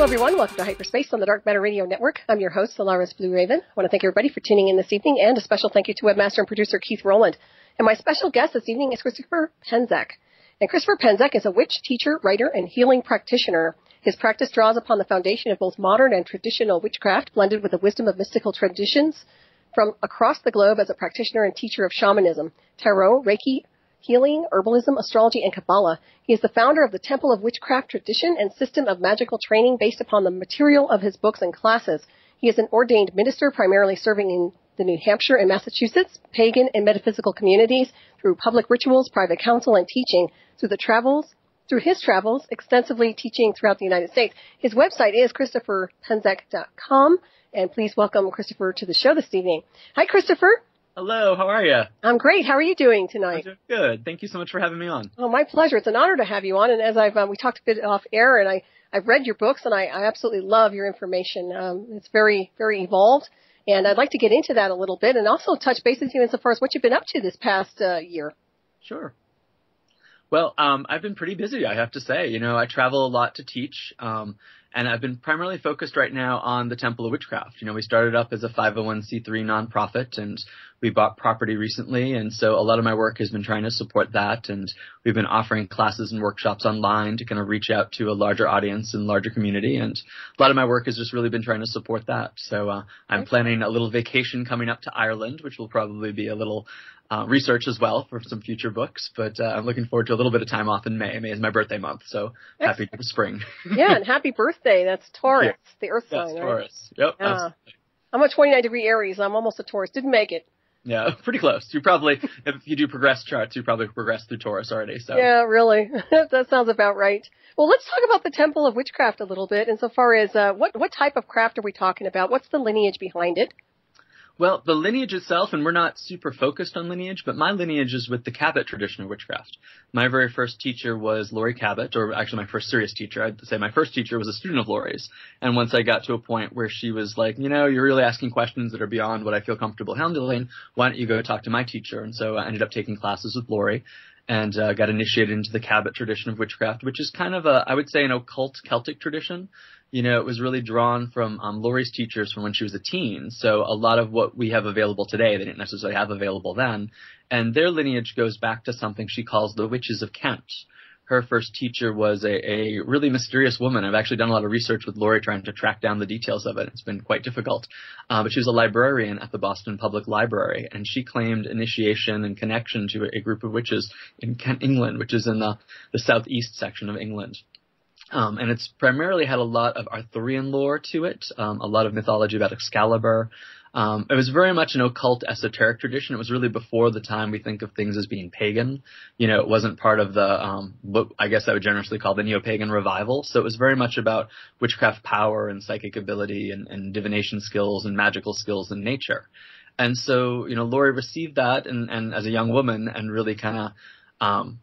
everyone. Welcome to Hyperspace on the Dark Matter Radio Network. I'm your host, Solaris BlueRaven. I want to thank everybody for tuning in this evening, and a special thank you to webmaster and producer Keith Rowland. And my special guest this evening is Christopher Penczak. And Christopher Penczak is a witch, teacher, writer, and healing practitioner. His practice draws upon the foundation of both modern and traditional witchcraft, blended with the wisdom of mystical traditions from across the globe as a practitioner and teacher of shamanism, tarot, Reiki, healing, herbalism, astrology, and Qabalah. He is the founder of the Temple of Witchcraft tradition and system of magical training based upon the material of his books and classes. He is an ordained minister, primarily serving in the New Hampshire and Massachusetts pagan and metaphysical communities through public rituals, private counsel, and teaching. Through his travels, extensively teaching throughout the United States. His website is ChristopherPenczak.com, and please welcome Christopher to the show this evening. Hi, Christopher. Hello, how are you? I'm great. How are you doing tonight? I'm doing good. Thank you so much for having me on. Oh, my pleasure. It's an honor to have you on. And as we talked a bit off air, and I've read your books, and I absolutely love your information. It's very, very evolved. And I'd like to get into that a little bit and also touch base with you insofar as what you've been up to this past year. Sure. Well, I've been pretty busy, I have to say. You know, I travel a lot to teach, and I've been primarily focused right now on the Temple of Witchcraft. You know, we started up as a 501c3 nonprofit, and we bought property recently, and so a lot of my work has been trying to support that, and we've been offering classes and workshops online to kind of reach out to a larger audience and larger community, and a lot of my work has just really been trying to support that. So I'm planning a little vacation coming up to Ireland, which will probably be a little research as well for some future books, but I'm looking forward to a little bit of time off in May. May is my birthday month, so happy to spring. Yeah, and happy birthday. That's Taurus, the Earth sign, right? Taurus. Yep. I'm a 29-degree Aries. I'm almost a Taurus. Didn't make it. Yeah, pretty close. You probably, if you do progress charts, you probably progressed through Taurus already. So yeah, really. That sounds about right. Well, let's talk about the Temple of Witchcraft a little bit insofar as what type of craft are we talking about? What's the lineage behind it? Well, the lineage itself, and we're not super focused on lineage, but my lineage is with the Cabot tradition of witchcraft. My very first teacher was Laurie Cabot, or actually my first serious teacher. I'd say my first teacher was a student of Laurie's. And once I got to a point where she was like, you know, you're really asking questions that are beyond what I feel comfortable handling, why don't you go talk to my teacher? And so I ended up taking classes with Laurie and got initiated into the Cabot tradition of witchcraft, which is kind of I would say an occult Celtic tradition. You know, it was really drawn from Laurie's teachers from when she was a teen. So a lot of what we have available today, they didn't necessarily have available then. And their lineage goes back to something she calls the Witches of Kent. Her first teacher was a really mysterious woman. I've actually done a lot of research with Laurie trying to track down the details of it. It's been quite difficult. But she was a librarian at the Boston Public Library, and she claimed initiation and connection to a group of witches in Kent, England, which is in the southeast section of England. And it's primarily had a lot of Arthurian lore to it, a lot of mythology about Excalibur. It was very much an occult esoteric tradition. It was really before the time we think of things as being pagan. You know, it wasn't part of the, what I guess I would generously call the neo-pagan revival. So it was very much about witchcraft power and psychic ability and divination skills and magical skills in nature. And so, you know, Laurie received that and as a young woman and really kind of,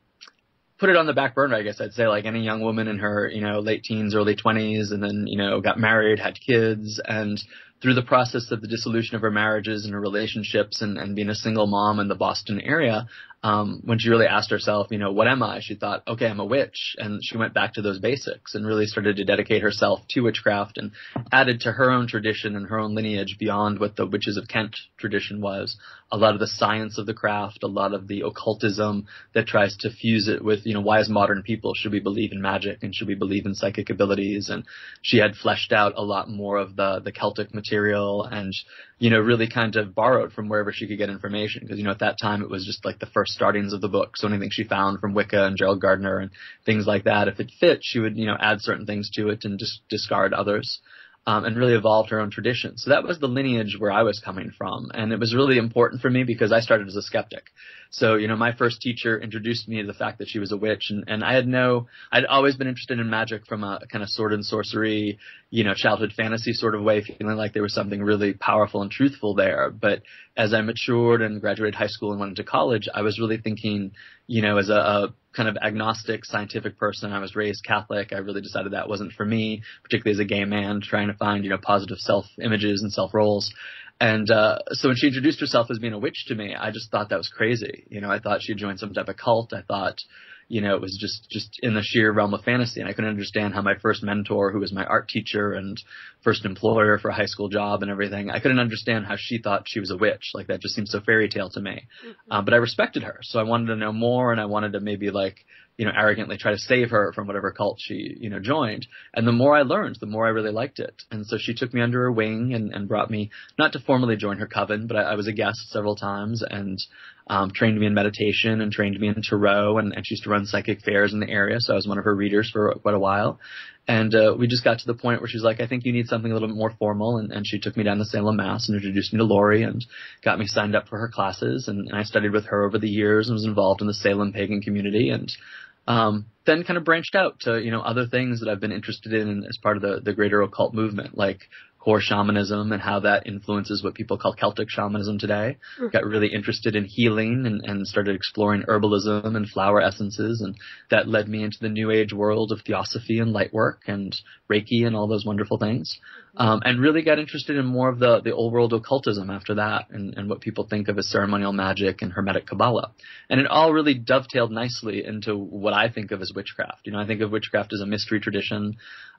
put it on the back burner, I guess I'd say, like any young woman in her, you know, late teens, early 20s, and then, you know, got married, had kids, and through the process of the dissolution of her marriages and her relationships and being a single mom in the Boston area, when she really asked herself, you know, what am I? She thought, okay, I'm a witch. And she went back to those basics and really started to dedicate herself to witchcraft and added to her own tradition and her own lineage beyond what the Witches of Kent tradition was. A lot of the science of the craft, a lot of the occultism that tries to fuse it with, you know, why as modern people should we believe in magic and should we believe in psychic abilities? And she had fleshed out a lot more of the Celtic material and, you know, really kind of borrowed from wherever she could get information. Because, you know, at that time it was just like the first startings of the book. So anything she found from Wicca and Gerald Gardner and things like that, if it fit, she would, you know, add certain things to it and just discard others. And really evolved her own tradition. So that was the lineage where I was coming from. And it was really important for me because I started as a skeptic. So, you know, my first teacher introduced me to the fact that she was a witch. And I'd always been interested in magic from a kind of sword and sorcery, you know, childhood fantasy sort of way, feeling like there was something really powerful and truthful there. But as I matured and graduated high school and went into college, I was really thinking, you know, as a kind of agnostic scientific person. I was raised Catholic. I really decided that wasn't for me, particularly as a gay man trying to find, you know, positive self-images and self-roles. And so when she introduced herself as being a witch to me, I just thought that was crazy. You know, I thought she had joined some type of cult. I thought, it was just in the sheer realm of fantasy. And I couldn't understand how my first mentor, who was my art teacher and first employer for a high school job and everything, I couldn't understand how she thought she was a witch. Like, that just seemed so fairy tale to me. But I respected her. So I wanted to know more, and I wanted to maybe arrogantly try to save her from whatever cult she, joined. And the more I learned, the more I really liked it. And so she took me under her wing and brought me, not to formally join her coven, but I was a guest several times, and trained me in meditation and trained me in tarot, and she used to run psychic fairs in the area, so I was one of her readers for quite a while. And we just got to the point where she's like, I think you need something a little bit more formal, and she took me down to Salem, Mass, and introduced me to Lori and got me signed up for her classes, and I studied with her over the years and was involved in the Salem pagan community, and then kind of branched out to, other things that I've been interested in as part of the greater occult movement, like core shamanism and how that influences what people call Celtic shamanism today. Got really interested in healing and started exploring herbalism and flower essences, and that led me into the New Age world of theosophy and light work and Reiki and all those wonderful things. And really got interested in more of the old world occultism after that, and what people think of as ceremonial magic and hermetic Qabalah. And it all really dovetailed nicely into what I think of as witchcraft. I think of witchcraft as a mystery tradition.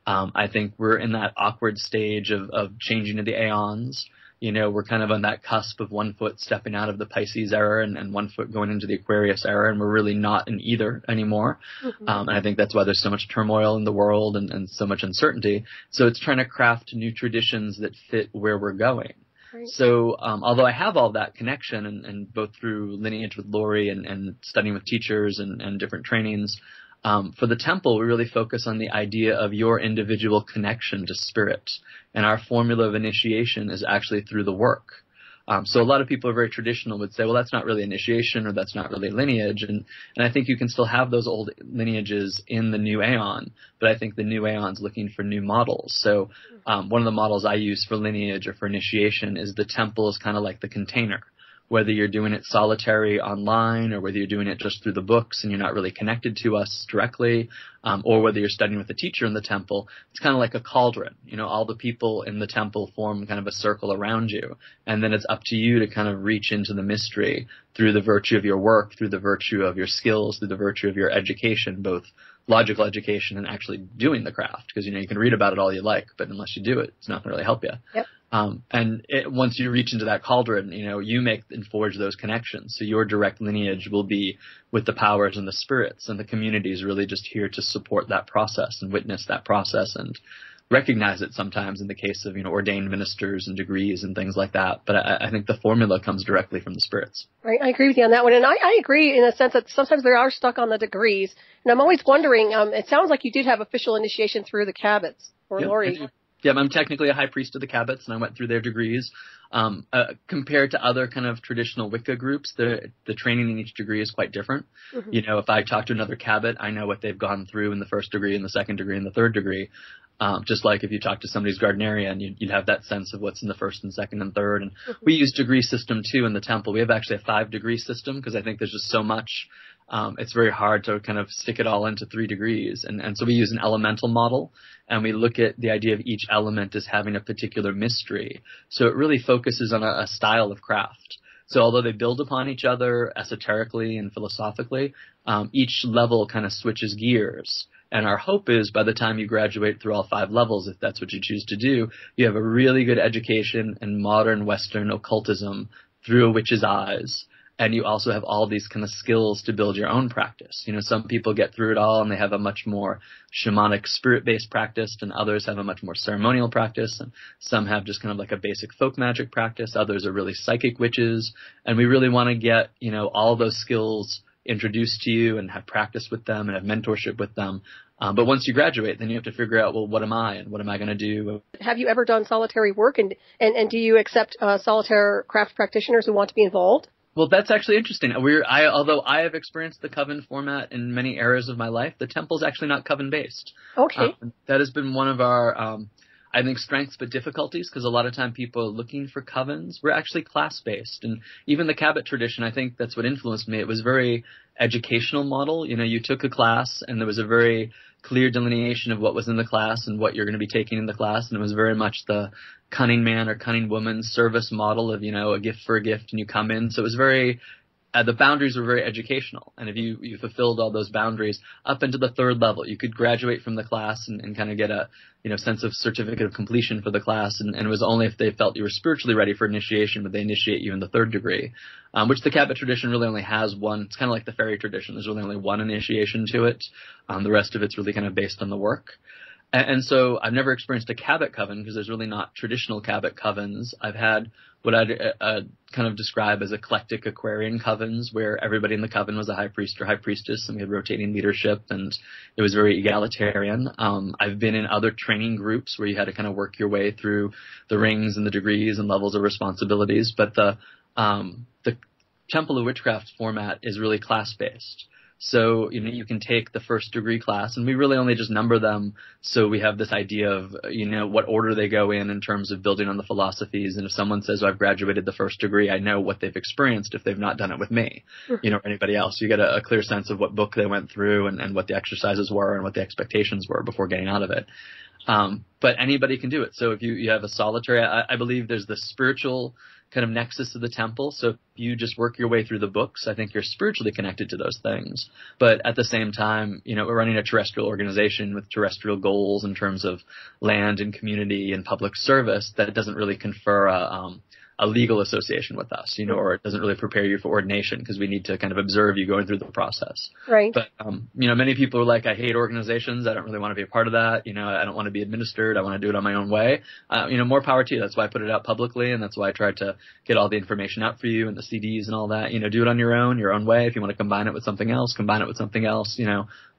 I think we're in that awkward stage of changing to the aeons. We're kind of on that cusp of one foot stepping out of the Pisces era and one foot going into the Aquarius era, and we're really not in either anymore. And I think that's why there's so much turmoil in the world and so much uncertainty. So it's trying to craft new traditions that fit where we're going. Right. So although I have all that connection, and both through Lineage with Lori and studying with teachers and different trainings, for the temple, we really focus on the idea of your individual connection to spirit. And our formula of initiation is actually through the work. So a lot of people are very traditional, would say, well, that's not really initiation, or that's not really lineage. And I think you can still have those old lineages in the new aeon, but I think the new aeon's looking for new models. So one of the models I use for lineage or for initiation is the temple is kind of like the container. Whether you're doing it solitary online, or whether you're doing it just through the books and you're not really connected to us directly, or whether you're studying with a teacher in the temple, it's kind of like a cauldron. All the people in the temple form kind of a circle around you, and then it's up to you to kind of reach into the mystery through the virtue of your work, through the virtue of your skills, through the virtue of your education, both logical education and actually doing the craft. Because, you can read about it all you like, but unless you do it, it's not going to really help you. Yep. Once you reach into that cauldron, you make and forge those connections. So your direct lineage will be with the powers and the spirits, and the community is really just here to support that process and witness that process and recognize it sometimes in the case of, ordained ministers and degrees and things like that. But I think the formula comes directly from the spirits. Right. I agree with you on that one. And I agree in a sense that sometimes they are stuck on the degrees. And I'm always wondering, it sounds like you did have official initiation through the Cabots or Lori. Yeah, I'm technically a high priest of the Cabots, and I went through their degrees. Compared to other kind of traditional Wicca groups, the training in each degree is quite different. If I talk to another Cabot, I know what they've gone through in the first degree, in the second degree, and the third degree. Just like if you talk to somebody's Gardnerian, you'd have that sense of what's in the first and second and third. And we use degree system too in the temple. We have actually a 5-degree system because I think there's just so much. It's very hard to kind of stick it all into 3 degrees. And so we use an elemental model, and we look at the idea of each element as having a particular mystery. So it really focuses on a style of craft. So although they build upon each other esoterically and philosophically, each level kind of switches gears. And our hope is by the time you graduate through all 5 levels, if that's what you choose to do, you have a really good education in modern Western occultism through a witch's eyes. And you also have all these kind of skills to build your own practice. Some people get through it all and they have a much more shamanic spirit-based practice, and others have a much more ceremonial practice, and some have just kind of like a basic folk magic practice. Others are really psychic witches. And we really want to get, all those skills introduced to you and have practice with them and have mentorship with them. But once you graduate, then you have to figure out, well, what am I and what am I going to do? Have you ever done solitary work, and do you accept solitaire craft practitioners who want to be involved? Well, that's actually interesting. Although I have experienced the Coven format in many eras of my life, the temple's actually not Coven-based. Okay. That has been one of our, I think, strengths but difficulties, because a lot of time people are looking for covens. We're actually class-based. And even the Cabot tradition, I think that's what influenced me. It was very educational model. You took a class, and there was a very clear delineation of what was in the class and what you're going to be taking in the class. And it was very much the cunning man or cunning woman service model of, a gift for a gift, and you come in. So it was very the boundaries were very educational. And if you fulfilled all those boundaries up into the third level, you could graduate from the class and kind of get a, sense of certificate of completion for the class. And it was only if they felt you were spiritually ready for initiation would they initiate you in the third degree, which the Cabot tradition really only has one. It's kind of like the fairy tradition. There's really only one initiation to it. The rest of it's really kind of based on the work. And so I've never experienced a Cabot coven because there's really not traditional Cabot covens. I've had what I'd kind of describe as eclectic Aquarian covens, where everybody in the coven was a high priest or high priestess, and we had rotating leadership, and it was very egalitarian. I've been in other training groups where you had to kind of work your way through the rings and the degrees and levels of responsibilities, but the Temple of Witchcraft format is really class-based. So, you can take the first degree class, and we really only just number them so we have this idea of, what order they go in terms of building on the philosophies. And if someone says, I've graduated the first degree, I know what they've experienced if they've not done it with me, or anybody else. You get a clear sense of what book they went through and what the exercises were and what the expectations were before getting out of it. But anybody can do it. So if you have a solitary, I believe there's the spiritual kind of nexus of the temple. So if you just work your way through the books, I think you're spiritually connected to those things. But at the same time, we're running a terrestrial organization with terrestrial goals in terms of land and community and public service that doesn't really confer a legal association with us, or it doesn't really prepare you for ordination because we need to kind of observe you going through the process. Right. But, many people are like, I hate organizations. I don't really want to be a part of that. I don't want to be administered. I want to do it on my own way. More power to you. That's why I put it out publicly. And that's why I tried to get all the information out for you and the CDs and all that. Do it on your own way. If you want to combine it with something else,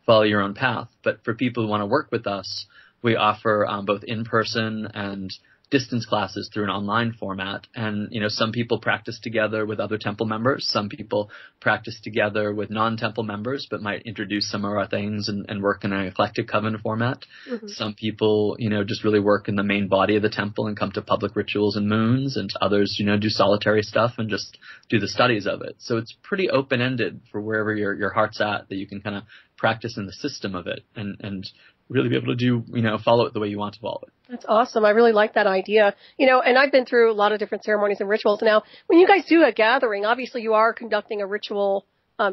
follow your own path. But for people who want to work with us, we offer both in-person and distance classes through an online format. And, some people practice together with other temple members. Some people practice together with non-temple members, but might introduce some of our things and work in an eclectic coven format. Mm-hmm. Some people, just really work in the main body of the temple and come to public rituals and moons, and others, do solitary stuff and just do the studies of it. So it's pretty open-ended for wherever your heart's at, that you can kind of practice in the system of it and really be able to do, follow it the way you want to follow it. That's awesome. I really like that idea. And I've been through a lot of different ceremonies and rituals. Now, when you guys do a gathering, obviously you are conducting a ritual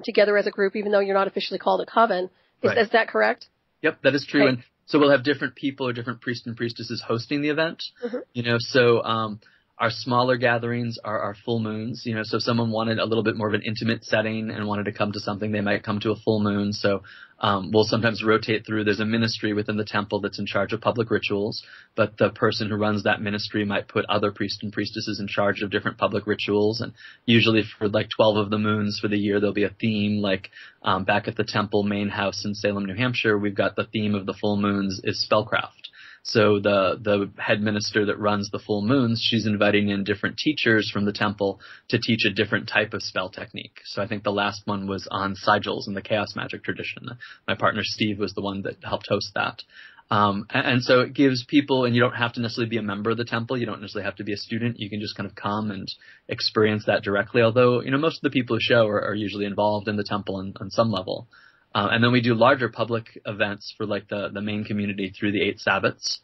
together as a group, even though you're not officially called a coven. Is that correct? Yep, that is true. Okay. And so we'll have different people or different priests and priestesses hosting the event. Mm-hmm. Our smaller gatherings are full moons, so if someone wanted a little bit more of an intimate setting and wanted to come to something, they might come to a full moon. So we'll sometimes rotate through. There's a ministry within the temple that's in charge of public rituals, but the person who runs that ministry might put other priests and priestesses in charge of different public rituals. And usually for like 12 of the moons for the year, there'll be a theme. Like back at the temple main house in Salem, New Hampshire, we've got the theme of the full moons is spellcraft. So the head minister that runs the full moons, she's inviting in different teachers from the temple to teach a different type of spell technique. So I think the last one was on sigils in the chaos magic tradition. My partner Steve was the one that helped host that. And so it gives people, and you don't have to necessarily be a member of the temple. You don't necessarily have to be a student. You can just kind of come and experience that directly. Although, most of the people who show are usually involved in the temple on some level. And then we do larger public events for like the main community through the 8 Sabbats.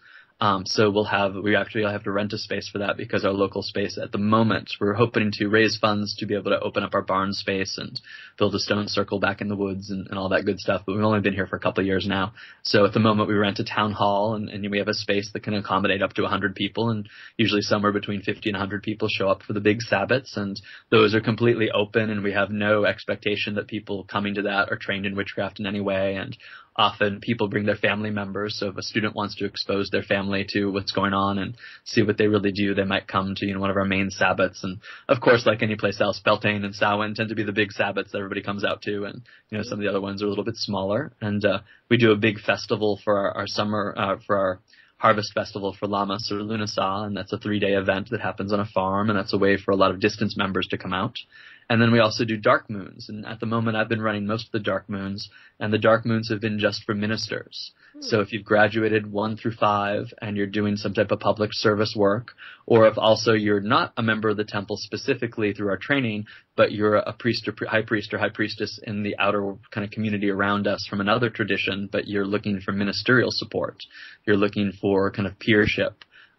So we'll have to rent a space for that because our local space at the moment, we're hoping to raise funds to be able to open up our barn space and build a stone circle back in the woods and all that good stuff. But we've only been here for a couple of years now. So at the moment we rent a town hall and we have a space that can accommodate up to 100 people, and usually somewhere between 50 and 100 people show up for the big Sabbats, and those are completely open, and we have no expectation that people coming to that are trained in witchcraft in any way. And often people bring their family members, so if a student wants to expose their family to what's going on and see what they really do, they might come to one of our main Sabbats. And of course, like any place else, Beltane and Samhain tend to be the big Sabbats that everybody comes out to, and some of the other ones are a little bit smaller. And we do a big festival for our summer, for our harvest festival for Lammas or Lunasa, and that's a 3-day event that happens on a farm, and that's a way for a lot of distance members to come out. And then we also do dark moons, and at the moment I've been running most of the dark moons, and the dark moons have been just for ministers. So if you've graduated 1 through 5 and you're doing some type of public service work, or if also you're not a member of the temple specifically through our training, but you're a priest or high priestess in the outer kind of community around us from another tradition, but you're looking for ministerial support, you're looking for kind of peership,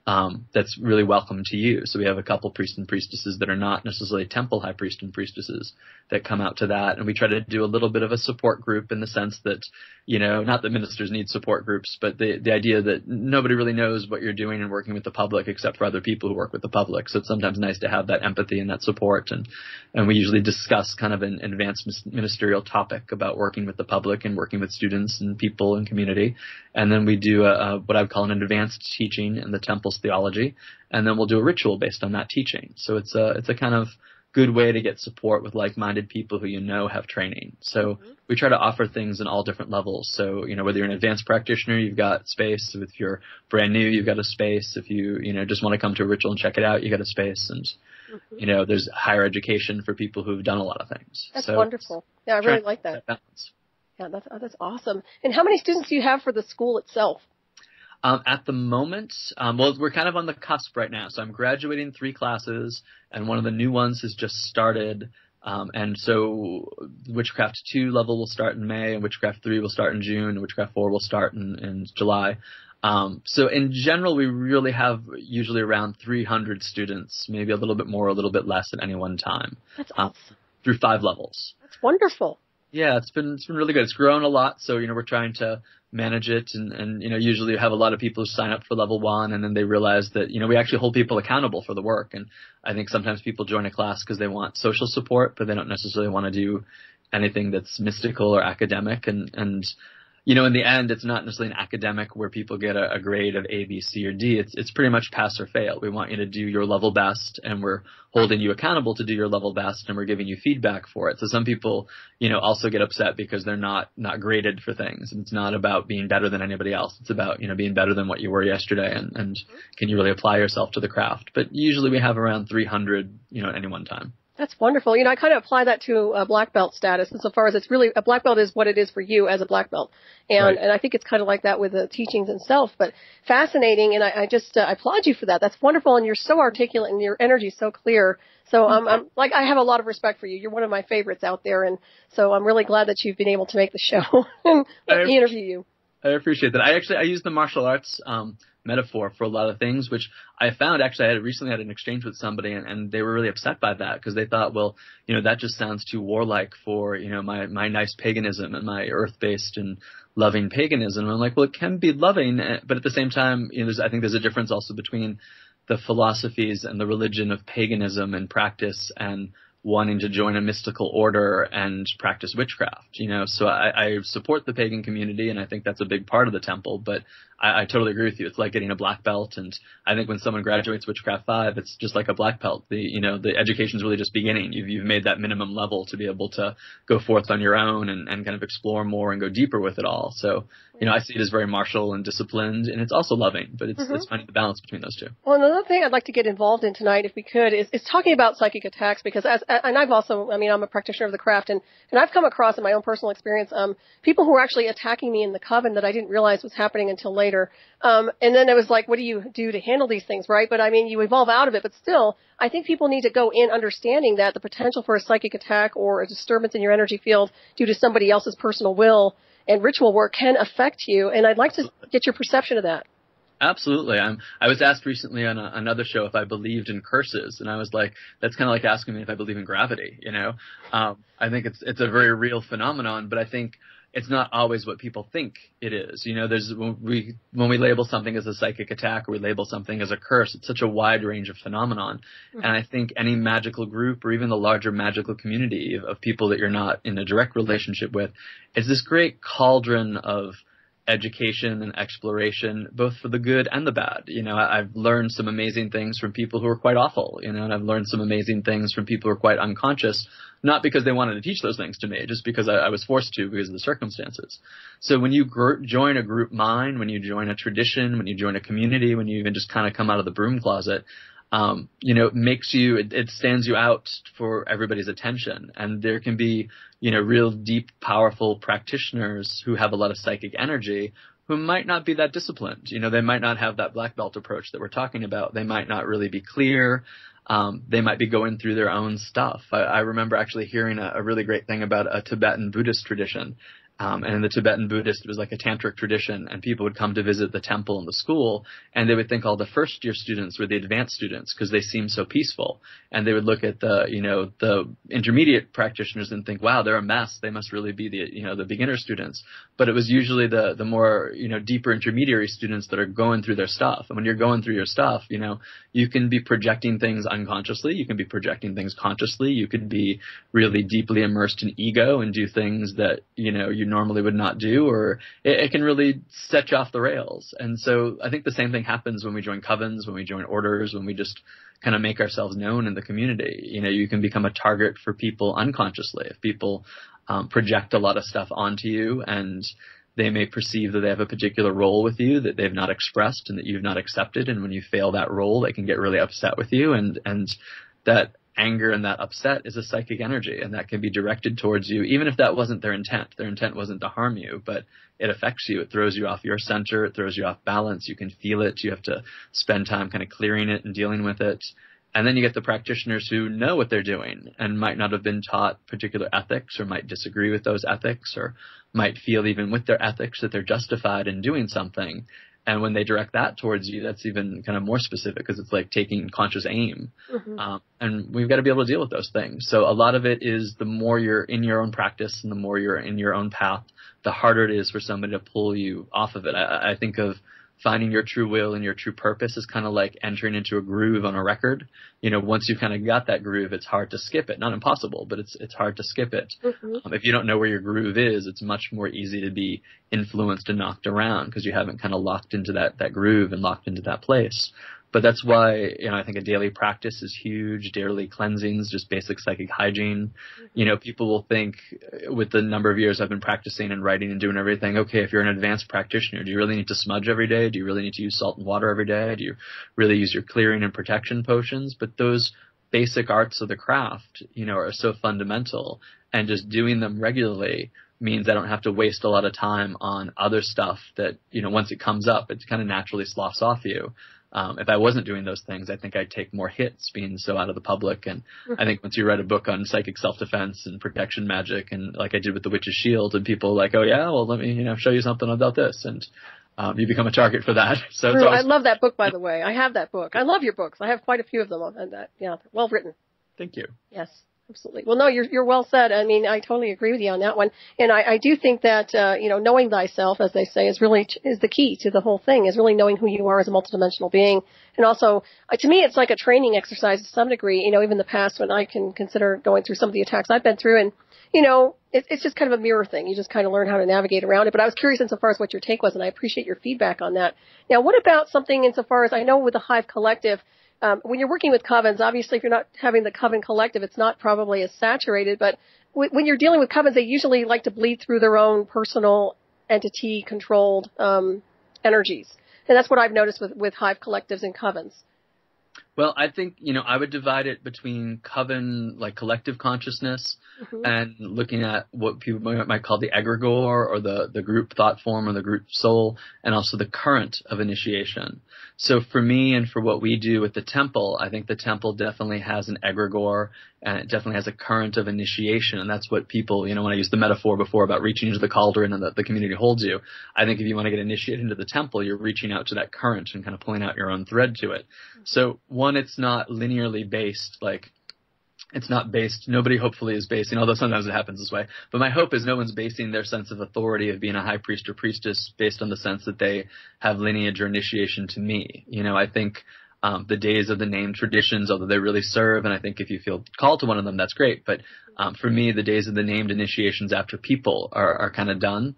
that's really welcome to you. So we have a couple priests and priestesses that are not necessarily temple high priest and priestesses that come out to that. And we try to do a little bit of a support group in the sense that, not that ministers need support groups, but the idea that nobody really knows what you're doing and working with the public except for other people who work with the public. So it's sometimes nice to have that empathy and that support. And we usually discuss kind of an advanced ministerial topic about working with the public and working with students and people and community. And then we do what I would call an advanced teaching in the temple's theology, and then we'll do a ritual based on that teaching. So it's a kind of good way to get support with like-minded people who have training. So we try to offer things in all different levels. So, whether you're an advanced practitioner, you've got space. If you're brand new, you've got a space. If you, just want to come to a ritual and check it out, you got a space. And, there's higher education for people who've done a lot of things. That's wonderful. Yeah, I really like that. Yeah, that's awesome. And how many students do you have for the school itself? At the moment, we're kind of on the cusp right now. So I'm graduating 3 classes, and one of the new ones has just started. And so Witchcraft 2 level will start in May, and Witchcraft 3 will start in June, and Witchcraft 4 will start in July. So in general, we really have usually around 300 students, maybe a little bit more, a little bit less at any one time. That's awesome. Through 5 levels. That's wonderful. Yeah, it's been really good. It's grown a lot, so we're trying to manage it, and usually have a lot of people who sign up for level 1, and then they realize that we actually hold people accountable for the work. And I think sometimes people join a class because they want social support, but they don't necessarily want to do anything that's mystical or academic. And in the end, it's not necessarily an academic where people get a grade of A, B, C, or D. It's pretty much pass or fail. We want you to do your level best, and we're holding you accountable to do your level best, and we're giving you feedback for it. So some people, also get upset because they're not graded for things. And it's not about being better than anybody else. It's about, being better than what you were yesterday, and can you really apply yourself to the craft. But usually we have around 300, at any one time. That's wonderful. I kind of apply that to a black belt status insofar as it's really, a black belt is what it is for you as a black belt. And, right. And I think it's kind of like that with the teachings itself, but fascinating. And I just I applaud you for that. That's wonderful. And you're so articulate and your energy is so clear. So I'm like, I have a lot of respect for you. You're one of my favorites out there. And so I'm really glad that you've been able to make the show and let me interview you. I appreciate that. I use the martial arts, metaphor for a lot of things, which I found actually I recently had an exchange with somebody, and they were really upset by that because they thought, well, that just sounds too warlike for, my nice paganism and my earth-based and loving paganism. And I'm like, well, it can be loving, but at the same time, I think there's a difference also between the philosophies and the religion of paganism and practice and wanting to join a mystical order and practice witchcraft, So I support the pagan community, and I think that's a big part of the temple, but I totally agree with you. It's like getting a black belt, and I think when someone graduates Witchcraft 5, it's just like a black belt. The education's really just beginning. You've made that minimum level to be able to go forth on your own and kind of explore more and go deeper with it all. So, I see it as very martial and disciplined, and it's also loving, but it's finding the balance between those two. Well, another thing I'd like to get involved in tonight, if we could, is talking about psychic attacks, because I've also, I'm a practitioner of the craft, and I've come across in my own personal experience, people who were actually attacking me in the Coven that I didn't realize was happening until later. And then it was like, what do you do to handle these things, right? But you evolve out of it, but still, I think people need to go in understanding that the potential for a psychic attack or a disturbance in your energy field due to somebody else's personal will and ritual work can affect you. And I'd like to get your perception of that. Absolutely. I was asked recently on another show if I believed in curses, and I was like, that's kind of like asking me if I believe in gravity, I think it's a very real phenomenon, but I think it's not always what people think it is. There's when we label something as a psychic attack or we label something as a curse, it's such a wide range of phenomenon. Mm-hmm. And I think any magical group or even the larger magical community of people that you're not in a direct relationship with is this great cauldron of education and exploration, both for the good and the bad. I've learned some amazing things from people who are quite awful, and I've learned some amazing things from people who are quite unconscious, not because they wanted to teach those things to me, just because I was forced to because of the circumstances. So when you join a group mind, when you join a tradition, when you join a community, when you even just kind of come out of the broom closet, it stands you out for everybody's attention. And there can be, real deep, powerful practitioners who have a lot of psychic energy who might not be that disciplined. They might not have that black belt approach that we're talking about. They might not really be clear. They might be going through their own stuff. I remember actually hearing a really great thing about a Tibetan Buddhist tradition. And in the Tibetan Buddhist, it was like a tantric tradition, and people would come to visit the temple and the school, and they would think all the first year students were the advanced students because they seemed so peaceful. And they would look at the intermediate practitioners and think, wow, they're a mess. They must really be the beginner students. But it was usually the more, deeper intermediary students that are going through their stuff. And when you're going through your stuff, you can be projecting things unconsciously. You can be projecting things consciously. You could be really deeply immersed in ego and do things that, you normally would not do, or it can really set you off the rails. And so I think the same thing happens when we join covens, when we join orders, when we just kind of make ourselves known in the community. You can become a target for people unconsciously. If people project a lot of stuff onto you, and they may perceive that they have a particular role with you that they've not expressed and that you've not accepted, and when you fail that role, they can get really upset with you, and that anger and that upset is a psychic energy, and that can be directed towards you, even if that wasn't their intent. Their intent wasn't to harm you, but it affects you. It throws you off your center. It throws you off balance. You can feel it. You have to spend time kind of clearing it and dealing with it. And then you get the practitioners who know what they're doing and might not have been taught particular ethics, or might disagree with those ethics, or might feel even with their ethics that they're justified in doing something. And when they direct that towards you, that's even kind of more specific, because it's like taking conscious aim. Mm-hmm. And we've got to be able to deal with those things. So a lot of it is, the more you're in your own practice and the more you're in your own path, the harder it is for somebody to pull you off of it. I think of finding your true will and your true purpose is kind of like entering into a groove on a record. Once you've kind of got that groove, it's hard to skip it. Not impossible, but it's hard to skip it. Mm-hmm. If you don't know where your groove is, it's much more easy to be influenced and knocked around because you haven't kind of locked into that groove and locked into that place. But that's why, I think a daily practice is huge. Daily cleansings, just basic psychic hygiene. Mm-hmm. People will think, with the number of years I've been practicing and writing and doing everything, okay, if you're an advanced practitioner, do you really need to smudge every day? Do you really need to use salt and water every day? Do you really use your clearing and protection potions? But those basic arts of the craft, are so fundamental, and just doing them regularly means I don't have to waste a lot of time on other stuff that, once it comes up, it kind of naturally sloughs off you. If I wasn't doing those things, I think I'd take more hits being so out of the public. And I think once you write a book on psychic self-defense and protection magic, and like I did with the Witch's Shield, and people are like, oh yeah, well let me, show you something about this. And you become a target for that. So it's I love that book, by the way. I have that book. I love your books. I have quite a few of them on that. Yeah, well written. Thank you. Yes. Absolutely. Well, no, you're well said. I mean, I totally agree with you on that one. And I do think that, knowing thyself, as they say, is the key to the whole thing, is really knowing who you are as a multidimensional being. And also, to me, it's like a training exercise to some degree, even in the past, when I can consider going through some of the attacks I've been through. And, it's just kind of a mirror thing. You just kind of learn how to navigate around it. But I was curious insofar as what your take was, and I appreciate your feedback on that. Now, what about something insofar as, I know with the Hive Collective, when you're working with covens, obviously if you're not having the coven collective, it's not probably as saturated, but when you're dealing with covens, they usually like to bleed through their own personal entity-controlled energies. And that's what I've noticed with hive collectives and covens. Well, I think, I would divide it between coven, like collective consciousness, mm-hmm. and looking at what people might call the egregore, or the group thought form, or the group soul, and also the current of initiation. So for me, and for what we do at the temple, I think the temple definitely has an egregore, and it definitely has a current of initiation. And that's what people, when I used the metaphor before about reaching into the cauldron and the community holds you, I think if you want to get initiated into the temple, you're reaching out to that current and kind of pulling out your own thread to it. So one, it's not linearly based, nobody hopefully is basing, although sometimes it happens this way, but my hope is no one's basing their sense of authority of being a high priest or priestess based on the sense that they have lineage or initiation to me. I think the days of the named traditions, although they really serve, and I think if you feel called to one of them, that's great. But for me, the days of the named initiations after people are kind of done.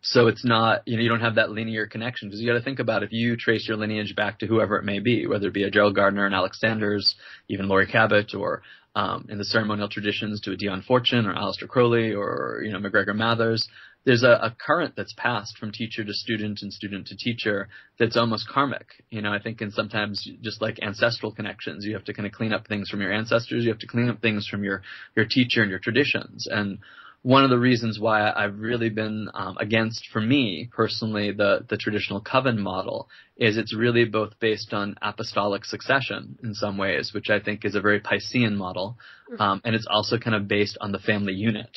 So it's not, you don't have that linear connection, because you got to think about if you trace your lineage back to whoever it may be, whether it be a Gerald Gardner and Alex Sanders, even Laurie Cabot, or in the ceremonial traditions to a Dion Fortune or Aleister Crowley or, MacGregor Mathers. There's a current that's passed from teacher to student and student to teacher that's almost karmic. I think, and sometimes just like ancestral connections, you have to kind of clean up things from your ancestors. You have to clean up things from your teacher and your traditions. And one of the reasons why I've really been against, for me personally, the traditional coven model is it's really both based on apostolic succession in some ways, which I think is a very Piscean model. And it's also kind of based on the family unit.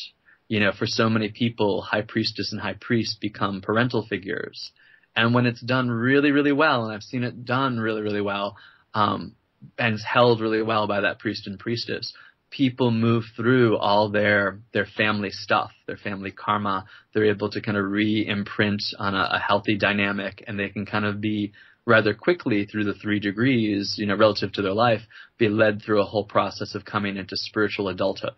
for so many people, high priestess and high priest become parental figures. And when it's done really, really well, and I've seen it done really, really well, and it's held really well by that priest and priestess, people move through all their family stuff, their family karma. They're able to kind of re-imprint on a healthy dynamic, and they can kind of be rather quickly through the 3 degrees, relative to their life, be led through a whole process of coming into spiritual adulthood.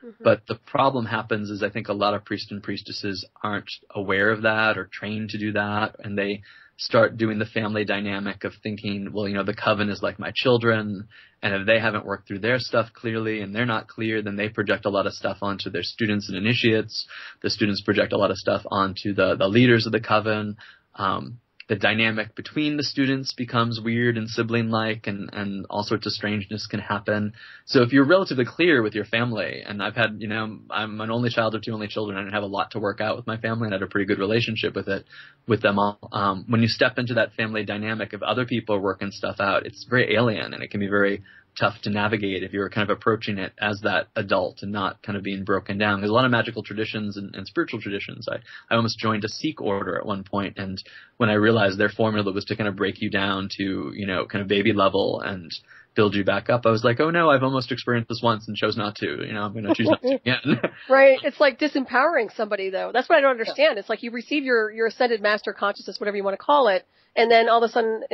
Mm-hmm. But the problem happens is I think a lot of priests and priestesses aren't aware of that or trained to do that, and they start doing the family dynamic of thinking, well, the coven is like my children, and if they haven't worked through their stuff clearly and they're not clear, then they project a lot of stuff onto their students and initiates. The students project a lot of stuff onto the leaders of the coven. The dynamic between the students becomes weird and sibling-like, and all sorts of strangeness can happen. So if you're relatively clear with your family, and I've had, I'm an only child of 2 only children, and I have a lot to work out with my family, and I had a pretty good relationship with them all. When you step into that family dynamic, if other people are working stuff out, it's very alien, and it can be very tough to navigate if you're kind of approaching it as that adult and not kind of being broken down. There's a lot of magical traditions and spiritual traditions. I almost joined a Sikh order at one point, and when I realized their formula was to kind of break you down to, kind of baby level and build you back up, I was like, oh no, I've almost experienced this once and chose not to. I'm going to choose not to again. Right. It's like disempowering somebody, though. That's what I don't understand. It's like you receive your ascended master consciousness, whatever you want to call it, and then all of a sudden,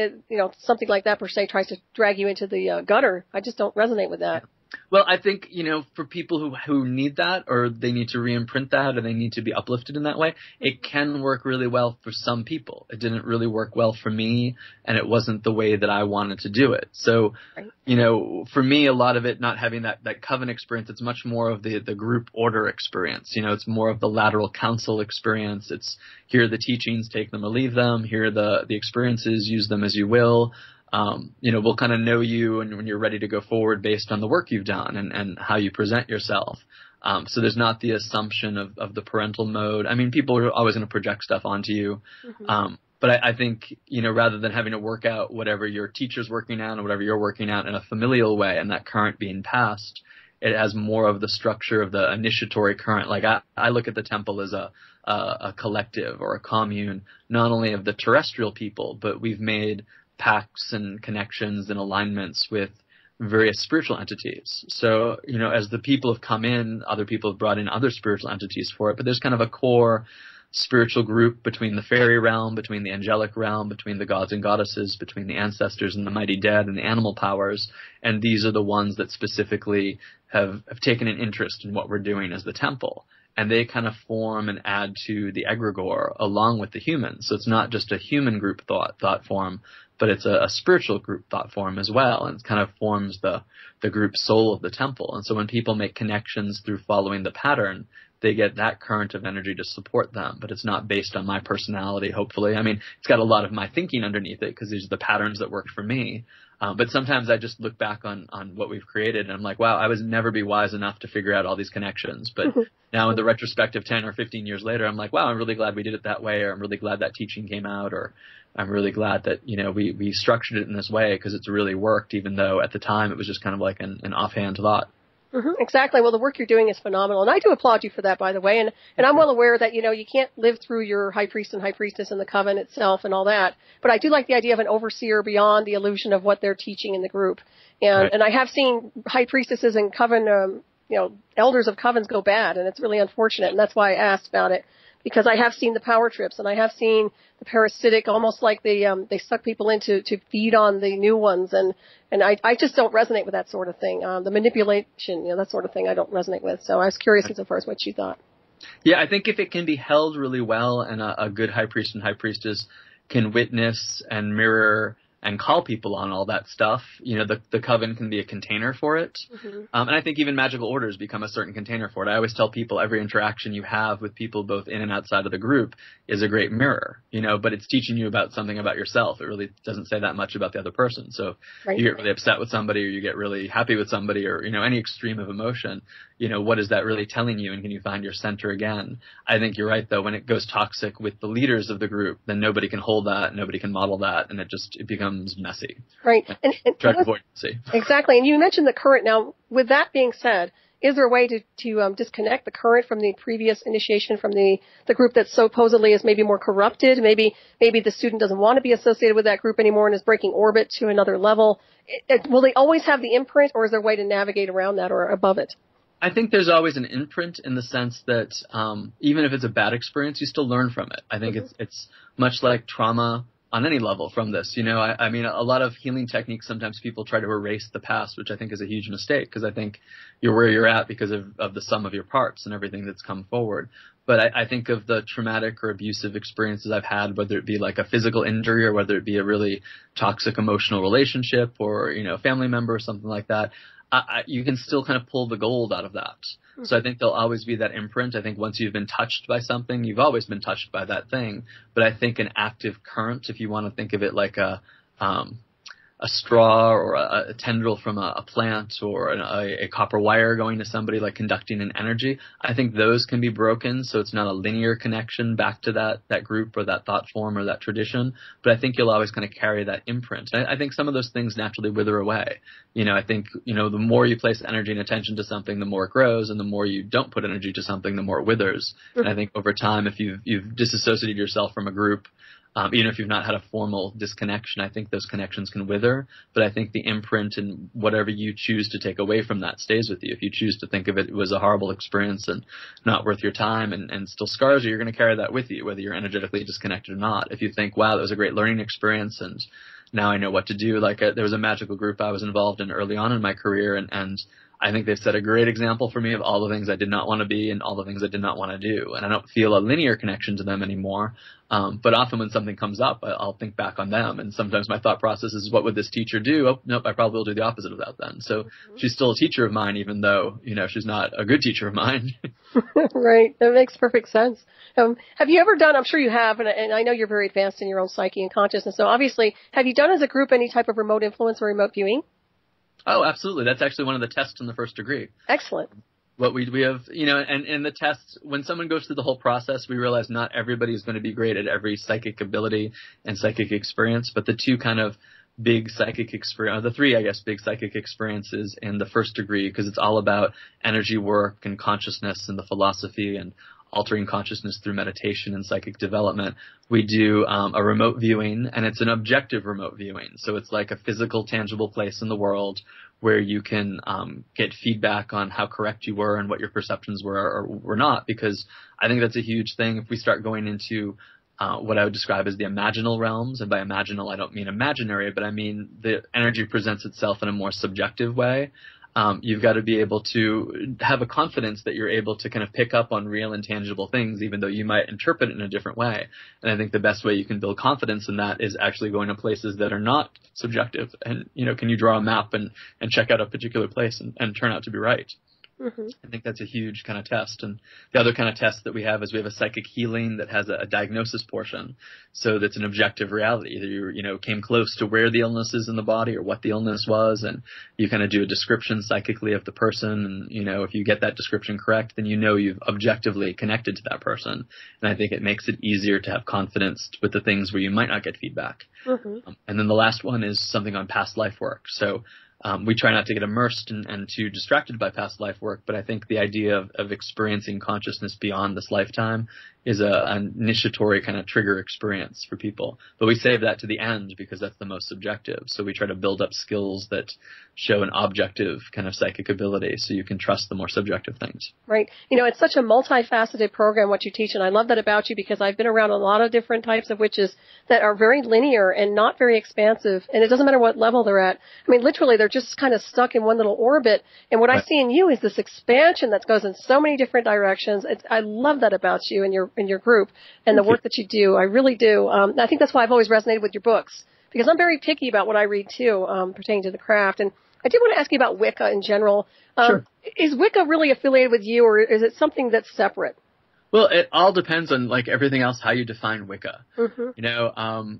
something like that per se tries to drag you into the gutter. I just don't resonate with that. Well, I think, for people who need that, or they need to re-imprint that, or they need to be uplifted in that way, it can work really well for some people. It didn't really work well for me, and it wasn't the way that I wanted to do it. So, for me, a lot of it not having that coven experience, it's much more of the group order experience. It's more of the lateral counsel experience. It's here are the teachings, take them or leave them. Here are the experiences, use them as you will. We'll kind of know you and when you're ready to go forward based on the work you've done and how you present yourself. So there's not the assumption of the parental mode. I mean, people are always going to project stuff onto you. Mm-hmm. But I think, rather than having to work out whatever your teacher's working out and whatever you're working out in a familial way and that current being passed, it has more of the structure of the initiatory current. Like I look at the temple as a collective or a commune, not only of the terrestrial people, but we've made pacts and connections and alignments with various spiritual entities. So, as the people have come in, other people have brought in other spiritual entities for it, but there's kind of a core spiritual group between the fairy realm, between the angelic realm, between the gods and goddesses, between the ancestors and the mighty dead and the animal powers, and these are the ones that specifically have taken an interest in what we're doing as the temple. And they kind of form and add to the egregore along with the humans. So it's not just a human group thought form, but it's a spiritual group thought form as well, and it kind of forms the group soul of the temple. And so when people make connections through following the pattern, they get that current of energy to support them, but it's not based on my personality, hopefully. I mean, it's got a lot of my thinking underneath it because these are the patterns that worked for me. But sometimes I just look back on what we've created and I'm like, wow, I was never be wise enough to figure out all these connections. But now in the retrospective 10 or 15 years later, I'm like, wow, I'm really glad we did it that way, or I'm really glad that teaching came out, or I'm really glad that, we structured it in this way because it's really worked, even though at the time it was just kind of like an offhand thought. Mm-hmm, exactly. Well, the work you're doing is phenomenal, and I do applaud you for that, by the way. And I'm well aware that you can't live through your high priest and high priestess and the coven itself and all that. But I do like the idea of an overseer beyond the illusion of what they're teaching in the group. And right. And I have seen high priestesses and coven, elders of covens go bad, and it's really unfortunate. And that's why I asked about it, because I have seen the power trips, and I have seen the parasitic, almost like they suck people in to feed on the new ones, and I just don't resonate with that sort of thing. The manipulation, that sort of thing I don't resonate with. So I was curious insofar as what you thought. Yeah, I think if it can be held really well, and a good high priest and high priestess can witness and mirror and call people on all that stuff, the coven can be a container for it. Mm-hmm. And I think even magical orders become a certain container for it. I always tell people every interaction you have with people both in and outside of the group is a great mirror, but it's teaching you about something about yourself. It really doesn't say that much about the other person. So right. You get really upset with somebody, or you get really happy with somebody, or, any extreme of emotion, what is that really telling you? And can you find your center again? I think you're right, though. When it goes toxic with the leaders of the group, then nobody can hold that, nobody can model that, and it becomes messy. Right. And try to avoid messy. Exactly. And you mentioned the current. Now, with that being said, is there a way to disconnect the current from the previous initiation from the group that supposedly is maybe more corrupted? Maybe the student doesn't want to be associated with that group anymore and is breaking orbit to another level. Will they always have the imprint, or is there a way to navigate around that or above it? I think there's always an imprint in the sense that even if it's a bad experience, you still learn from it. I think it's much like trauma on any level from this. You know, I mean, a lot of healing techniques, sometimes people try to erase the past, which I think is a huge mistake, because I think you're where you're at because of the sum of your parts and everything that's come forward. But I think of the traumatic or abusive experiences I've had, whether it be like a physical injury or whether it be a really toxic emotional relationship or, you know, a family member or something like that. You can still kind of pull the gold out of that. So I think there'll always be that imprint. I think once you've been touched by something, you've always been touched by that thing. But I think an active current, if you want to think of it like a straw or a tendril from a plant or a copper wire going to somebody, like conducting an energy, I think those can be broken. So it's not a linear connection back to that group or that thought form or that tradition. But I think you'll always kind of carry that imprint. I think some of those things naturally wither away. You know, I think, you know, the more you place energy and attention to something, the more it grows, and the more you don't put energy to something, the more it withers. And I think over time, if you've disassociated yourself from a group, even if you've not had a formal disconnection, I think those connections can wither. But I think the imprint and whatever you choose to take away from that stays with you. If you choose to think of it was a horrible experience and not worth your time and still scars you, you're going to carry that with you, whether you're energetically disconnected or not. If you think, wow, that was a great learning experience and now I know what to do. Like there was a magical group I was involved in early on in my career, and I think they've set a great example for me of all the things I did not want to be and all the things I did not want to do. And I don't feel a linear connection to them anymore. But often when something comes up, I'll think back on them. And sometimes my thought process is, what would this teacher do? Oh, nope, I probably will do the opposite of that then. So she's still a teacher of mine, even though, you know, she's not a good teacher of mine. Right. That makes perfect sense. Have you ever done, I'm sure you have, and I know you're very advanced in your own psyche and consciousness. So obviously, have you done as a group any type of remote influence or remote viewing? Oh, absolutely. That's actually one of the tests in the first degree. Excellent. What we have, you know, and in the test, when someone goes through the whole process, we realize not everybody is going to be great at every psychic ability and psychic experience, but the two kind of big psychic experience, the three, I guess, big psychic experiences in the first degree, because it's all about energy work and consciousness and the philosophy and altering consciousness through meditation and psychic development. We do a remote viewing, and it's an objective remote viewing. So it's like a physical, tangible place in the world where you can get feedback on how correct you were and what your perceptions were or were not, because I think that's a huge thing. If we start going into what I would describe as the imaginal realms, and by imaginal I don't mean imaginary, but I mean the energy presents itself in a more subjective way. You've got to be able to have a confidence that you're able to kind of pick up on real and tangible things, even though you might interpret it in a different way. And I think the best way you can build confidence in that is actually going to places that are not subjective. And, you know, can you draw a map and check out a particular place and turn out to be right? Mm-hmm. I think that's a huge kind of test. And the other kind of test that we have is we have a psychic healing that has a diagnosis portion. So that's an objective reality. Either you came close to where the illness is in the body or what the illness was, and you kind of do a description psychically of the person. And, if you get that description correct, then you've objectively connected to that person. And I think it makes it easier to have confidence with the things where you might not get feedback. Mm-hmm. And then the last one is something on past life work. So we try not to get immersed and too distracted by past life work, but I think the idea of experiencing consciousness beyond this lifetime is an initiatory kind of trigger experience for people. But we save that to the end because that's the most subjective. So we try to build up skills that show an objective kind of psychic ability so you can trust the more subjective things. Right. It's such a multifaceted program, what you teach, and I love that about you because I've been around a lot of different types of witches that are very linear and not very expansive, and it doesn't matter what level they're at. I mean, literally, they're just kind of stuck in one little orbit, and what I see in you is this expansion that goes in so many different directions. I love that about you and your group and the work that you do. I really do. I think that's why I've always resonated with your books, because I'm very picky about what I read, too, pertaining to the craft. And I did want to ask you about Wicca in general. Sure. Is Wicca really affiliated with you, or is it something that's separate? Well, it all depends on, like everything else, how you define Wicca. Mm-hmm.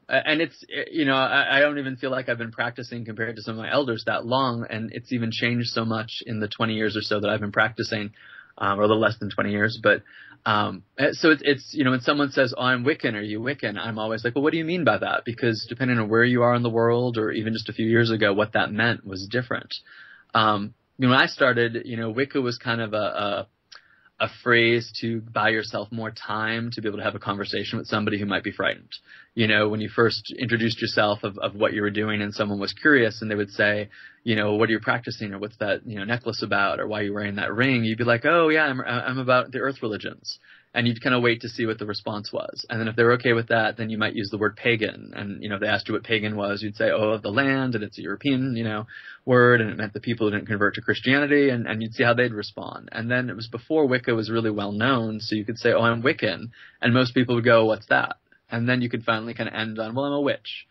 And it's, I don't even feel like I've been practicing compared to some of my elders that long, and it's even changed so much in the 20 years or so that I've been practicing, or a little less than 20 years. But so it's when someone says, "Oh, I'm Wiccan," or "Are you Wiccan?" I'm always like, "Well, what do you mean by that?" Because depending on where you are in the world, or even just a few years ago, what that meant was different. when I started, Wicca was kind of a phrase to buy yourself more time to be able to have a conversation with somebody who might be frightened. When you first introduced yourself of what you were doing and someone was curious and they would say, what are you practicing, or what's that, necklace about, or why are you wearing that ring? You'd be like, oh yeah, I'm about the earth religions. And you'd kind of wait to see what the response was. And then if they were okay with that, then you might use the word pagan. And, if they asked you what pagan was, you'd say, oh, of the land, and it's a European, word, and it meant the people who didn't convert to Christianity, and you'd see how they'd respond. And then it was before Wicca was really well known, so you could say, oh, I'm Wiccan. And most people would go, what's that? And then you could finally kind of end on, well, I'm a witch.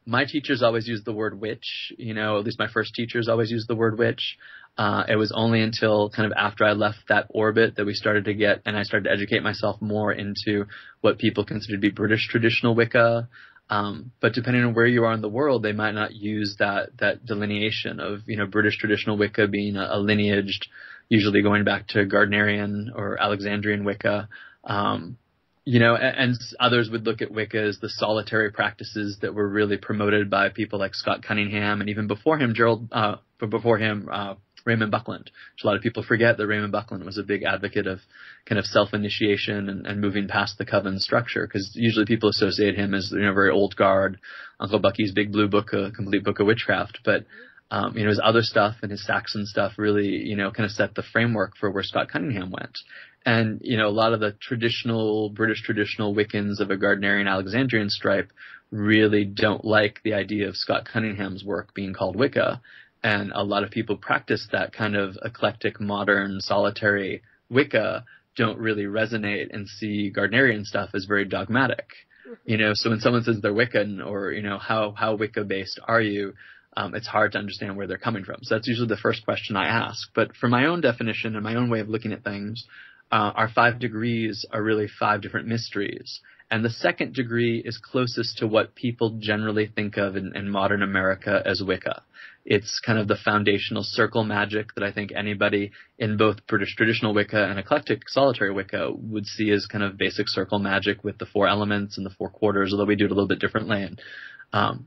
My teachers always used the word witch, at least my first teachers always used the word witch. It was only until kind of after I left that orbit that we started to get, and I started to educate myself more into what people consider to be British traditional Wicca. But depending on where you are in the world, they might not use that delineation of, British traditional Wicca being a lineaged, usually going back to Gardnerian or Alexandrian Wicca. And others would look at Wicca as the solitary practices that were really promoted by people like Scott Cunningham, and even before him, Raymond Buckland, which a lot of people forget that Raymond Buckland was a big advocate of kind of self-initiation and moving past the Coven structure, because usually people associate him as, very old guard, Uncle Bucky's Big Blue Book, a complete book of witchcraft. But, his other stuff and his Saxon stuff really, kind of set the framework for where Scott Cunningham went. And, a lot of the British traditional Wiccans of a Gardnerian Alexandrian stripe really don't like the idea of Scott Cunningham's work being called Wicca. And a lot of people practice that kind of eclectic, modern, solitary Wicca don't really resonate and see Gardnerian stuff as very dogmatic. So when someone says they're Wiccan, or, how Wicca-based are you, it's hard to understand where they're coming from. So that's usually the first question I ask. But for my own definition and my own way of looking at things, our 5 degrees are really 5 different mysteries. And the second degree is closest to what people generally think of in modern America as Wicca. It's kind of the foundational circle magic that I think anybody in both British traditional Wicca and eclectic solitary Wicca would see as kind of basic circle magic with the 4 elements and the 4 quarters, although we do it a little bit differently and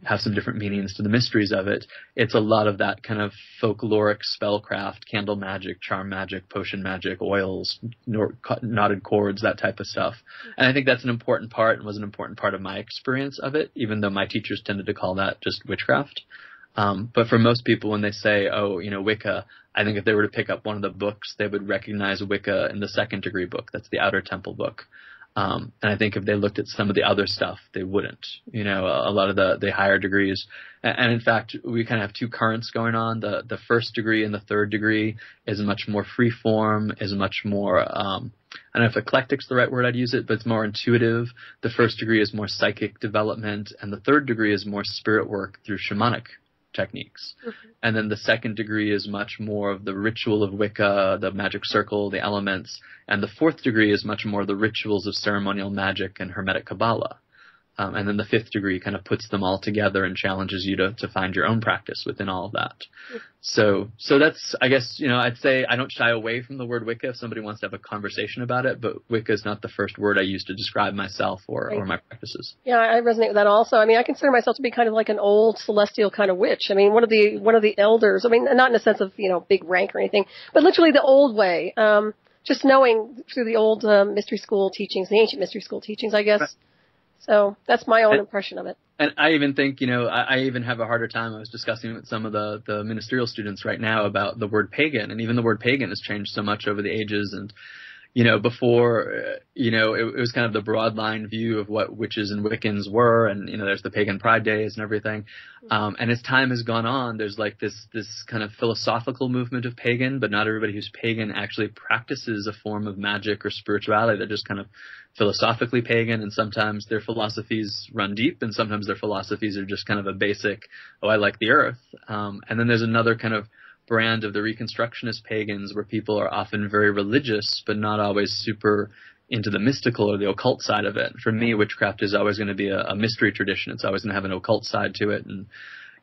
have some different meanings to the mysteries of it. It's a lot of that kind of folkloric spellcraft, candle magic, charm magic, potion magic, oils, knotted cords, that type of stuff. And I think that's an important part and was an important part of my experience of it, even though my teachers tended to call that just witchcraft. But for most people, when they say, oh, Wicca, I think if they were to pick up one of the books, they would recognize Wicca in the 2nd degree book. That's the Outer Temple book. And I think if they looked at some of the other stuff, they wouldn't. A lot of the higher degrees. And in fact, we kind of have 2 currents going on. The 1st degree and the 3rd degree is much more free form, is much more, I don't know if eclectic's the right word I'd use it, but it's more intuitive. The 1st degree is more psychic development, and the 3rd degree is more spirit work through shamanic techniques. Mm-hmm. And then the 2nd degree is much more of the ritual of Wicca, the magic circle, the elements. And the 4th degree is much more the rituals of ceremonial magic and hermetic Qabalah. And then the 5th degree kind of puts them all together and challenges you to find your own practice within all of that. So that's, I guess, I'd say I don't shy away from the word Wicca if somebody wants to have a conversation about it, but Wicca is not the first word I use to describe myself or my practices. Yeah, I resonate with that also. I mean, I consider myself to be kind of like an old celestial kind of witch. I mean, one of the elders, I mean, not in the sense of, big rank or anything, but literally the old way. Just knowing through the old mystery school teachings, the ancient mystery school teachings, I guess. Right. So that's my own impression of it. And I even think, I even have a harder time. I was discussing with some of the ministerial students right now about the word pagan, and even the word pagan has changed so much over the ages. And, before, it was kind of the broad line view of what witches and Wiccans were. And, there's the pagan pride days and everything. And as time has gone on, there's like this kind of philosophical movement of pagan, but not everybody who's pagan actually practices a form of magic or spirituality. They're just kind of philosophically pagan, and sometimes their philosophies run deep, and sometimes their philosophies are just kind of a basic, I like the earth. And then there's another kind of brand of the Reconstructionist pagans where people are often very religious, but not always super into the mystical or the occult side of it. For me, witchcraft is always going to be a mystery tradition. It's always going to have an occult side to it. And,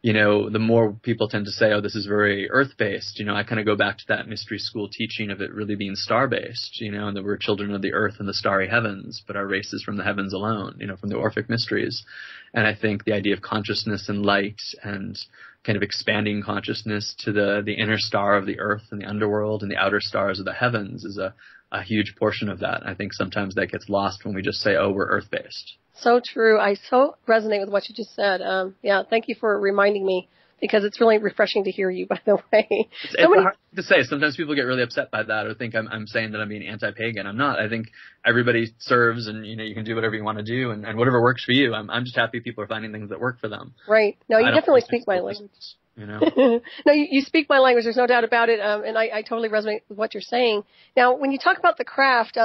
the more people tend to say, oh, this is very earth-based, I kind of go back to that mystery school teaching of it really being star-based, and that we're children of the earth and the starry heavens, but our race is from the heavens alone, from the Orphic mysteries. And I think the idea of consciousness and light and kind of expanding consciousness to the inner star of the earth and the underworld and the outer stars of the heavens is a huge portion of that. I think sometimes that gets lost when we just say, oh, we're earth-based. So true. I so resonate with what you just said. Yeah, thank you for reminding me, because it's really refreshing to hear you, by the way. It's hard to say. Sometimes people get really upset by that or think I'm saying that I'm being anti-pagan. I'm not. I think everybody serves, and you can do whatever you want to do and whatever works for you. I'm just happy people are finding things that work for them. Right. No, you definitely speak my language. No, you speak my language. There's no doubt about it. And I totally resonate with what you're saying. Now, when you talk about the craft,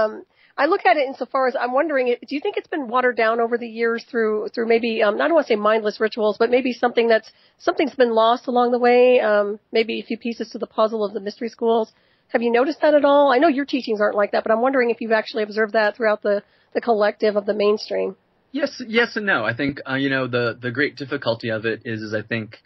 I look at it insofar as I'm wondering, do you think it's been watered down over the years through maybe, I don't want to say mindless rituals, but maybe something's been lost along the way, maybe a few pieces to the puzzle of the mystery schools. Have you noticed that at all? I know your teachings aren't like that, but I'm wondering if you've actually observed that throughout the collective of the mainstream. Yes and no. I think, the great difficulty of it is I think,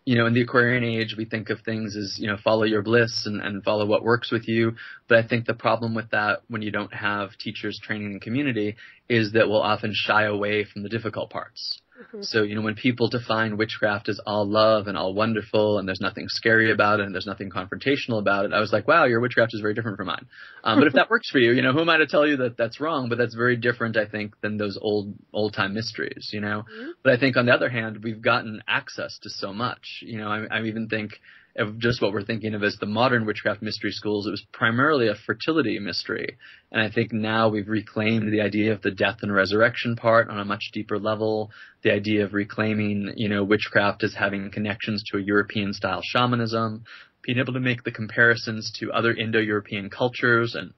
in the Aquarian age, we think of things as, follow your bliss and follow what works with you. But I think the problem with that when you don't have teachers, training, and community is that we'll often shy away from the difficult parts. Mm-hmm. So, when people define witchcraft as all love and all wonderful and there's nothing scary about it and there's nothing confrontational about it, I was like, wow, your witchcraft is very different from mine. But if that works for you, who am I to tell you that that's wrong? But that's very different, I think, than those old-time mysteries, Mm-hmm. But I think, on the other hand, we've gotten access to so much. I even think of just what we're thinking of as the modern witchcraft mystery schools. It was primarily a fertility mystery. And I think now we've reclaimed the idea of the death and resurrection part on a much deeper level, the idea of reclaiming, witchcraft as having connections to a European-style shamanism, being able to make the comparisons to other Indo-European cultures and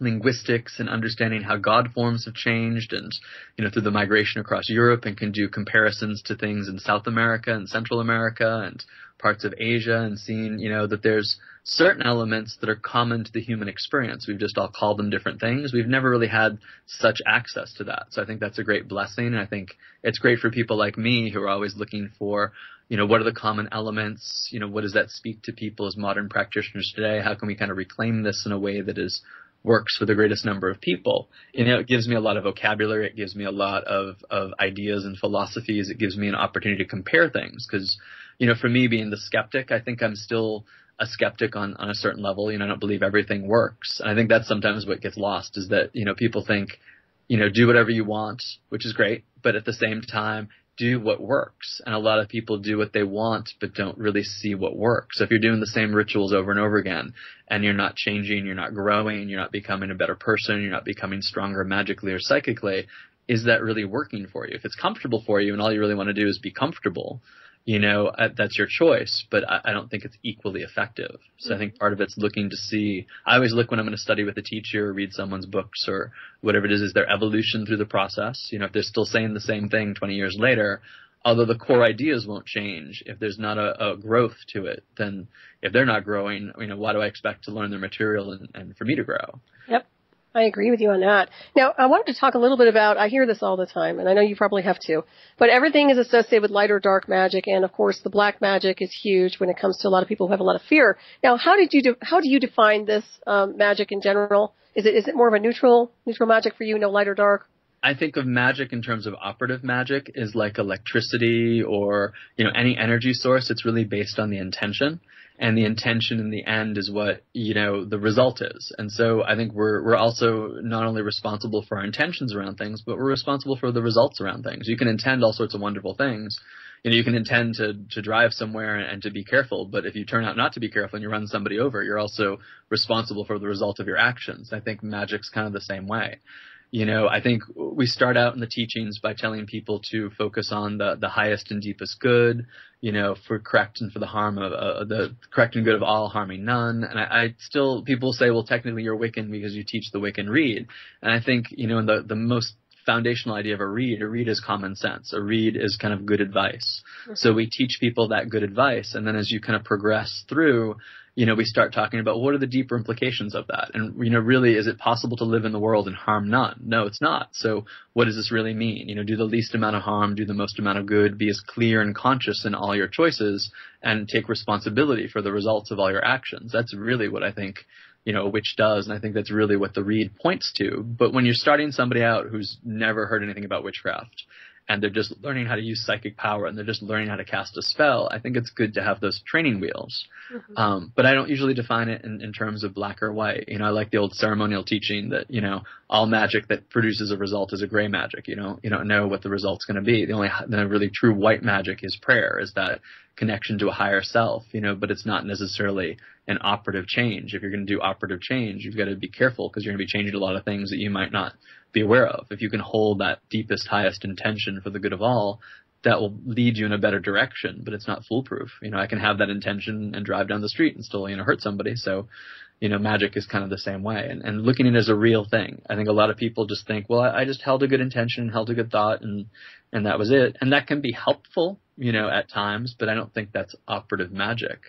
linguistics and understanding how God forms have changed and, through the migration across Europe, and can do comparisons to things in South America and Central America and parts of Asia, and seeing, that there's certain elements that are common to the human experience. We've just all called them different things. We've never really had such access to that. So I think that's a great blessing. And I think it's great for people like me who are always looking for, what are the common elements? What does that speak to people as modern practitioners today? How can we kind of reclaim this in a way that works for the greatest number of people? It gives me a lot of vocabulary. It gives me a lot of ideas and philosophies. It gives me an opportunity to compare things. Because, for me being the skeptic, I think I'm still a skeptic on a certain level. I don't believe everything works. And I think that's sometimes what gets lost is that, people think, do whatever you want, which is great. But at the same time, do what works. And a lot of people do what they want, but don't really see what works. So if you're doing the same rituals over and over again, and you're not changing, you're not growing, you're not becoming a better person, you're not becoming stronger magically or psychically, is that really working for you? If it's comfortable for you and all you really want to do is be comfortable, that's your choice, but I don't think it's equally effective. So I think part of it's looking to see, I always look when I'm going to study with a teacher or read someone's books or whatever it is their evolution through the process. If they're still saying the same thing 20 years later, although the core ideas won't change, if there's not a growth to it, then if they're not growing, why do I expect to learn their material and for me to grow? Yep. I agree with you on that. Now, I wanted to talk a little bit about, I hear this all the time, and I know you probably have too, but everything is associated with light or dark magic, and of course the black magic is huge when it comes to a lot of people who have a lot of fear. Now, how do you define this magic in general? Is it more of a neutral magic for you, no light or dark? I think of magic in terms of operative magic is like electricity or, any energy source. It's really based on the intention. And the intention in the end is what, the result is. And so I think we're also not only responsible for our intentions around things, but we're responsible for the results around things. You can intend all sorts of wonderful things. You can intend to drive somewhere and to be careful, but if you turn out not to be careful and you run somebody over, you're also responsible for the result of your actions. I think magic's kind of the same way. I think we start out in the teachings by telling people to focus on the highest and deepest good, for correct and for the harm of the correct and good of all, harming none. And I still, people say, well, technically you're Wiccan because you teach the Wiccan read. And I think, in the most foundational idea of a read is common sense. A read is kind of good advice. Mm-hmm. So we teach people that good advice. And then as you kind of progress through, we start talking about what are the deeper implications of that? And, really, is it possible to live in the world and harm none? No, it's not. So what does this really mean? Do the least amount of harm, do the most amount of good, be as clear and conscious in all your choices, and take responsibility for the results of all your actions. That's really what I think, a witch does. And I think that's really what the read points to. But when you're starting somebody out who's never heard anything about witchcraft, and they're just learning how to use psychic power and they're just learning how to cast a spell, I think it's good to have those training wheels. But I don't usually define it in terms of black or white. You know, I like the old ceremonial teaching that, you know, all magic that produces a result is a gray magic. You don't know what the result's going to be. The really true white magic is prayer, is that connection to a higher self, you know, but it's not necessarily an operative change. If you're going to do operative change, you've got to be careful because you're going to be changing a lot of things that you might not be aware of. If you can hold that deepest, highest intention for the good of all, that will lead you in a better direction, but it's not foolproof. You know, I can have that intention and drive down the street and still, you know, hurt somebody. So, you know, magic is kind of the same way, and looking at it as a real thing. I think a lot of people just think, well, I just held a good intention, held a good thought, and that was it. And that can be helpful, you know, at times, but I don't think that's operative magic.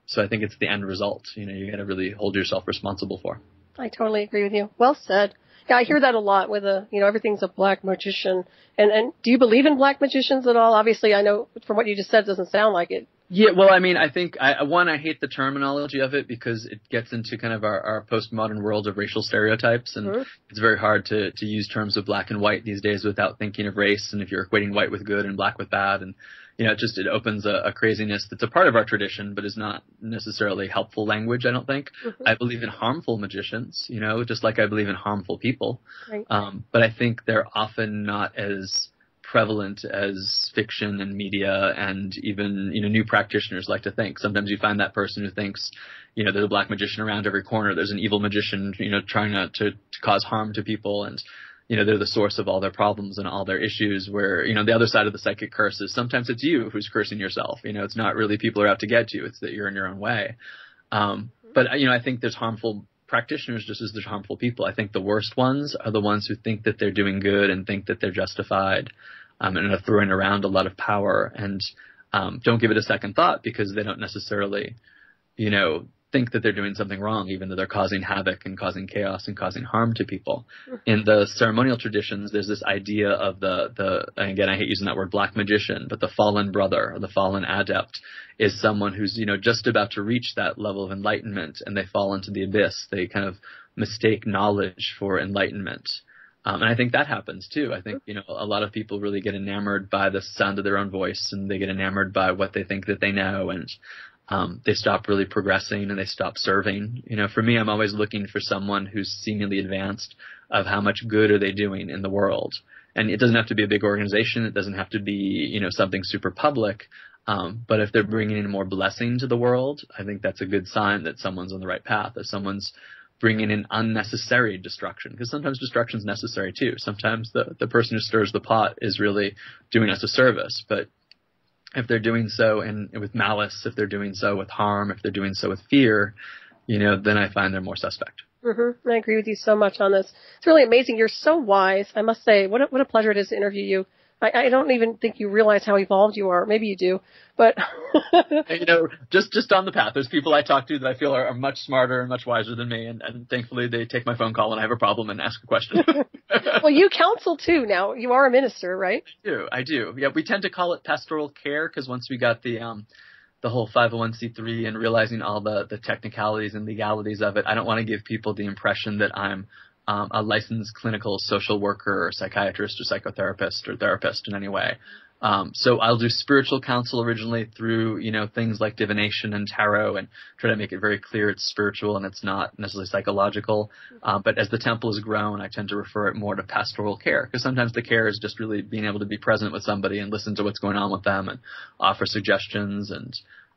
So I think it's the end result, you know, you got to really hold yourself responsible for. I totally agree with you. Well said. Yeah, I hear that a lot with you know, everything's a black magician. And do you believe in black magicians at all? Obviously, I know from what you just said, it doesn't sound like it. Yeah, well, I mean, I think, I hate the terminology of it because it gets into kind of our postmodern world of racial stereotypes, and it's very hard to use terms of black and white these days without thinking of race, and if you're equating white with good and black with bad, and, you know, it opens a craziness that's a part of our tradition, but is not necessarily helpful language, I don't think. I believe in harmful magicians, you know, just like I believe in harmful people. Right. But I think they're often not as prevalent as fiction and media and even, you know, new practitioners like to think. Sometimes you find that person who thinks, you know, there's a black magician around every corner. There's an evil magician, you know, trying to cause harm to people, and, you know, they're the source of all their problems and all their issues, where, you know, the other side of the psychic curse is sometimes it's you who's cursing yourself. You know, it's not really people are out to get you. It's that you're in your own way. But, you know, I think there's harmful practitioners just as there's harmful people. I think the worst ones are the ones who think that they're doing good and think that they're justified, and are throwing around a lot of power, and don't give it a second thought because they don't necessarily, you know, think that they're doing something wrong, even though they're causing havoc and causing chaos and causing harm to people. In the ceremonial traditions, there's this idea of the and again, I hate using that word, black magician, but the fallen brother or the fallen adept is someone who's, you know, just about to reach that level of enlightenment, and they fall into the abyss. They kind of mistake knowledge for enlightenment. And I think that happens too. I think, you know, a lot of people really get enamored by the sound of their own voice, and they get enamored by what they think that they know, and they stop really progressing and they stop serving. You know, for me, I'm always looking for someone who's seemingly advanced of how much good are they doing in the world. And it doesn't have to be a big organization. It doesn't have to be, you know, something super public. But if they're bringing in more blessing to the world, I think that's a good sign that someone's on the right path, that someone's bringing in unnecessary destruction, because sometimes destruction is necessary too. Sometimes the person who stirs the pot is really doing us a service, but if they're doing so with malice, if they're doing so with harm, if they're doing so with fear, you know, then I find they're more suspect. I agree with you so much on this. It's really amazing. You're so wise. I must say, what a pleasure it is to interview you. I don't even think you realize how evolved you are. Maybe you do, but you know, just on the path. There's people I talk to that I feel are much smarter and much wiser than me, and thankfully they take my phone call when I have a problem and ask a question. Well, you counsel too now. You are a minister, right? I do. Yeah, we tend to call it pastoral care because once we got the whole 501c3 and realizing all the technicalities and legalities of it, I don't want to give people the impression that I'm a licensed clinical social worker or psychiatrist or psychotherapist or therapist in any way. So I'll do spiritual counsel originally through, you know, things like divination and tarot, and try to make it very clear it's spiritual and it's not necessarily psychological. But as the temple has grown, I tend to refer it more to pastoral care, because sometimes the care is just really being able to be present with somebody and listen to what's going on with them and offer suggestions. And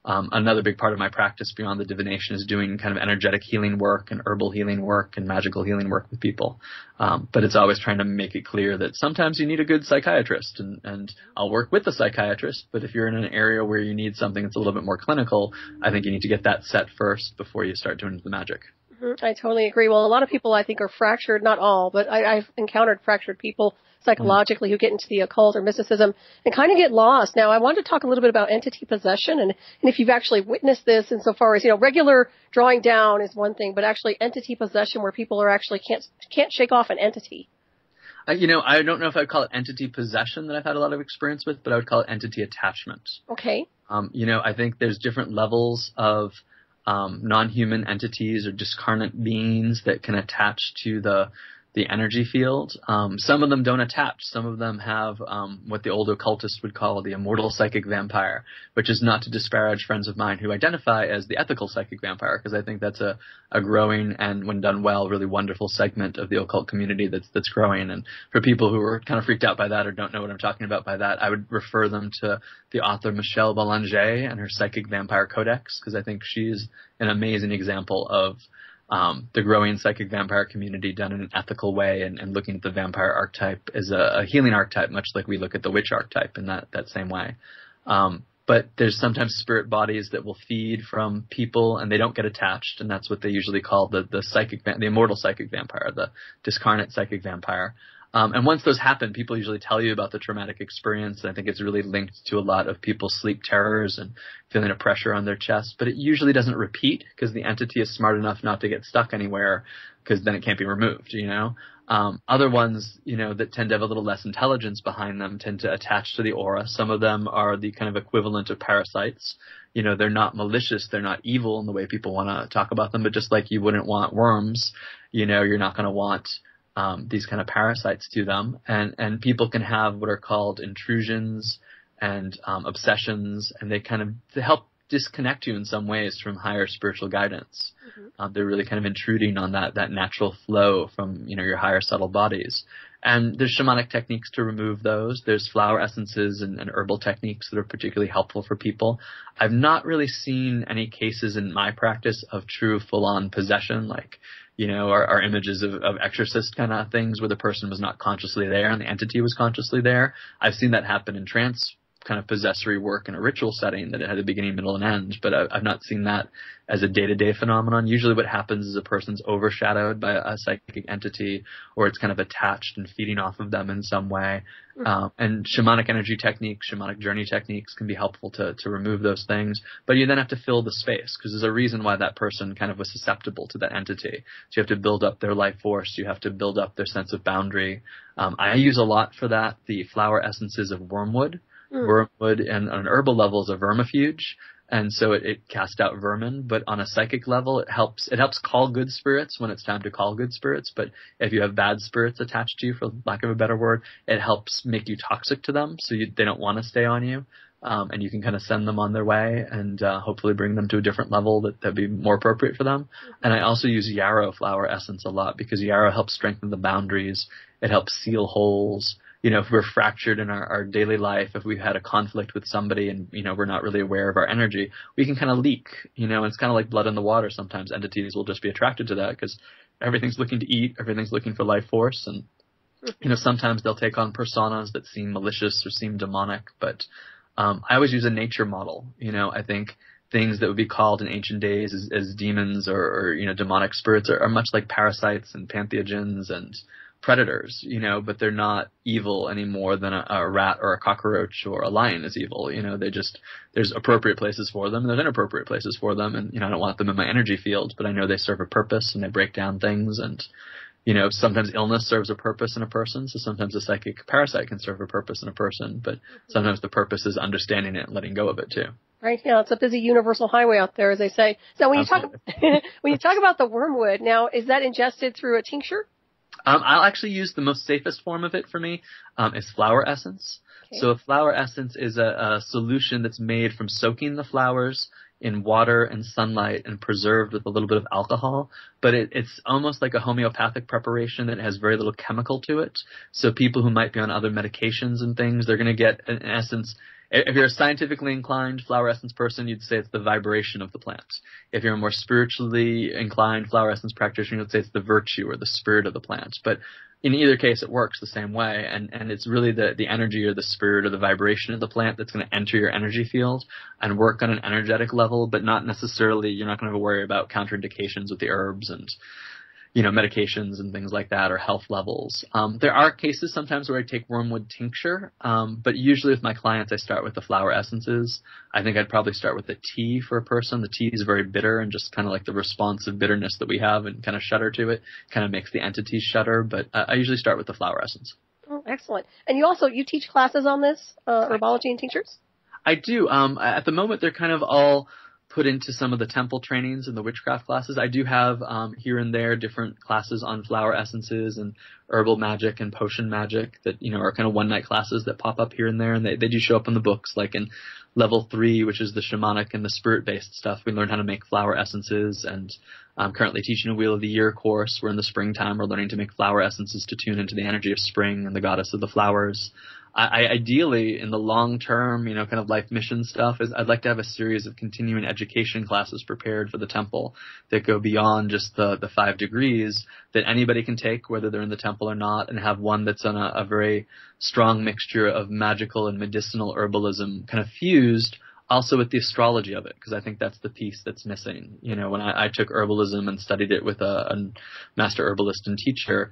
another big part of my practice beyond the divination is doing kind of energetic healing work and herbal healing work and magical healing work with people. But it's always trying to make it clear that sometimes you need a good psychiatrist, and I'll work with the psychiatrist. But if you're in an area where you need something that's a little bit more clinical, I think you need to get that set first before you start doing the magic. I totally agree. Well, a lot of people I think are fractured, not all, but I've encountered fractured people psychologically who get into the occult or mysticism and kind of get lost. Now, I wanted to talk a little bit about entity possession, and if you've actually witnessed this insofar as, you know, regular drawing down is one thing, but actually entity possession where people are actually can't shake off an entity. You know, I don't know if I'd call it entity possession that I've had a lot of experience with, but I would call it entity attachment. Okay. You know, I think there's different levels of non-human entities or discarnate beings that can attach to the the energy field. Some of them don't attach. Some of them have what the old occultists would call the immortal psychic vampire, which is not to disparage friends of mine who identify as the ethical psychic vampire, because I think that's a growing and, when done well, really wonderful segment of the occult community that's growing. And for people who are kind of freaked out by that or don't know what I'm talking about by that, I would refer them to the author Michelle Belanger and her Psychic Vampire Codex, because I think she's an amazing example of the growing psychic vampire community done in an ethical way, and looking at the vampire archetype as a healing archetype, much like we look at the witch archetype in that same way. But there's sometimes spirit bodies that will feed from people and they don't get attached, and that's what they usually call the immortal psychic vampire, the discarnate psychic vampire. And once those happen, people usually tell you about the traumatic experience. I think it's really linked to a lot of people's sleep terrors and feeling a pressure on their chest. But it usually doesn't repeat because the entity is smart enough not to get stuck anywhere, because then it can't be removed, you know. Other ones, you know, that tend to have a little less intelligence behind them tend to attach to the aura. Some of them are the kind of equivalent of parasites. You know, they're not malicious, they're not evil in the way people want to talk about them, but just like you wouldn't want worms, you know, you're not going to want these kind of parasites to them, and people can have what are called intrusions and obsessions, and they help disconnect you in some ways from higher spiritual guidance. Mm-hmm. They're really kind of intruding on that natural flow from, you know, your higher subtle bodies. And there's shamanic techniques to remove those. There's flower essences and herbal techniques that are particularly helpful for people. I've not really seen any cases in my practice of true full-on possession, like, you know, our images of exorcist kind of things where the person was not consciously there and the entity was consciously there. I've seen that happen in trance kind of possessory work in a ritual setting, that it had a beginning, middle, and end, but I've not seen that as a day-to-day phenomenon. Usually what happens is a person's overshadowed by a psychic entity, or it's kind of attached and feeding off of them in some way. And shamanic energy techniques, shamanic journey techniques can be helpful to remove those things, but you then have to fill the space, because there's a reason why that person kind of was susceptible to that entity. So you have to build up their life force, you have to build up their sense of boundary. I use a lot for that the flower essences of wormwood. Wormwood, and on an herbal level, is a vermifuge, and so it casts out vermin. But on a psychic level, it helps call good spirits when it's time to call good spirits. But if you have bad spirits attached to you, for lack of a better word, it helps make you toxic to them, so they don't want to stay on you. And you can kind of send them on their way and hopefully bring them to a different level that'd be more appropriate for them. And I also use yarrow flower essence a lot, because yarrow helps strengthen the boundaries. It helps seal holes. You know, if we're fractured in our daily life, if we've had a conflict with somebody and, you know, we're not really aware of our energy, we can kind of leak, you know, and it's kind of like blood in the water. Sometimes entities will just be attracted to that because everything's looking to eat, everything's looking for life force. And, you know, sometimes they'll take on personas that seem malicious or seem demonic. But I always use a nature model. You know, I think things that would be called in ancient days as demons or, you know, demonic spirits are much like parasites and pantheogens and predators, you know, but they're not evil any more than a rat or a cockroach or a lion is evil. You know, there's appropriate places for them and there's inappropriate places for them. And, you know, I don't want them in my energy field, but I know they serve a purpose and they break down things. And, you know, sometimes illness serves a purpose in a person. So sometimes a psychic parasite can serve a purpose in a person, but sometimes the purpose is understanding it and letting go of it too. Right. Yeah. It's a busy universal highway out there, as they say. So when you talk about the wormwood, now, is that ingested through a tincture? I'll actually use the most safest form of it for me, is flower essence. Okay. So a flower essence is a solution that's made from soaking the flowers in water and sunlight and preserved with a little bit of alcohol. But it's almost like a homeopathic preparation that has very little chemical to it. So people who might be on other medications and things, they're going to get, in essence, if you're a scientifically inclined flower essence person, you'd say it's the vibration of the plant. If you're a more spiritually inclined flower essence practitioner, you'd say it's the virtue or the spirit of the plant. But in either case, it works the same way. And it's really the energy or the spirit or the vibration of the plant that's going to enter your energy field and work on an energetic level, but not necessarily, you're not going to have to worry about counterindications with the herbs and, you know, medications and things like that, or health levels. There are cases sometimes where I take wormwood tincture, but usually with my clients I start with the flower essences. I think I'd probably start with the tea for a person. The tea is very bitter, and just kind of like the responsive bitterness that we have and kind of shudder to it kind of makes the entities shudder, but I usually start with the flower essence. Oh, excellent. And you teach classes on this, herbology and tinctures? I do. At the moment they're kind of all put into some of the temple trainings and the witchcraft classes. I do have here and there different classes on flower essences and herbal magic and potion magic that, are kind of one-night classes that pop up here and there, and they do show up in the books, like in level 3, which is the shamanic and the spirit-based stuff. We learn how to make flower essences, and I'm currently teaching a Wheel of the Year course. We're in the springtime. We're learning to make flower essences to tune into the energy of spring and the goddess of the flowers. I ideally, in the long term, kind of life mission stuff, is I'd like to have a series of continuing education classes prepared for the temple that go beyond just the 5 degrees that anybody can take, whether they're in the temple or not, and have one that's on a very strong mixture of magical and medicinal herbalism kind of fused also with the astrology of it, because I think that's the piece that's missing. When I took herbalism and studied it with a master herbalist and teacher,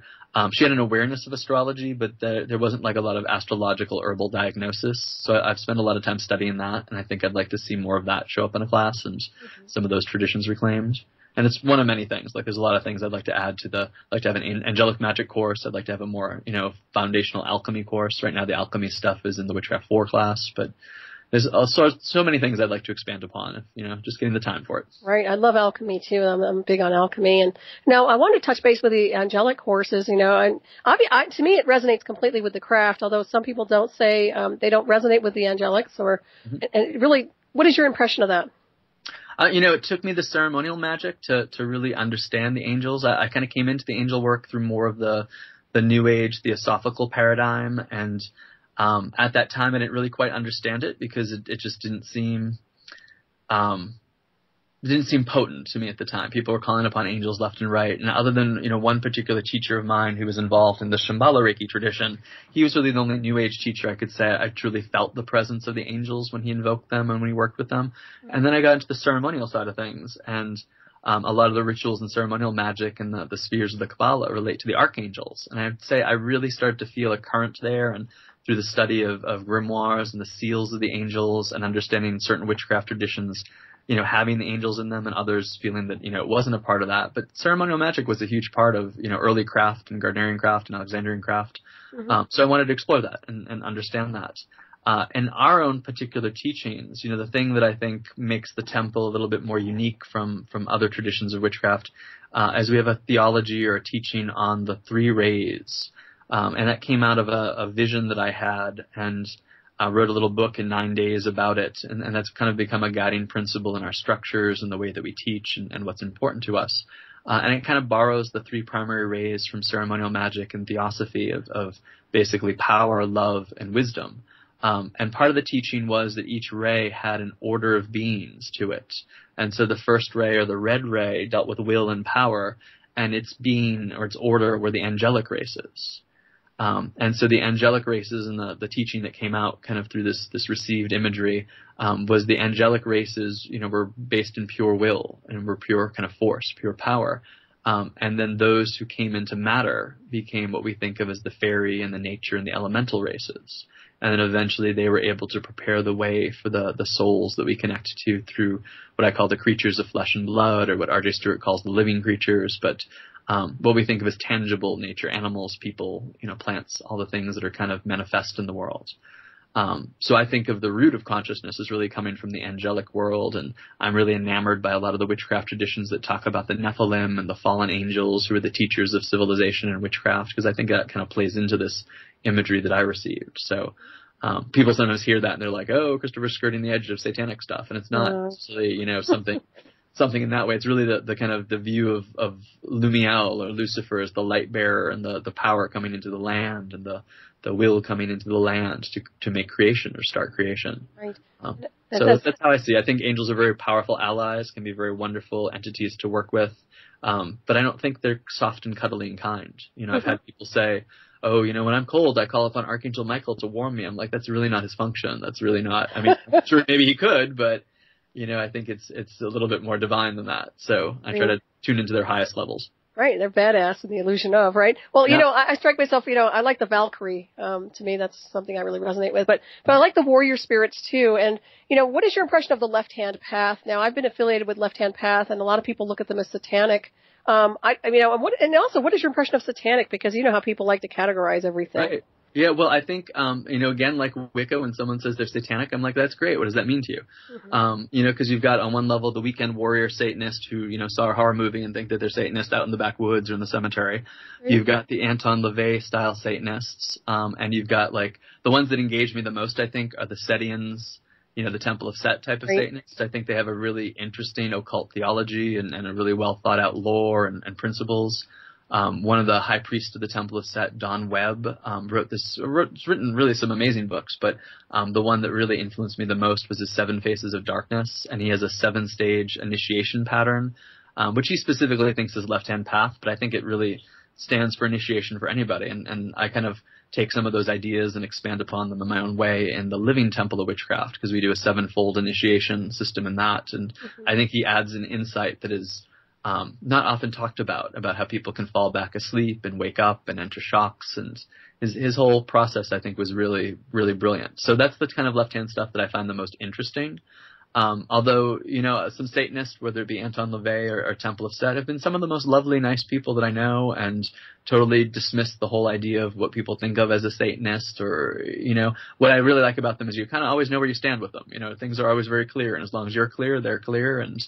she had an awareness of astrology, but there wasn't like a lot of astrological herbal diagnosis. So I've spent a lot of time studying that, and I think I'd like to see more of that show up in a class and some of those traditions reclaimed. And it's one of many things. Like, there's a lot of things I'd like to add to I'd like to have an angelic magic course. I'd like to have a more, foundational alchemy course. Right now the alchemy stuff is in the Witchcraft 4 class, but there's so many things I'd like to expand upon, just getting the time for it. Right. I love alchemy too. I'm big on alchemy. And now I wanted to touch base with the angelic courses, and to me it resonates completely with the craft, although some people don't say they don't resonate with the angelics, and really, what is your impression of that? It took me the ceremonial magic to really understand the angels. I kind of came into the angel work through more of the New Age, theosophical paradigm, and at that time I didn't really quite understand it because it just didn't seem potent to me at the time. People were calling upon angels left and right, and other than one particular teacher of mine who was involved in the Qabalah Reiki tradition, he was really the only New Age teacher I could say I truly felt the presence of the angels when he invoked them and when he worked with them. And then I got into the ceremonial side of things, and a lot of the rituals and ceremonial magic and the spheres of the Qabalah relate to the archangels, and I'd say I really started to feel a current there, and through the study of grimoires and the seals of the angels and understanding certain witchcraft traditions, having the angels in them, and others feeling that, it wasn't a part of that. But ceremonial magic was a huge part of, early craft and Gardnerian craft and Alexandrian craft. So I wanted to explore that and understand that. And our own particular teachings, the thing that I think makes the temple a little bit more unique from other traditions of witchcraft, as we have a theology or a teaching on the 3 rays. And that came out of a vision that I had, and I wrote a little book in 9 days about it, and that's kind of become a guiding principle in our structures and the way that we teach and what's important to us. And it kind of borrows the 3 primary rays from ceremonial magic and theosophy of basically power, love, and wisdom. And part of the teaching was that each ray had an order of beings to it. And so the first ray, or the red ray, dealt with will and power, and its being or its order were the angelic races. And so the angelic races and the teaching that came out kind of through this received imagery, was the angelic races, were based in pure will and were pure kind of force, pure power. And then those who came into matter became what we think of as the fairy and the nature and the elemental races. And then eventually they were able to prepare the way for the souls that we connect to through what I call the creatures of flesh and blood, or what R.J. Stewart calls the living creatures, but what we think of as tangible nature, animals, people, plants, all the things that are kind of manifest in the world. So I think of the root of consciousness as really coming from the angelic world, and I'm really enamored by a lot of the witchcraft traditions that talk about the Nephilim and the fallen angels who are the teachers of civilization and witchcraft, because I think that kind of plays into this imagery that I received. So people sometimes hear that and they're like, oh, Christopher's skirting the edge of satanic stuff, and it's not necessarily, something in that way. It's really the kind of the view of Lumiel, or Lucifer, as the light bearer, and the power coming into the land, and the will coming into the land to make creation or start creation. Right. So that's how I see it. I think angels are very powerful allies, can be very wonderful entities to work with. But I don't think they're soft and cuddly and kind. I've had people say, oh, when I'm cold, I call upon Archangel Michael to warm me. I'm like, that's really not his function. That's really not, I'm sure maybe he could, but I think it's a little bit more divine than that. So I try to tune into their highest levels. Right. They're badass in the illusion of, right? Well, I strike myself, I like the Valkyrie. To me, that's something I really resonate with. But I like the warrior spirits too. And, what is your impression of the left-hand path? Now, I've been affiliated with left-hand path, and a lot of people look at them as satanic. And also, what is your impression of satanic? Because you know how people like to categorize everything. Right. Yeah, well, I think, again, like Wicca, when someone says they're satanic, I'm like, that's great. What does that mean to you? Mm-hmm. Because you've got on one level the weekend warrior Satanist who, saw a horror movie and think that they're Satanist out in the backwoods or in the cemetery. Mm-hmm. You've got the Anton LaVey style Satanists, and you've got like the ones that engage me the most, I think, are the Setians, the Temple of Set type of Satanists. I think they have a really interesting occult theology and a really well thought out lore and principles. One of the high priests of the Temple of Set, Don Webb, has written really some amazing books, but the one that really influenced me the most was his 7 Faces of Darkness, and he has a 7-stage initiation pattern, which he specifically thinks is left-hand path, but I think it really stands for initiation for anybody, and I kind of take some of those ideas and expand upon them in my own way in the Living Temple of Witchcraft, because we do a 7-fold initiation system in that, and I think he adds an insight that is not often talked about how people can fall back asleep and wake up and enter shocks, and his whole process, I think, was really, really brilliant. So that's the kind of left-hand stuff that I find the most interesting. Although, some Satanists, whether it be Anton LaVey or Temple of Set, have been some of the most lovely, nice people that I know, and totally dismiss the whole idea of what people think of as a Satanist, or, what I really like about them is you kind of always know where you stand with them. Things are always very clear, and as long as you're clear, they're clear, and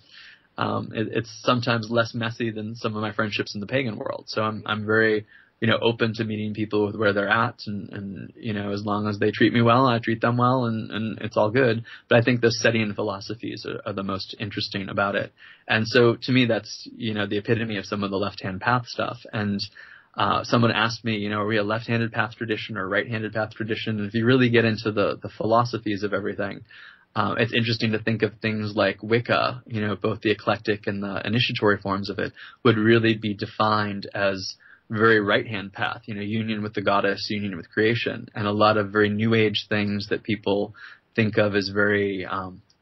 it's sometimes less messy than some of my friendships in the pagan world. So I'm very, open to meeting people with where they're at, and as long as they treat me well, I treat them well, and it's all good. But I think the Setian philosophies are the most interesting about it. And so to me, that's, the epitome of some of the left-hand path stuff. And someone asked me, are we a left-handed path tradition or a right-handed path tradition? And if you really get into the philosophies of everything, it's interesting to think of things like Wicca, both the eclectic and the initiatory forms of it would really be defined as very right-hand path, union with the goddess, union with creation, and a lot of very new age things that people think of as very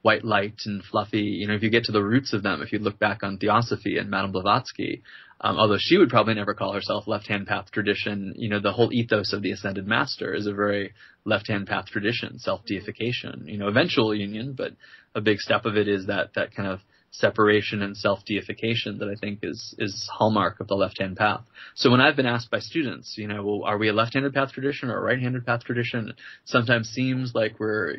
white light and fluffy. If you get to the roots of them, if you look back on Theosophy and Madame Blavatsky, although she would probably never call herself left-hand path tradition, the whole ethos of the Ascended Master is a very left-hand path tradition, self-deification, eventual union, but a big step of it is that kind of separation and self-deification that I think is hallmark of the left-hand path. So when I've been asked by students, well, are we a left-handed path tradition or a right-handed path tradition? It sometimes seems like we're,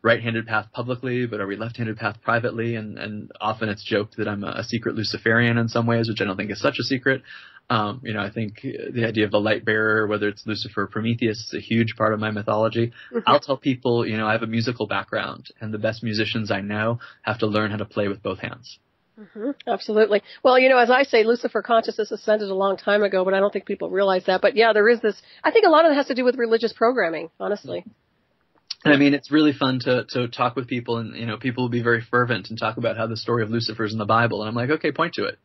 right-handed path publicly, but are we left-handed path privately? And often it's joked that I'm a secret Luciferian in some ways, which I don't think is such a secret. I think the idea of the light bearer, whether it's Lucifer or Prometheus, is a huge part of my mythology. Mm-hmm. I'll tell people, I have a musical background, and the best musicians I know have to learn how to play with both hands. Mm-hmm. Absolutely. Well, as I say, Lucifer consciousness ascended a long time ago, but I don't think people realize that. But yeah, there is this, I think a lot of it has to do with religious programming, honestly. And I mean, it's really fun to talk with people, and, people will be very fervent and talk about how the story of Lucifer is in the Bible. And I'm like, okay, point to it.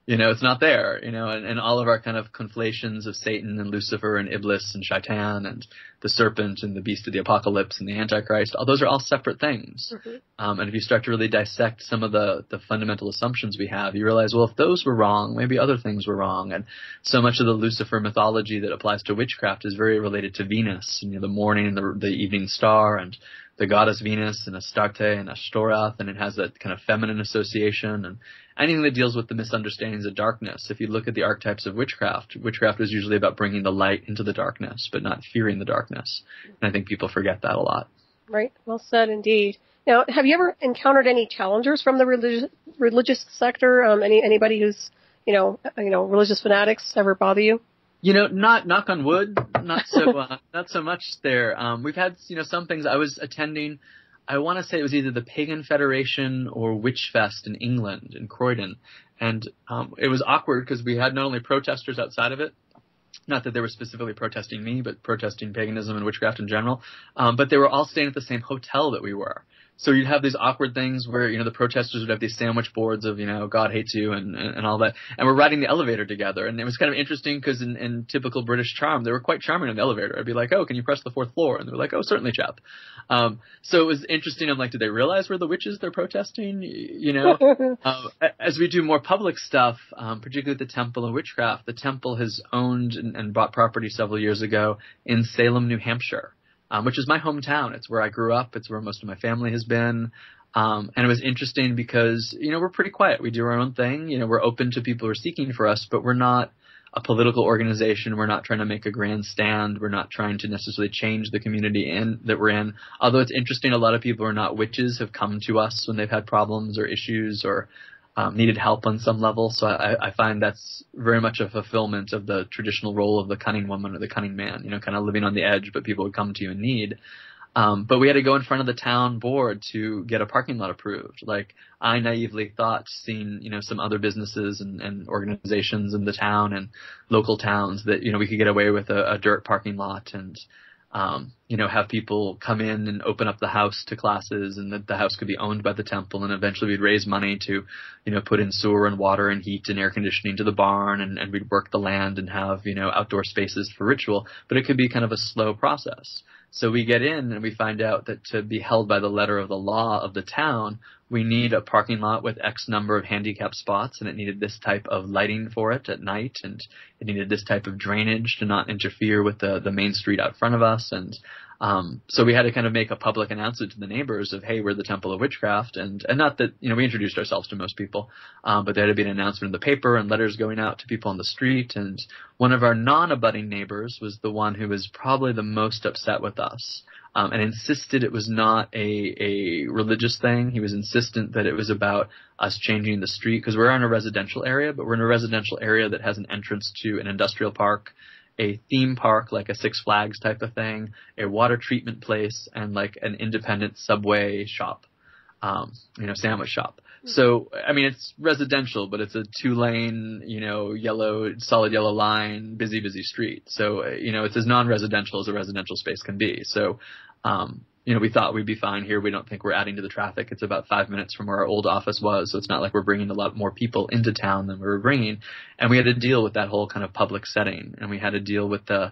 It's not there, and all of our kind of conflations of Satan and Lucifer and Iblis and Shaitan and the serpent and the beast of the apocalypse and the Antichrist, all those are all separate things. Mm-hmm. And if you start to really dissect some of the fundamental assumptions we have, you realize, well, if those were wrong, maybe other things were wrong. And so much of the Lucifer mythology that applies to witchcraft is very related to Venus, and, the morning and the evening star, and the goddess Venus and Astarte and Ashtoreth, and it has that kind of feminine association, and anything that deals with the misunderstandings of darkness. If you look at the archetypes of witchcraft is usually about bringing the light into the darkness, but not fearing the darkness. And I think people forget that a lot. Right. Well said, indeed. Now, have you ever encountered any challengers from the religious sector? Anybody who's, religious fanatics ever bother you? Not knock on wood, not so much there. We've had, some things. I was attending, I want to say it was either the Pagan Federation or Witchfest in England, in Croydon. And it was awkward because we had not only protesters outside of it, not that they were specifically protesting me, but protesting paganism and witchcraft in general, but they were all staying at the same hotel that we were. So you'd have these awkward things where, the protesters would have these sandwich boards of, God hates you and all that. And we're riding the elevator together. And it was kind of interesting because in typical British charm, they were quite charming in the elevator. I'd be like, oh, can you press the 4th floor? And they were like, oh, certainly, chap. So it was interesting. I'm like, did they realize we're the witches they're protesting? As we do more public stuff, particularly at the Temple of Witchcraft, the temple has owned and bought property several years ago in Salem, New Hampshire. Which is my hometown. It's where I grew up. It's where most of my family has been. And it was interesting because, we're pretty quiet. We do our own thing. We're open to people who are seeking for us, but we're not a political organization. We're not trying to make a grand stand. We're not trying to necessarily change the community that we're in. Although it's interesting, a lot of people who are not witches have come to us when they've had problems or issues or needed help on some level. So I find that's very much a fulfillment of the traditional role of the cunning woman or the cunning man, kind of living on the edge, but people would come to you in need. But we had to go in front of the town board to get a parking lot approved. Like, I naively thought, seeing, some other businesses and organizations in the town and local towns, that, we could get away with a dirt parking lot and, have people come in and open up the house to classes, and that the house could be owned by the temple, and eventually we'd raise money to, put in sewer and water and heat and air conditioning to the barn, and we'd work the land and have, outdoor spaces for ritual. But it could be kind of a slow process. So we get in and we find out that to be held by the letter of the law of the town, we need a parking lot with X number of handicap spots, and it needed this type of lighting for it at night, and it needed this type of drainage to not interfere with the main street out front of us. And so we had to kind of make a public announcement to the neighbors of, hey, we're the Temple of Witchcraft. And not that, we introduced ourselves to most people, but there had to be an announcement in the paper and letters going out to people on the street. And one of our non-abutting neighbors was the one who was probably the most upset with us, and insisted it was not a religious thing. He was insistent that it was about us changing the street, because we're in a residential area, but we're in a residential area that has an entrance to an industrial park, a theme park like a Six Flags type of thing, a water treatment place, and like an independent Subway shop, sandwich shop. So, it's residential, but it's a 2-lane, solid yellow line, busy street. So, it's as non-residential as a residential space can be. So, we thought we'd be fine here. We don't think we're adding to the traffic. It's about 5 minutes from where our old office was. So it's not like we're bringing a lot more people into town than we were bringing. And we had to deal with that whole kind of public setting. And we had to deal with the,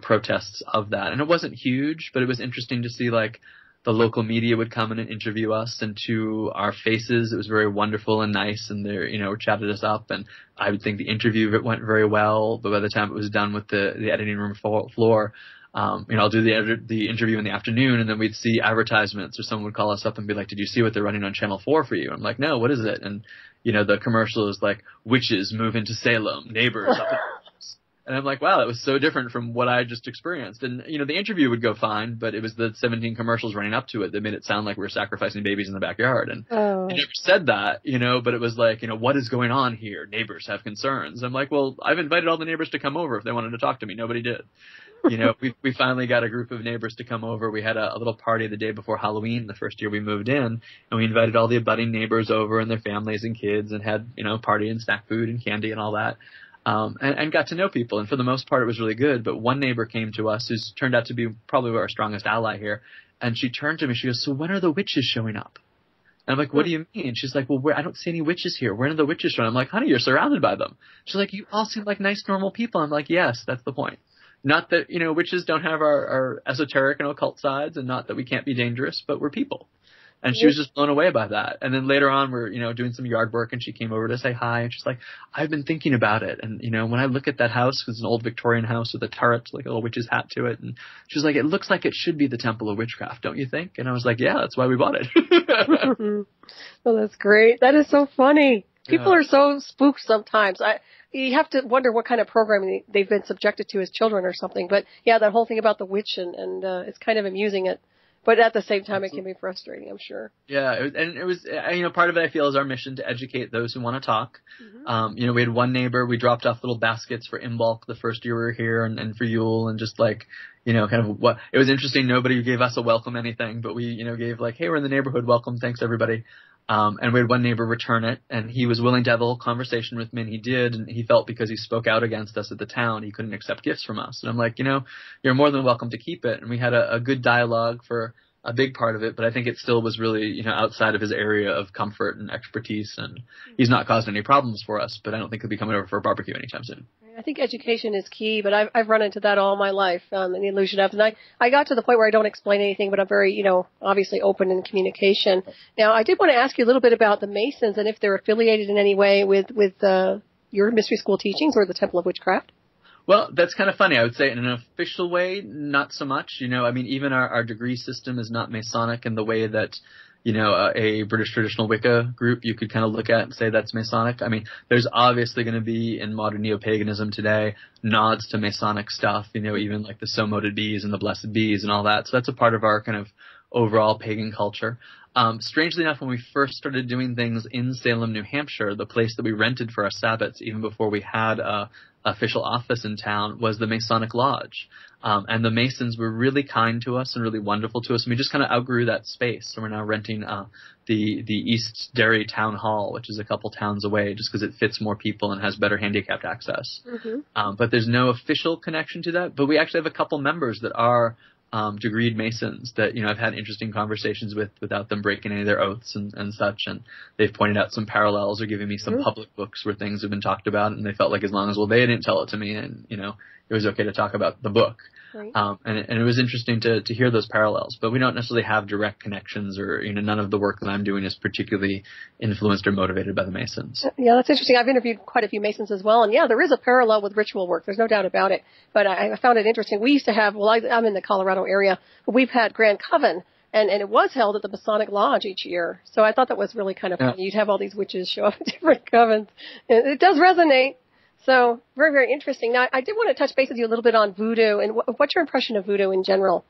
protests of that. And it wasn't huge, but it was interesting to see, like, the local media would come in and interview us, and to our faces, it was very wonderful and nice, and they, chatted us up. And I would think the interview went very well, but by the time it was done with the editing room floor, I'll do the interview in the afternoon, and then we'd see advertisements, or someone would call us up and be like, did you see what they're running on Channel 4 for you? I'm like, no, what is it? And, the commercial is like, witches move into Salem, neighbors up in And I'm like, wow, that was so different from what I just experienced. And, the interview would go fine, but it was the 17 commercials running up to it that made it sound like we were sacrificing babies in the backyard. And I never said that, but it was like, what is going on here? Neighbors have concerns. I'm like, well, I've invited all the neighbors to come over if they wanted to talk to me. Nobody did. We finally got a group of neighbors to come over. We had a little party the day before Halloween, the first year we moved in, and we invited all the abutting neighbors over and their families and kids, and had, party and snack food and candy and all that. And got to know people. And for the most part, it was really good. But one neighbor came to us who's turned out to be probably our strongest ally here. And she turned to me. She goes, so when are the witches showing up? And I'm like, what do you mean? She's like, well, I don't see any witches here. When are the witches showing up? I'm like, honey, you're surrounded by them. She's like, you all seem like nice, normal people. I'm like, yes, that's the point. Not that, witches don't have our esoteric and occult sides, and not that we can't be dangerous, but we're people. And she was just blown away by that. And then later on, we're, doing some yard work, and she came over to say hi. And she's like, I've been thinking about it. And, when I look at that house, it's an old Victorian house with a turret, like a little witch's hat to it. And she's like, it looks like it should be the Temple of Witchcraft, don't you think? And I was like, yeah, that's why we bought it. Well, that's great. That is so funny. People are so spooked sometimes. You have to wonder what kind of programming they've been subjected to as children or something. But yeah, that whole thing about the witch, and it's kind of amusing. But at the same time, it can be frustrating, I'm sure. Yeah, it was, part of it I feel is our mission to educate those who want to talk. Mm-hmm. We had one neighbor, we dropped off little baskets for in bulk the first year we were here, and for Yule, and just like, kind of what, it was interesting. Nobody gave us a welcome anything, but we, gave like, hey, we're in the neighborhood, welcome, thanks everybody. And we had one neighbor return it, and he was willing to have a little conversation with me, and he did, and he felt because he spoke out against us at the town, he couldn't accept gifts from us. And I'm like, you're more than welcome to keep it. And we had a good dialogue for a big part of it, but I think it still was really, outside of his area of comfort and expertise, and he's not caused any problems for us, but I don't think he'll be coming over for a barbecue anytime soon. I think education is key, but I've run into that all my life, in the illusion of, and I got to the point where I don't explain anything, but I'm very, obviously open in communication. Now, I did want to ask you a little bit about the Masons, and if they're affiliated in any way with your mystery school teachings or the Temple of Witchcraft. Well, that's kind of funny. I would say in an official way, not so much. Even our degree system is not Masonic in the way that, a British traditional Wicca group you could kind of look at and say that's Masonic. I mean, there's obviously going to be in modern neo-paganism today nods to Masonic stuff, even like the so-moted bees and the blessed bees and all that. So that's a part of our kind of overall pagan culture. Strangely enough, when we first started doing things in Salem, New Hampshire, the place that we rented for our Sabbats, even before we had a official office in town, was the Masonic Lodge. And the Masons were really kind to us and really wonderful to us. And we just kind of outgrew that space. So we're now renting the East Derry Town Hall, which is a couple towns away, just because it fits more people and has better handicapped access. Mm-hmm. But there's no official connection to that. But we actually have a couple members that are degreed Masons that, I've had interesting conversations with without them breaking any of their oaths and such. And they've pointed out some parallels or given me some public books where things have been talked about. And they felt like as long as, they didn't tell it to me and, it was okay to talk about the book. Right. And it was interesting to hear those parallels, but we don't necessarily have direct connections or, none of the work that I'm doing is particularly influenced or motivated by the Masons. Yeah, that's interesting. I've interviewed quite a few Masons as well. And yeah, there is a parallel with ritual work. There's no doubt about it. But I found it interesting. We used to have, I'm in the Colorado area, but we've had Grand Coven. And it was held at the Masonic Lodge each year. So I thought that was really kind of funny. You'd have all these witches show up at different covens. It does resonate. So very, very interesting. Now, I did want to touch base with you a little bit on voodoo and what's your impression of voodoo in general?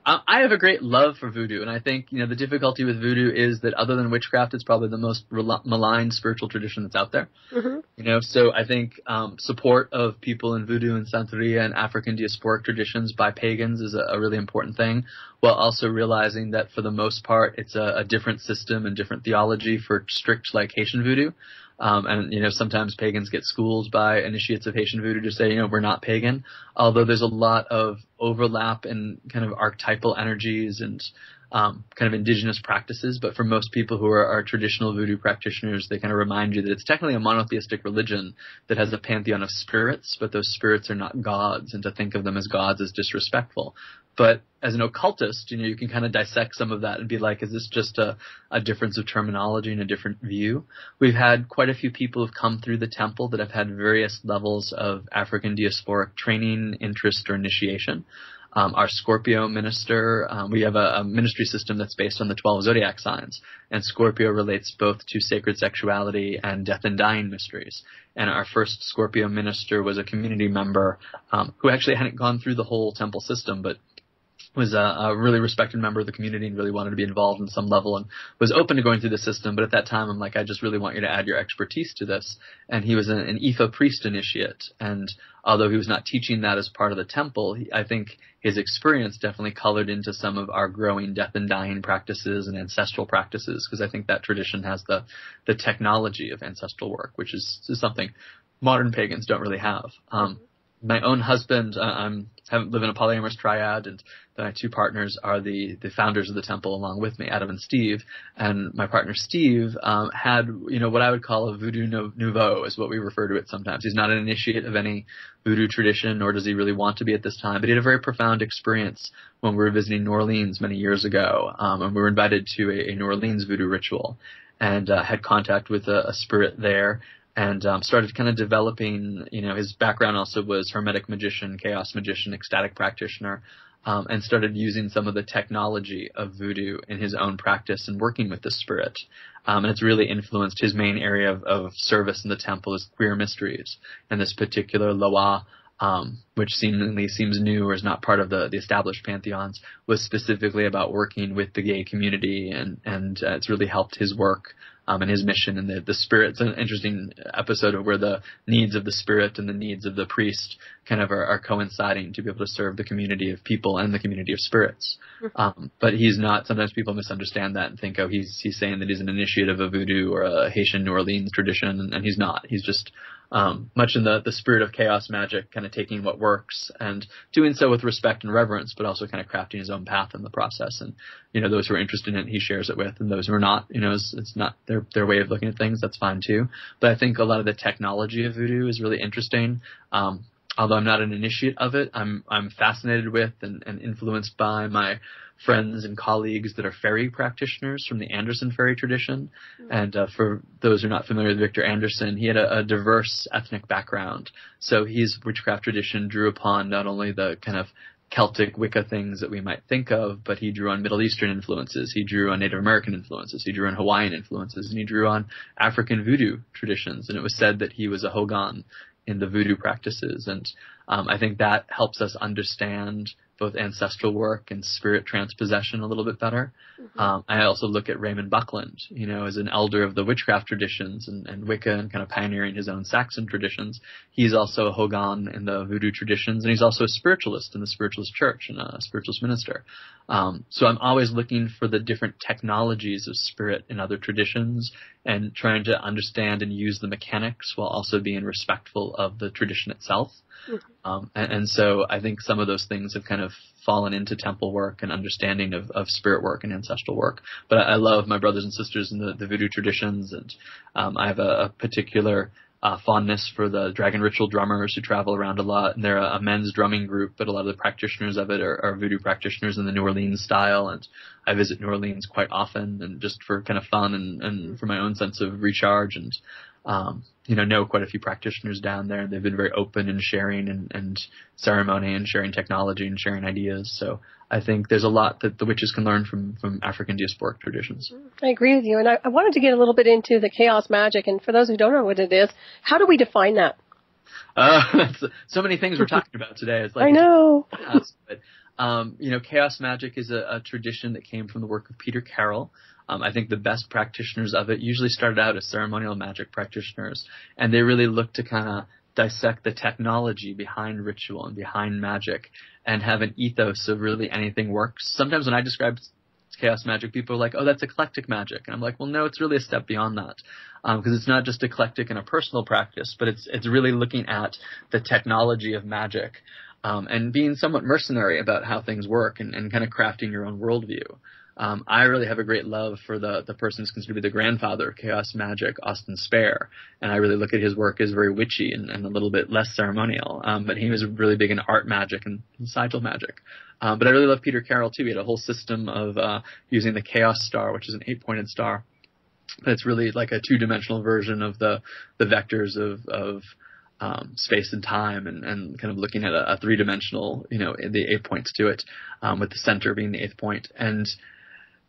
I have a great love for voodoo, and I think, the difficulty with voodoo is that other than witchcraft, it's probably the most maligned spiritual tradition that's out there. Mm-hmm. So I think support of people in voodoo and Santeria and African diasporic traditions by pagans is a really important thing, while also realizing that for the most part, it's a different system and different theology for strict, like Haitian voodoo. And, sometimes pagans get schooled by initiates of Haitian voodoo to say, we're not pagan, although there's a lot of overlap in kind of archetypal energies and kind of indigenous practices. But for most people who are traditional voodoo practitioners, they kind of remind you that it's technically a monotheistic religion that has a pantheon of spirits, but those spirits are not gods, and to think of them as gods is disrespectful. But as an occultist, you can kind of dissect some of that and be like, is this just a difference of terminology and a different view? We've had quite a few people who've come through the temple that have had various levels of African diasporic training, interest, or initiation. Our Scorpio minister, we have a ministry system that's based on the 12 zodiac signs, and Scorpio relates both to sacred sexuality and death and dying mysteries. And our first Scorpio minister was a community member who actually hadn't gone through the whole temple system, but was a really respected member of the community and really wanted to be involved in some level and was open to going through the system. But at that time, I'm like, I just really want you to add your expertise to this. And he was an Ifa priest initiate. And although he was not teaching that as part of the temple, I think his experience definitely colored into some of our growing death and dying practices and ancestral practices, because I think that tradition has the technology of ancestral work, which is something modern pagans don't really have. My own husband, I live in a polyamorous triad, and then my two partners are the founders of the temple along with me, Adam and Steve. And my partner Steve had, what I would call a voodoo nouveau is what we refer to it sometimes. He's not an initiate of any voodoo tradition, nor does he really want to be at this time. But he had a very profound experience when we were visiting New Orleans many years ago, and we were invited to a New Orleans voodoo ritual, and had contact with a spirit there. And started kind of developing, his background also was hermetic magician, chaos magician, ecstatic practitioner, and started using some of the technology of voodoo in his own practice and working with the spirit. And it's really influenced his main area of service in the temple is queer mysteries. And this particular Loa, which seemingly seems new or is not part of the established pantheons, was specifically about working with the gay community, and it's really helped his work and his mission. And the spirit's an interesting episode of where the needs of the spirit and the needs of the priest kind of are coinciding to be able to serve the community of people and the community of spirits. But he's not. Sometimes people misunderstand that and think, he's saying that he's an initiate of a voodoo or a Haitian New Orleans tradition, and he's not. He's just much in the spirit of chaos magic, kind of taking what works and doing so with respect and reverence, but also kind of crafting his own path in the process. And, those who are interested in it, he shares it with, and those who are not, it's not their way of looking at things. That's fine too. But I think a lot of the technology of voodoo is really interesting. Although I'm not an initiate of it, I'm fascinated with and influenced by my friends and colleagues that are fairy practitioners from the Anderson fairy tradition. And for those who are not familiar with Victor Anderson, he had a diverse ethnic background. So his witchcraft tradition drew upon not only the kind of Celtic Wicca things that we might think of, but he drew on Middle Eastern influences, he drew on Native American influences, he drew on Hawaiian influences, and he drew on African voodoo traditions. And it was said that he was a Hogan in the voodoo practices. And I think that helps us understand both ancestral work and spirit transpossession a little bit better. I also look at Raymond Buckland, as an elder of the witchcraft traditions and Wicca, and kind of pioneering his own Saxon traditions. He's also a Hogan in the voodoo traditions, and he's also a spiritualist in the spiritualist church and a spiritualist minister. So I'm always looking for the different technologies of spirit in other traditions and trying to understand and use the mechanics while also being respectful of the tradition itself. And so I think some of those things have kind of fallen into temple work and understanding of spirit work and ancestral work. But I love my brothers and sisters in the voodoo traditions, and I have a particular fondness for the dragon ritual drummers who travel around a lot. And they're a men's drumming group, but a lot of the practitioners of it are voodoo practitioners in the New Orleans style. And I visit New Orleans quite often, and just for kind of fun and for my own sense of recharge. And know quite a few practitioners down there, and they've been very open in sharing and ceremony and sharing technology and sharing ideas. So I think there's a lot that the witches can learn from African diasporic traditions. I agree with you. And I wanted to get a little bit into the chaos magic. And for those who don't know what it is, how do we define that? So many things we're talking about today. It's like, I know. But, chaos magic is a tradition that came from the work of Peter Carroll. I think the best practitioners of it usually started out as ceremonial magic practitioners, and they really looked to kind of dissect the technology behind ritual and behind magic and have an ethos of really anything works. Sometimes when I describe chaos magic, people are like, oh, that's eclectic magic. And I'm like, well, no, it's really a step beyond that, because it's not just eclectic in a personal practice, but it's really looking at the technology of magic and being somewhat mercenary about how things work and kind of crafting your own worldview. I really have a great love for the person who's considered to be the grandfather of chaos magic, Austin Spare, and I really look at his work as very witchy and a little bit less ceremonial. But he was really big in art magic and sigil magic. But I really love Peter Carroll too. He had a whole system of using the chaos star, which is an 8-pointed star. But it's really like a 2-dimensional version of the vectors of space and time, and kind of looking at a 3-dimensional, the 8 points to it, with the center being the 8th point. And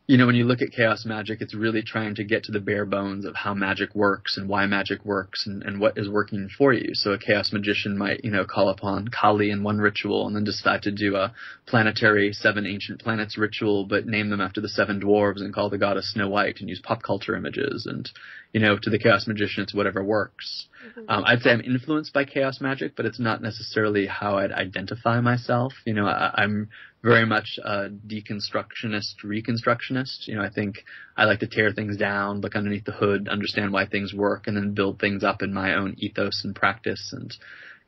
when you look at chaos magic, it's really trying to get to the bare bones of how magic works and why magic works and what is working for you. So a chaos magician might, call upon Kali in one ritual and then decide to do a planetary 7 ancient planets ritual, but name them after the 7 dwarves and call the goddess Snow White and use pop culture images. And, to the chaos magician, it's whatever works. I'd say I'm influenced by chaos magic, but it's not necessarily how I'd identify myself. I'm very much a deconstructionist, reconstructionist. I think I like to tear things down, look underneath the hood, understand why things work, and then build things up in my own ethos and practice and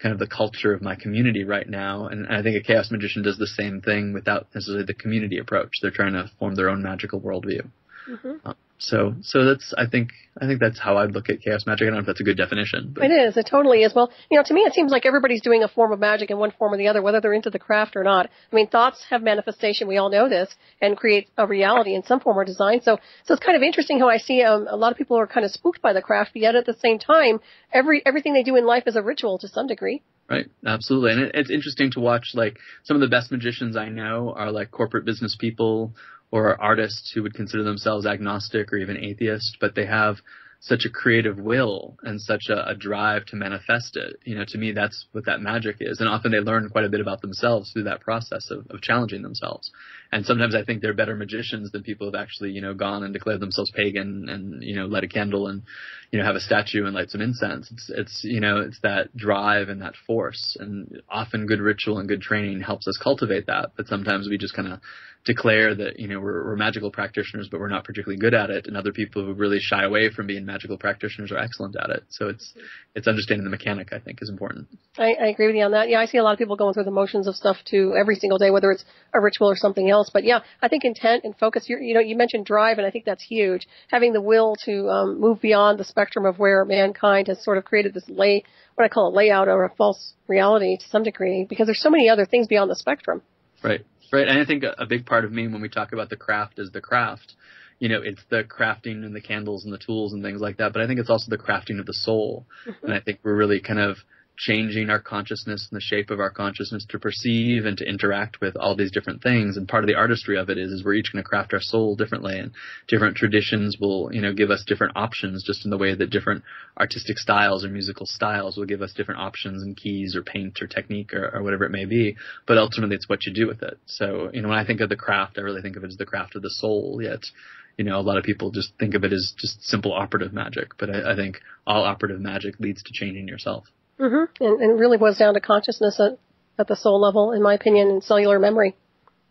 kind of the culture of my community right now. And I think a chaos magician does the same thing without necessarily the community approach. They're trying to form their own magical worldview. So that's, I think that's how I'd look at chaos magic. I don't know if that's a good definition. But. It is. It totally is. Well, to me, it seems like everybody's doing a form of magic in one form or the other, whether they're into the craft or not. I mean, thoughts have manifestation. We all know this, and create a reality in some form or design. So it's kind of interesting how I see a lot of people are kind of spooked by the craft, but yet at the same time, everything they do in life is a ritual to some degree. Right. Absolutely. And it's interesting to watch, like, some of the best magicians I know are like corporate business people or artists who would consider themselves agnostic or even atheist, but they have such a creative will and such a drive to manifest it. To me, that's what that magic is. And often they learn quite a bit about themselves through that process of challenging themselves. And sometimes I think they're better magicians than people who've actually, gone and declared themselves pagan and, light a candle and, have a statue and light some incense. It's that drive and that force. And often good ritual and good training helps us cultivate that. But sometimes we just kind of declare that, we're magical practitioners, but we're not particularly good at it. And other people who really shy away from being magical practitioners are excellent at it. So it's understanding the mechanic, I think, is important. I agree with you on that. Yeah, I see a lot of people going through the motions of stuff too every single day, whether it's a ritual or something else. But yeah, I think intent and focus, you mentioned drive, and I think that's huge. Having the will to move beyond the spectrum of where mankind has sort of created this what I call a layout or a false reality to some degree, because there's so many other things beyond the spectrum. Right. Right. And I think a big part of me when we talk about the craft is the craft. It's the crafting and the candles and the tools and things like that. But I think it's also the crafting of the soul. Mm-hmm. And I think we're really kind of changing our consciousness and the shape of our consciousness to perceive and to interact with all these different things. And part of the artistry of it is we're each going to craft our soul differently, and different traditions will, give us different options, just in the way that different artistic styles or musical styles will give us different options and keys or paint or technique or whatever it may be. But ultimately it's what you do with it. So, when I think of the craft, I really think of it as the craft of the soul, yet a lot of people just think of it as just simple operative magic. But I think all operative magic leads to changing yourself. Mm-hmm. And it really boils down to consciousness at the soul level, in my opinion, and cellular memory.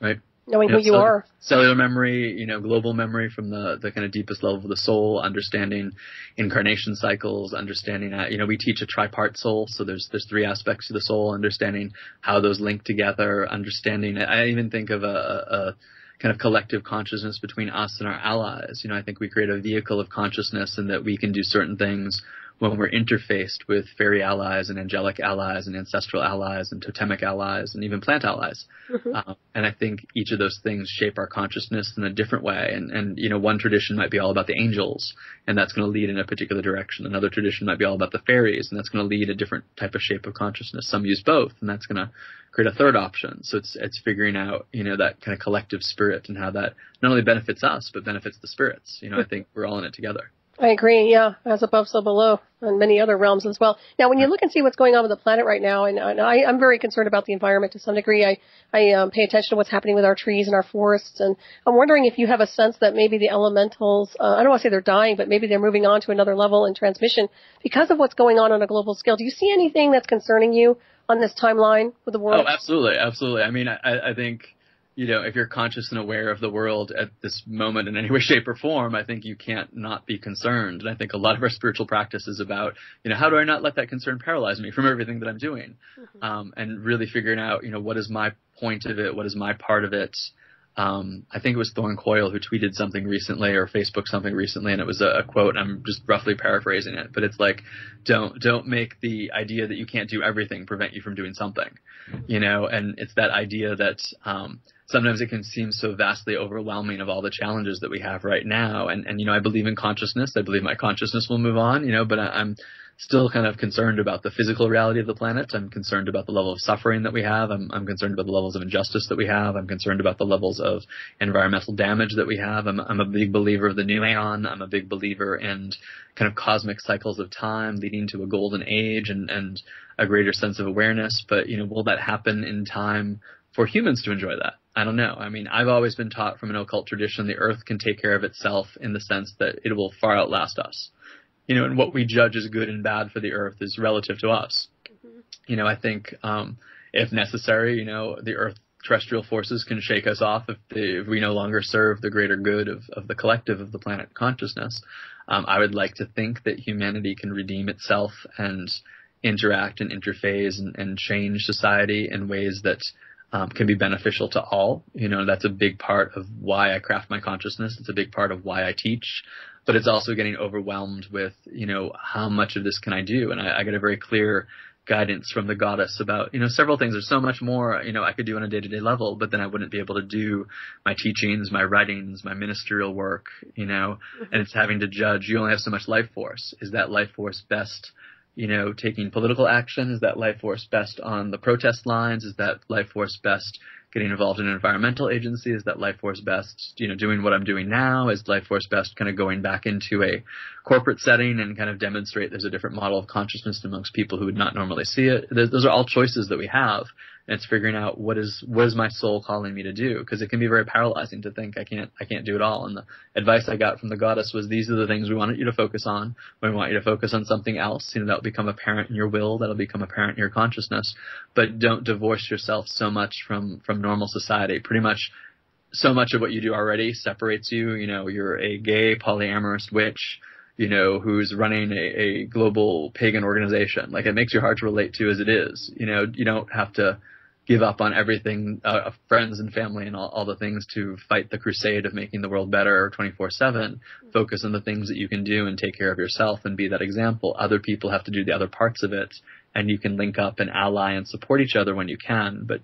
Right. Knowing who you are. Cellular memory, global memory from the kind of deepest level of the soul, understanding incarnation cycles, understanding, we teach a tripart soul. So there's 3 aspects to the soul, understanding how those link together, understanding, I even think of a kind of collective consciousness between us and our allies. I think we create a vehicle of consciousness, and that we can do certain things when we're interfaced with fairy allies and angelic allies and ancestral allies and totemic allies and even plant allies. Mm-hmm. And I think each of those things shape our consciousness in a different way. And one tradition might be all about the angels, and that's going to lead in a particular direction. Another tradition might be all about the fairies, and that's going to lead a different type of shape of consciousness. Some use both, and that's going to create a third option. So it's figuring out, that kind of collective spirit and how that not only benefits us, but benefits the spirits. I think we're all in it together. I agree, yeah, as above, so below, and many other realms as well. Now, when you look and see what's going on with the planet right now, and I'm very concerned about the environment to some degree. I pay attention to what's happening with our trees and our forests, and I'm wondering if you have a sense that maybe the elementals, I don't want to say they're dying, but maybe they're moving on to another level in transmission because of what's going on a global scale. Do you see anything that's concerning you on this timeline with the world? Oh, absolutely, absolutely. I mean, I think, if you're conscious and aware of the world at this moment in any way, shape, or form, I think you can't not be concerned. And I think a lot of our spiritual practice is about, how do I not let that concern paralyze me from everything that I'm doing? Mm-hmm. And really figuring out, what is my point of it? What is my part of it? I think it was Thorne Coyle who tweeted something recently, or Facebook something recently, and it was a quote. I'm just roughly paraphrasing it, but it's like, don't make the idea that you can't do everything prevent you from doing something, and it's that idea that, sometimes it can seem so vastly overwhelming of all the challenges that we have right now. And I believe in consciousness. I believe my consciousness will move on, but I'm still kind of concerned about the physical reality of the planet. I'm concerned about the level of suffering that we have. I'm concerned about the levels of injustice that we have. I'm concerned about the levels of environmental damage that we have. I'm a big believer of the new aeon. I'm a big believer in kind of cosmic cycles of time leading to a golden age and a greater sense of awareness. But, will that happen in time for humans to enjoy that? I don't know. I mean, I've always been taught from an occult tradition the earth can take care of itself in the sense that it will far outlast us. And what we judge as good and bad for the earth is relative to us. Mm-hmm. I think if necessary, the earth terrestrial forces can shake us off if we no longer serve the greater good of the collective of the planet consciousness. I would like to think that humanity can redeem itself and interact and interface and change society in ways that can be beneficial to all. That's a big part of why I craft my consciousness. It's a big part of why I teach, but it's also getting overwhelmed with, how much of this can I do? And I get a very clear guidance from the goddess about, several things. There's so much more, I could do on a day-to-day level, but then I wouldn't be able to do my teachings, my writings, my ministerial work, and it's having to judge. You only have so much life force. Is that life force best taking political action? Is that life force best on the protest lines? Is that life force best getting involved in an environmental agency? Is that life force best, doing what I'm doing now? Is life force best kind of going back into a corporate setting and kind of demonstrate there's a different model of consciousness amongst people who would not normally see it? Those are all choices that we have. And it's figuring out what is my soul calling me to do, because it can be very paralyzing to think I can't do it all. And the advice I got from the goddess was, these are the things we want you to focus on. We want you to focus on something else. That'll become apparent in your will. That'll become apparent in your consciousness. But don't divorce yourself so much from normal society. Pretty much so much of what you do already separates you. You're a gay polyamorous witch, who's running a global pagan organization. Like, it makes you hard to relate to as it is. You don't have to give up on everything, friends and family and all the things to fight the crusade of making the world better 24/7. Focus on the things that you can do and take care of yourself and be that example. Other people have to do the other parts of it, and you can link up and ally and support each other when you can. But,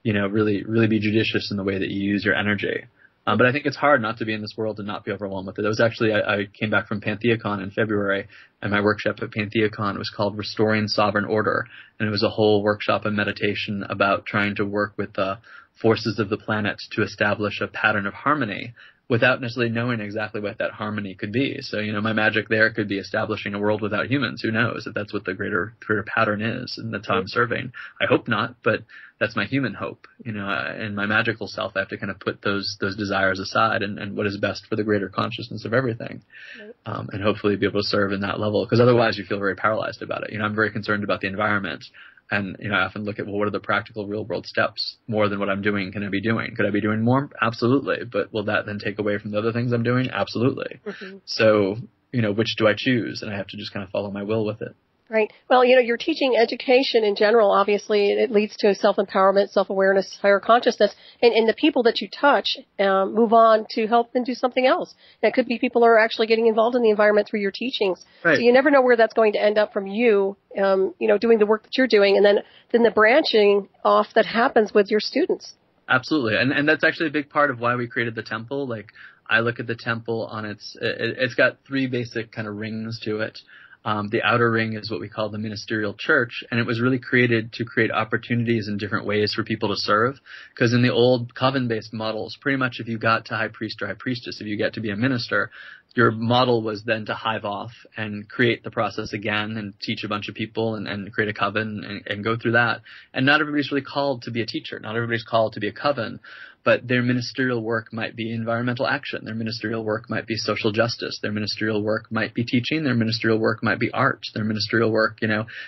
really, really be judicious in the way that you use your energy. But I think it's hard not to be in this world and not be overwhelmed with it. It was actually, I came back from PantheaCon in February, and my workshop at PantheaCon was called Restoring Sovereign Order. And it was a whole workshop of meditation about trying to work with the forces of the planet to establish a pattern of harmony without necessarily knowing exactly what that harmony could be. So, my magic there could be establishing a world without humans. Who knows if that's what the greater pattern is, and that's how I'm serving. I hope not, but that's my human hope. In my magical self, I have to kind of put those desires aside and what is best for the greater consciousness of everything. Right. And hopefully be able to serve in that level, because otherwise you feel very paralyzed about it. I'm very concerned about the environment. And, I often look at, what are the practical real world steps more than what I'm doing can I be doing? Could I be doing more? Absolutely. But will that then take away from the other things I'm doing? Absolutely. Mm-hmm. So, which do I choose? And I have to just kind of follow my will with it. Right. Well, you're teaching education in general. Obviously, it leads to self-empowerment, self-awareness, higher consciousness. And the people that you touch move on to help them do something else. And it could be people who are actually getting involved in the environment through your teachings. Right. So you never know where that's going to end up from you, doing the work that you're doing. And then the branching off that happens with your students. Absolutely. And that's actually a big part of why we created the temple. Like, I look at the temple on it's got three basic kind of rings to it. The outer ring is what we call the Ministerial Church, and it was really created to create opportunities in different ways for people to serve. Because in the old Coven-based models, pretty much if you got to high priest or high priestess, if you get to be a minister, your model was then to hive off and create the process again and teach a bunch of people and create a coven and go through that. And not everybody's really called to be a teacher. Not everybody's called to be a coven. But their ministerial work might be environmental action. Their ministerial work might be social justice. Their ministerial work might be teaching. Their ministerial work might be art. Their ministerial work,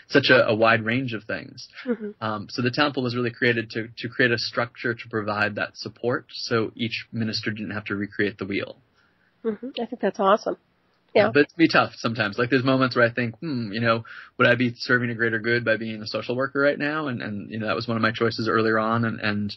such a wide range of things. Mm-hmm. So the temple was really created to create a structure to provide that support, so each minister didn't have to recreate the wheel. Mm-hmm. I think that's awesome. Yeah. But it's be tough sometimes. Like, there's moments where I think, would I be serving a greater good by being a social worker right now? And that was one of my choices earlier on, and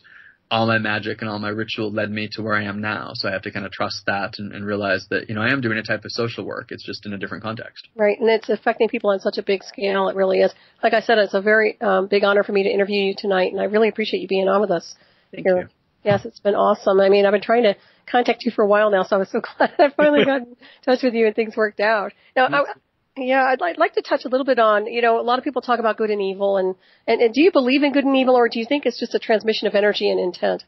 all my magic and all my ritual led me to where I am now. So I have to kind of trust that and realize that, I am doing a type of social work. It's just in a different context. Right. And it's affecting people on such a big scale. It really is. Like I said, it's a very big honor for me to interview you tonight. And I really appreciate you being on with us. Thank you. Yes, it's been awesome. I mean, I've been trying to contact you for a while now, so I was so glad I finally got in touch with you and things worked out. Now, I'd like to touch a little bit on, a lot of people talk about good and evil, and do you believe in good and evil, or do you think it's just a transmission of energy and intent?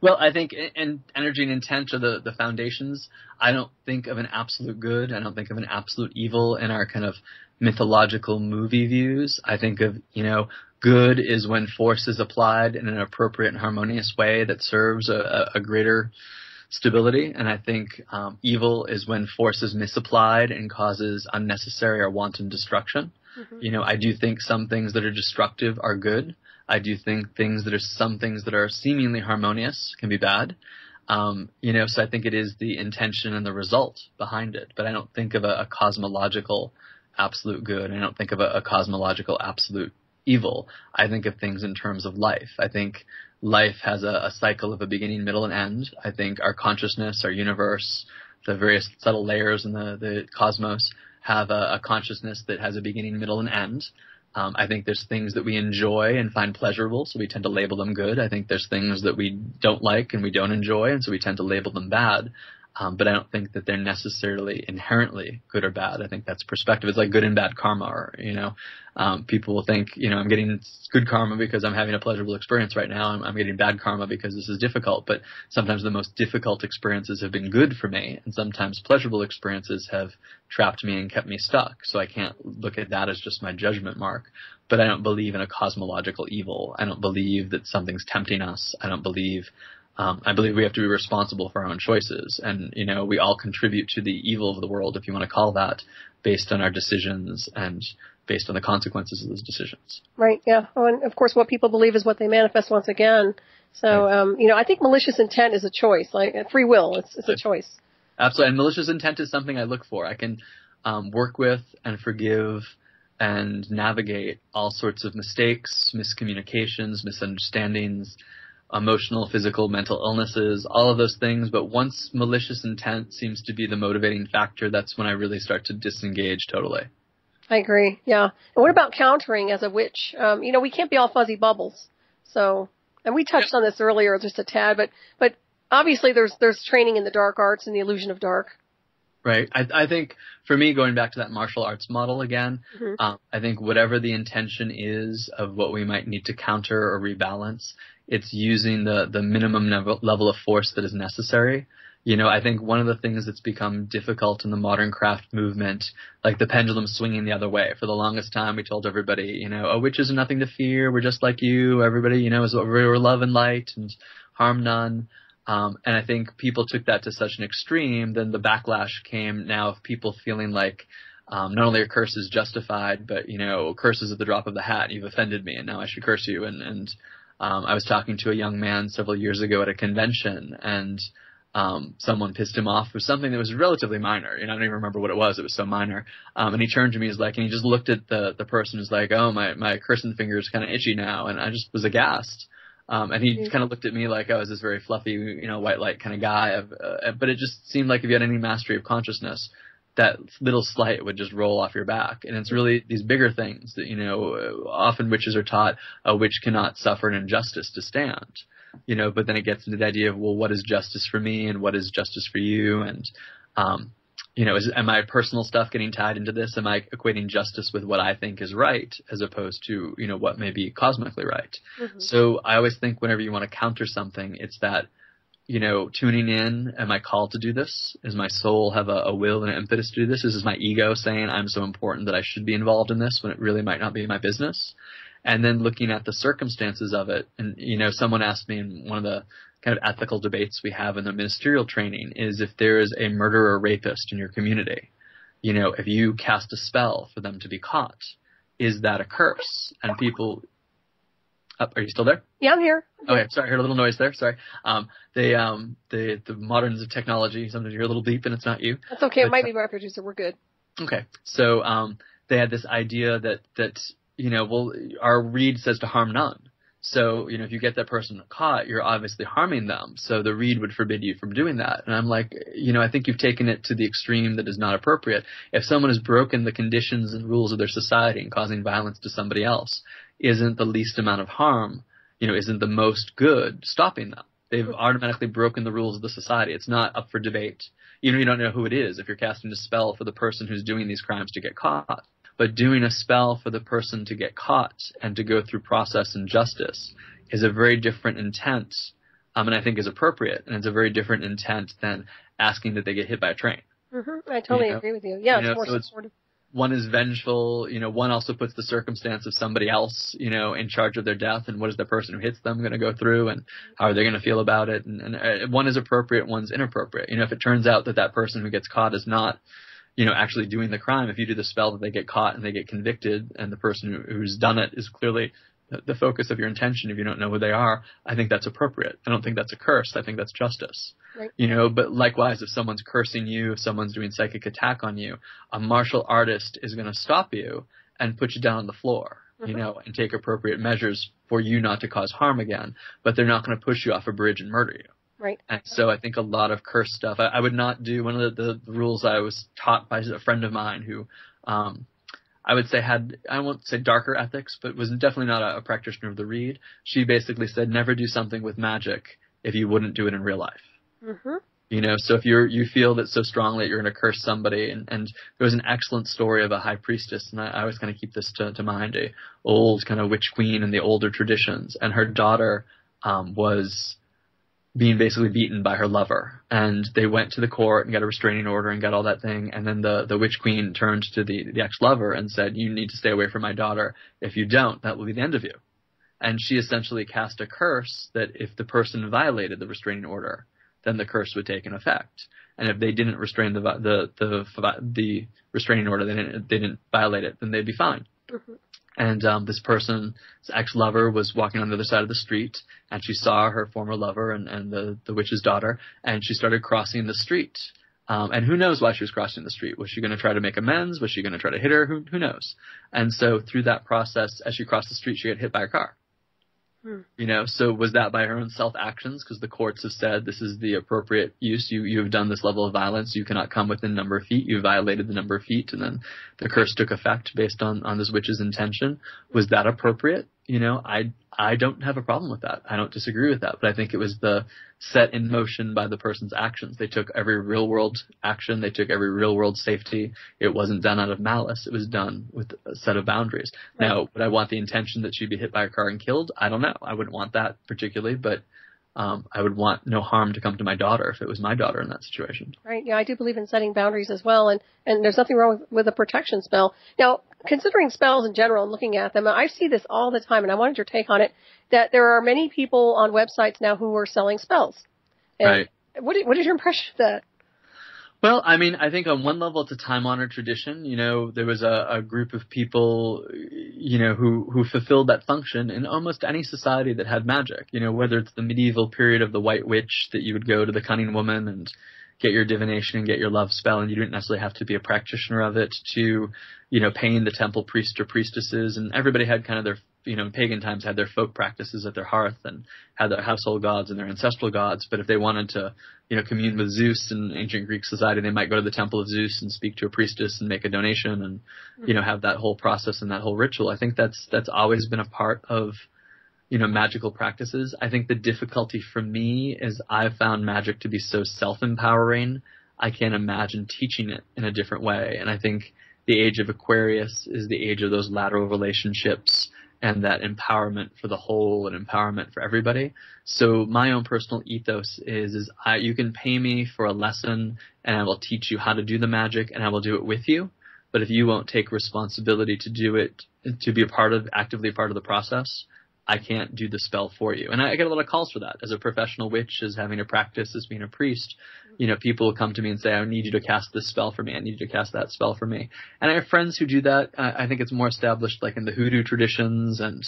Well, I think energy and intent are the foundations. I don't think of an absolute good. I don't think of an absolute evil in our kind of mythological movie views. I think of, good is when force is applied in an appropriate and harmonious way that serves a greater stability. And I think evil is when force is misapplied and causes unnecessary or wanton destruction. Mm-hmm. I do think some things that are destructive are good. I do think some things that are seemingly harmonious can be bad. So I think it is the intention and the result behind it. But I don't think of a cosmological absolute good. I don't think of a cosmological absolute evil. I think of things in terms of life. I think life has a cycle of a beginning, middle, and end. I think our consciousness, our universe, the various subtle layers in the cosmos have a consciousness that has a beginning, middle, and end. I think there's things that we enjoy and find pleasurable, so we tend to label them good. I think there's things that we don't like and we don't enjoy, and so we tend to label them bad. But I don't think that they're necessarily inherently good or bad. I think that's perspective. It's like good and bad karma, or, people will think, I'm getting good karma because I'm having a pleasurable experience right now. I'm getting bad karma because this is difficult. But sometimes the most difficult experiences have been good for me, and sometimes pleasurable experiences have trapped me and kept me stuck. So I can't look at that as just my judgment mark. But I don't believe in a cosmological evil. I don't believe that something's tempting us. I believe we have to be responsible for our own choices. And, we all contribute to the evil of the world, if you want to call that, based on our decisions and based on the consequences of those decisions. Right, yeah. Oh, and, of course, what people believe is what they manifest once again. So, right. I think malicious intent is a choice, like free will. It's a choice. Absolutely. And malicious intent is something I look for. I can work with and forgive and navigate all sorts of mistakes, miscommunications, misunderstandings, emotional, physical, mental illnesses, all of those things. But once malicious intent seems to be the motivating factor, that's when I really start to disengage totally. I agree. Yeah. And what about countering as a witch? We can't be all fuzzy bubbles. So, and we touched on this earlier just a tad, but obviously there's training in the dark arts and the illusion of dark. Right. I think for me, going back to that martial arts model again, I think whatever the intention is of what we might need to counter or rebalance, it's using the minimum level of force that is necessary. I think one of the things that's become difficult in the modern craft movement, like the pendulum swinging the other way. For the longest time, we told everybody, witches are nothing to fear. We're just like you. Everybody, we're love and light and harm none. And I think people took that to such an extreme, then the backlash came now of people feeling like not only are curses justified, but, curses at the drop of the hat. You've offended me, and now I should curse you. And I was talking to a young man several years ago at a convention, and someone pissed him off for something that was relatively minor. I don't even remember what it was. It was so minor. And he turned to me, and he just looked at the person who's like, oh, my cursing finger is kind of itchy now. And I just was aghast. And he kind of looked at me like I was this very fluffy, white light kind of guy. But it just seemed like if you had any mastery of consciousness, that little slight would just roll off your back. And it's really these bigger things that, often witches are taught a witch cannot suffer an injustice to stand. But then it gets into the idea of, well, what is justice for me and what is justice for you? And, am my personal stuff getting tied into this? Am I equating justice with what I think is right as opposed to, what may be cosmically right? Mm-hmm. So I always think whenever you want to counter something, it's that, tuning in, am I called to do this? Does my soul have a will and an impetus to do this? Is this my ego saying I'm so important that I should be involved in this when it really might not be my business? And then looking at the circumstances of it. And, someone asked me in one of the kind of ethical debates we have in the ministerial training is if there is a murderer or rapist in your community, if you cast a spell for them to be caught, is that a curse? And people, are you still there? Yeah, I'm here. Okay, sorry, I heard a little noise there. Sorry. The moderns of technology, sometimes you hear a little beep and it's not you. That's okay. It might be my producer. We're good. Okay. So, they had this idea that our reed says to harm none. So, if you get that person caught, you're obviously harming them. So the reed would forbid you from doing that. And I'm like, I think you've taken it to the extreme that is not appropriate. If someone has broken the conditions and rules of their society and causing violence to somebody else, isn't the least amount of harm, isn't the most good stopping them? They've automatically broken the rules of the society. It's not up for debate. You don't know who it is if you're casting a spell for the person who's doing these crimes to get caught. But doing a spell for the person to get caught and to go through process and justice is a very different intent, and I think is appropriate. And it's a very different intent than asking that they get hit by a train. Mm-hmm. I totally agree with you. Yeah, it's more supportive. One is vengeful. One also puts the circumstance of somebody else, in charge of their death. And what is the person who hits them going to go through, and how are they going to feel about it? And one is appropriate, one's inappropriate. If it turns out that person who gets caught is not actually doing the crime, if you do the spell that they get caught and they get convicted, and the person who's done it is clearly the focus of your intention, if you don't know who they are, I think that's appropriate. I don't think that's a curse. I think that's justice. Right. But likewise, if someone's cursing you, if someone's doing psychic attack on you, a martial artist is going to stop you and put you down on the floor, and take appropriate measures for you not to cause harm again. But they're not going to push you off a bridge and murder you. Right. And so I think a lot of curse stuff, I would not do. One of the rules I was taught by a friend of mine who I would say had, I won't say darker ethics, but was definitely not a practitioner of the reed. She basically said never do something with magic if you wouldn't do it in real life. Mm-hmm. So if you feel that so strongly that you're going to curse somebody, and there was an excellent story of a high priestess, and I always kind of keep this to mind, a old kind of witch queen in the older traditions, and her daughter was being basically beaten by her lover. And they went to the court and got a restraining order and got all that thing. And then the witch queen turned to the ex-lover and said, you need to stay away from my daughter. If you don't, that will be the end of you. And she essentially cast a curse that if the person violated the restraining order, then the curse would take an effect. And if they didn't restrain the restraining order, they didn't violate it, then they'd be fine. Mm-hmm. And this person's ex-lover was walking on the other side of the street, and she saw her former lover and the witch's daughter, and she started crossing the street. And who knows why she was crossing the street? Was she going to try to make amends? Was she going to try to hit her? Who knows? And so through that process, as she crossed the street, she got hit by a car. So was that by her own self-actions? Because the courts have said this is the appropriate use. You have done this level of violence. You cannot come within a number of feet. You violated the number of feet, and then the curse took effect based on this witch's intention. Was that appropriate? I I don't have a problem with that. I don't disagree with that. But I think it was the set in motion by the person's actions. They took every real world action. They took every real world safety. It wasn't done out of malice. It was done with a set of boundaries. Right. Now, would I want the intention that she'd be hit by a car and killed? I don't know. I wouldn't want that particularly, but I would want no harm to come to my daughter if it was my daughter in that situation. Right. Yeah, I do believe in setting boundaries as well, and there's nothing wrong with a protection spell. Now, considering spells in general and looking at them, I see this all the time, and I wanted your take on it, that there are many people on websites now who are selling spells. And right. What is your impression of that? Well, I mean, I think on one level it's a time-honored tradition. You know, there was a group of people, you know, who fulfilled that function in almost any society that had magic. You know, whether it's the medieval period of the White Witch, that you would go to the cunning woman and get your divination and get your love spell, and you didn't necessarily have to be a practitioner of it, to, you know, paying the temple priest or priestesses, and everybody had kind of their, you know, in pagan times had their folk practices at their hearth and had their household gods and their ancestral gods. But if they wanted to, you know, commune with Zeus in ancient Greek society, they might go to the Temple of Zeus and speak to a priestess and make a donation and, you know, have that whole process and that whole ritual. I think that's always been a part of, you know, magical practices. I think the difficulty for me is I've found magic to be so self-empowering, I can't imagine teaching it in a different way. And I think the age of Aquarius is the age of those lateral relationships and that empowerment for the whole and empowerment for everybody. So my own personal ethos is you can pay me for a lesson and I will teach you how to do the magic and I will do it with you. But if you won't take responsibility to do it, to be actively a part of the process, I can't do the spell for you. And I get a lot of calls for that. As a professional witch, as having a practice, as being a priest, you know, people will come to me and say, I need you to cast this spell for me. I need you to cast that spell for me. And I have friends who do that. I think it's more established like in the hoodoo traditions and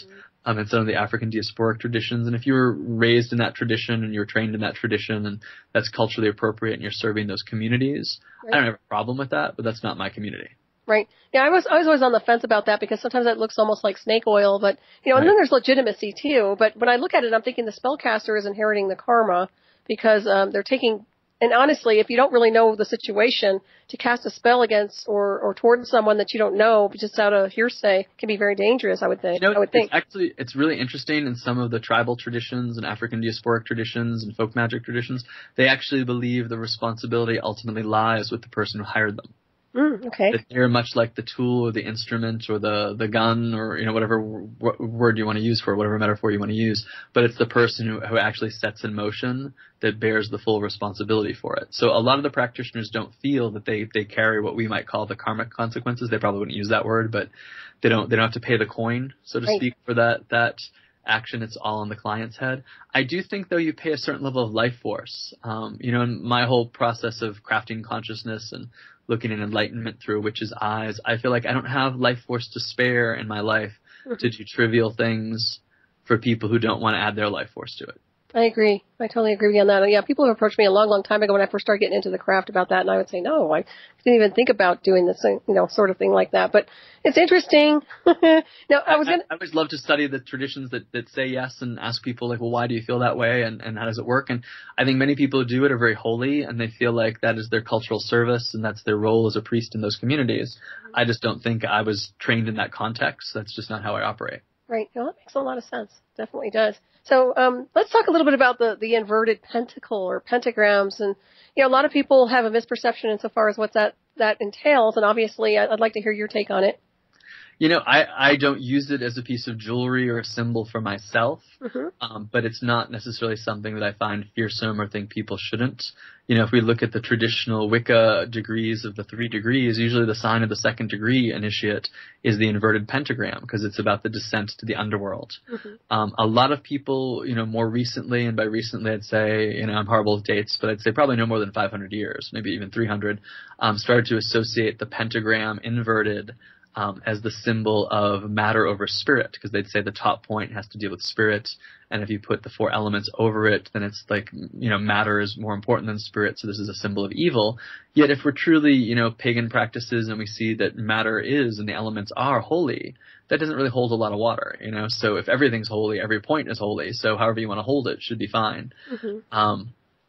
in some of the African diasporic traditions. And if you were raised in that tradition and you were trained in that tradition and that's culturally appropriate and you're serving those communities, right, I don't have a problem with that, but that's not my community. Right. Yeah, I was always on the fence about that because sometimes it looks almost like snake oil, but, you know, and then there's legitimacy too. But when I look at it, I'm thinking the spellcaster is inheriting the karma because they're taking, and honestly, if you don't really know the situation, to cast a spell against or towards someone that you don't know, just out of hearsay, can be very dangerous, I would think. You know, it's really interesting in some of the tribal traditions and African diasporic traditions and folk magic traditions, they actually believe the responsibility ultimately lies with the person who hired them. Okay. That they're much like the tool or the instrument or the gun or, you know, whatever word you want to use for it, whatever metaphor you want to use. But it's the person who actually sets in motion that bears the full responsibility for it. So a lot of the practitioners don't feel that they carry what we might call the karmic consequences. They probably wouldn't use that word, but they don't have to pay the coin, so to speak, for that action. It's all on the client's head. I do think, though, you pay a certain level of life force. You know, in my whole process of crafting consciousness and looking at enlightenment through a witch's eyes, I feel like I don't have life force to spare in my life to do trivial things for people who don't want to add their life force to it. I agree. I totally agree with you on that. Yeah, people have approached me a long, long time ago when I first started getting into the craft about that, and I would say, no, I didn't even think about doing this, you know, sort of thing like that. But it's interesting. Now, I always love to study the traditions that say yes and ask people, like, well, why do you feel that way, and how does it work? And I think many people who do it are very holy, and they feel like that is their cultural service, and that's their role as a priest in those communities. I just don't think I was trained in that context. That's just not how I operate. Right. Well, that makes a lot of sense. Definitely does. So let's talk a little bit about the inverted pentacle or pentagrams. And, you know, a lot of people have a misperception insofar as what that entails. And obviously, I'd like to hear your take on it. You know, I don't use it as a piece of jewelry or a symbol for myself, but it's not necessarily something that I find fearsome or think people shouldn't. You know, if we look at the traditional Wicca degrees of the 3 degrees, usually the sign of the 2nd degree initiate is the inverted pentagram because it's about the descent to the underworld. A lot of people, you know, more recently, and by recently I'd say, you know, I'm horrible with dates, but I'd say probably no more than 500 years, maybe even 300, started to associate the pentagram inverted as the symbol of matter over spirit, because they'd say the top point has to deal with spirit, and if you put the 4 elements over it, then it's like, you know, matter is more important than spirit, so this is a symbol of evil. Yet if we're truly, you know, pagan practices and we see that matter is and the elements are holy, that doesn't really hold a lot of water, you know, so if everything's holy, every point is holy, so however you want to hold it should be fine.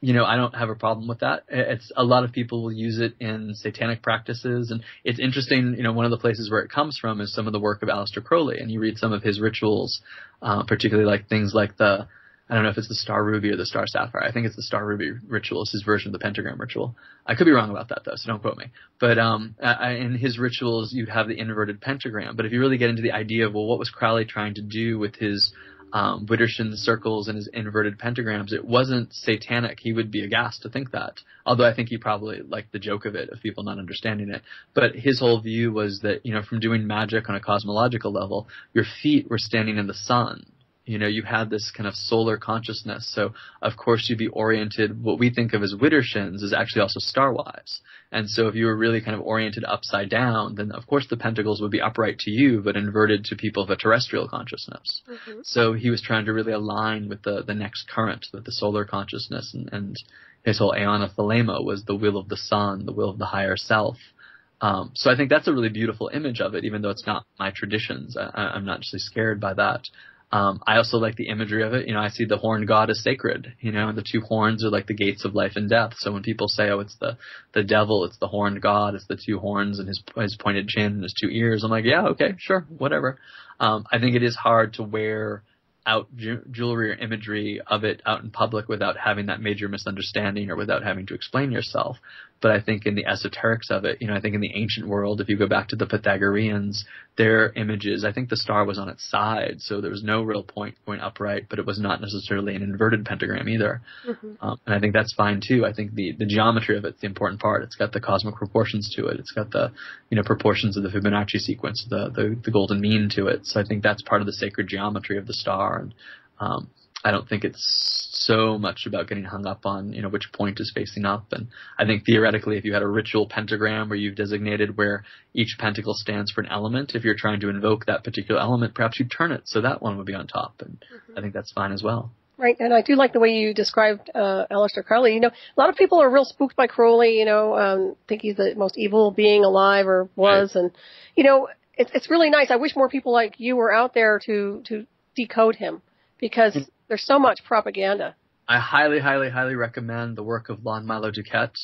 I don't have a problem with that. It's a lot of people will use it in satanic practices, and it's interesting. One of the places where it comes from is some of the work of Aleister Crowley, and you read some of his rituals, particularly like things like I don't know if it's the Star Ruby or the Star Sapphire. I think it's the Star Ruby ritual. It's his version of the pentagram ritual. I could be wrong about that though, so don't quote me. But in his rituals, you'd have the inverted pentagram. But if you really get into the idea of, well, what was Crowley trying to do with his Widdershin circles and his inverted pentagrams, it wasn't satanic. He would be aghast to think that. Although I think he probably liked the joke of it, of people not understanding it. But his whole view was that, from doing magic on a cosmological level, your feet were standing in the sun. You had this kind of solar consciousness. So, of course, you'd be oriented. What we think of as Widdershins is actually also star-wise. And so if you were really kind of oriented upside down, then, of course, the pentacles would be upright to you, but inverted to people of a terrestrial consciousness. Mm-hmm. So he was trying to really align with the next current, with the solar consciousness. And his whole Aeon of Thelema was the will of the sun, the will of the higher self. So I think that's a really beautiful image of it, even though it's not my traditions. I'm not actually scared by that. I also like the imagery of it. I see the horned god as sacred, and the two horns are like the gates of life and death. So when people say, oh, it's the devil, it's the horned god, it's the two horns and his pointed chin and his two ears, I'm like, yeah, okay, sure, whatever. I think it is hard to wear out jewelry or imagery of it out in public without having that major misunderstanding or without having to explain yourself. But I think in the esoterics of it, I think in the ancient world, if you go back to the Pythagoreans, their images, I think the star was on its side, so there was no real point going upright, but it was not necessarily an inverted pentagram either. Mm-hmm. And I think that's fine too. I think the geometry of it's the important part. It's got the cosmic proportions to it. It's got the proportions of the Fibonacci sequence, the golden mean to it. So I think that's part of the sacred geometry of the star. And I don't think it's so much about getting hung up on, which point is facing up. And I think theoretically, if you had a ritual pentagram where you've designated where each pentacle stands for an element, if you're trying to invoke that particular element, perhaps you'd turn it so that one would be on top. And mm-hmm. I think that's fine as well. Right, and I do like the way you described Aleister Crowley. A lot of people are real spooked by Crowley, think he's the most evil being alive or was. Right. And, it's really nice. I wish more people like you were out there to decode him, because there's so much propaganda. I highly, highly, highly recommend the work of Lon Milo Duquette.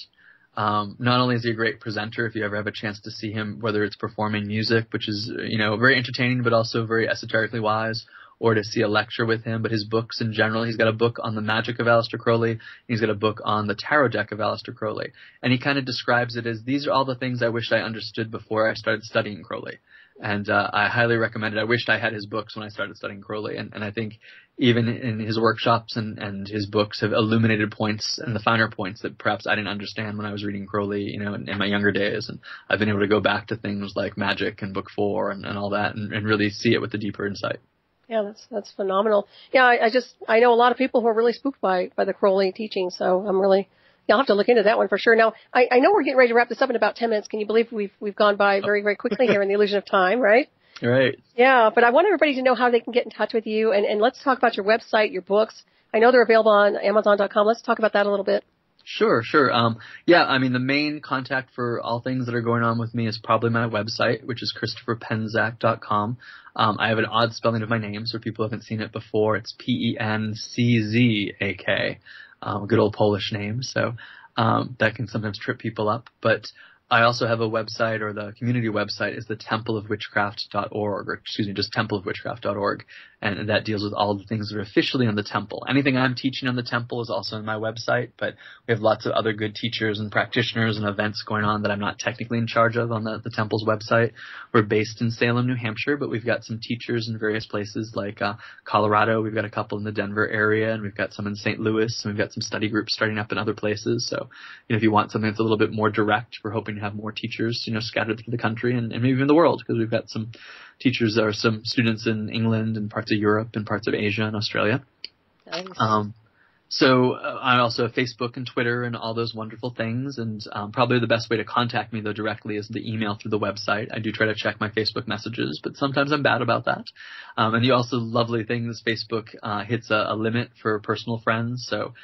Not only is he a great presenter, if you ever have a chance to see him, whether it's performing music, which is, very entertaining, but also very esoterically wise, or to see a lecture with him, but his books in general. He's got a book on the magic of Aleister Crowley, and he's got a book on the tarot deck of Aleister Crowley. And he kind of describes it as, these are all the things I wished I understood before I started studying Crowley. And I highly recommend it. I wished I had his books when I started studying Crowley. And I think even in his workshops and his books have illuminated points and the finer points that perhaps I didn't understand when I was reading Crowley, in my younger days. And I've been able to go back to things like Magic and Book 4 and all that and really see it with a deeper insight. Yeah, that's phenomenal. Yeah, I know a lot of people who are really spooked by the Crowley teaching, so I'll have to look into that one for sure. Now, I know we're getting ready to wrap this up in about 10 minutes. Can you believe we've gone by very, very quickly here in the illusion of time, right? Right. Yeah, but I want everybody to know how they can get in touch with you, and let's talk about your website, your books. I know they're available on Amazon.com. Let's talk about that a little bit. Sure. The main contact for all things that are going on with me is probably my website, which is ChristopherPenczak.com. I have an odd spelling of my name, so if people haven't seen it before, it's Penczak. Good old Polish name, so that can sometimes trip people up. But I also have a website, or the community website is the Temple of Witchcraft.org, or just templeofwitchcraft.org, and that deals with all the things that are officially on the temple. Anything I'm teaching on the temple is also on my website, but we have lots of other good teachers and practitioners and events going on that I'm not technically in charge of on the temple's website. We're based in Salem, New Hampshire, but we've got some teachers in various places like Colorado. We've got a couple in the Denver area, and we've got some in St. Louis, and we've got some study groups starting up in other places. So, if you want something that's a little bit more direct, we're hoping to have more teachers, scattered through the country and maybe even the world, because we've got some teachers or some students in England and parts of Europe and parts of Asia and Australia. Nice. So I also have Facebook and Twitter and all those wonderful things. And probably the best way to contact me, though, directly is the email through the website. I do try to check my Facebook messages, but sometimes I'm bad about that. And the also lovely thing is Facebook hits a limit for personal friends. So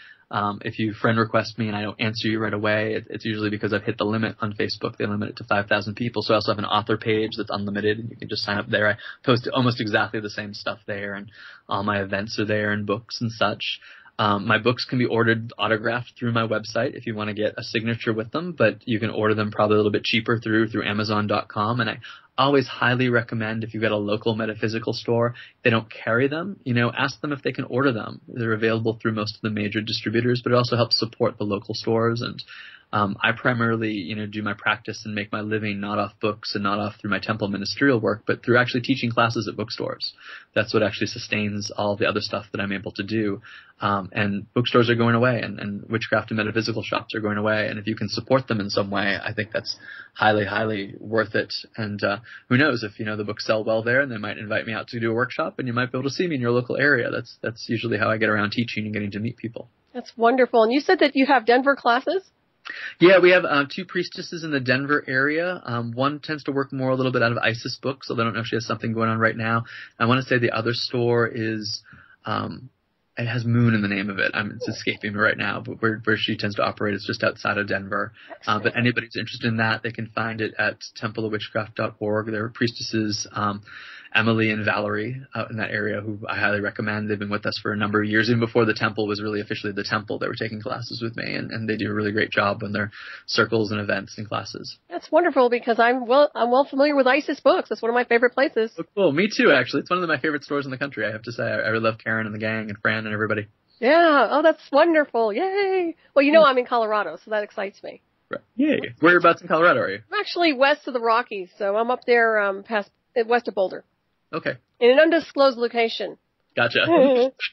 if you friend request me and I don't answer you right away, it's usually because I've hit the limit on Facebook. They limit it to 5,000 people. So I also have an author page that's unlimited, and you can just sign up there. I post almost exactly the same stuff there, and all my events are there and books and such. My books can be ordered autographed through my website if you want to get a signature with them, but you can order them probably a little bit cheaper through Amazon.com. And I always highly recommend, if you've got a local metaphysical store, they don't carry them, ask them if they can order them. They're available through most of the major distributors, but it also helps support the local stores. And I primarily, do my practice and make my living not off books and not off through my temple ministerial work, but through actually teaching classes at bookstores. That's what actually sustains all the other stuff that I'm able to do. And bookstores are going away, and witchcraft and metaphysical shops are going away. And if you can support them in some way, I think that's highly, highly worth it. And who knows, if the books sell well there, and they might invite me out to do a workshop, and you might be able to see me in your local area. That's usually how I get around teaching and getting to meet people. That's wonderful. And you said that you have Denver classes? Yeah, we have 2 priestesses in the Denver area. One tends to work more a little bit out of Isis books, although I don't know if she has something going on right now. I want to say the other store is it has Moon in the name of it. It's escaping me right now, but where she tends to operate is just outside of Denver. But anybody who's interested in that, they can find it at templeofwitchcraft.org. There are priestesses, Emily and Valerie out in that area, who I highly recommend. They've been with us for a number of years. Even before the temple was really officially the temple, they were taking classes with me, and they do a really great job when they're circles and events and classes. That's wonderful, because I'm well familiar with Isis books. That's one of my favorite places. Oh, cool. Me too, actually. It's one of my favorite stores in the country, I have to say. I really love Karen and the gang and Fran and everybody. Yeah. Oh, that's wonderful. Yay. Well, I'm in Colorado, so that excites me. Right. Yay. Whereabouts in Colorado are you? I'm actually west of the Rockies, so I'm up there west of Boulder. Okay. In an undisclosed location. Gotcha.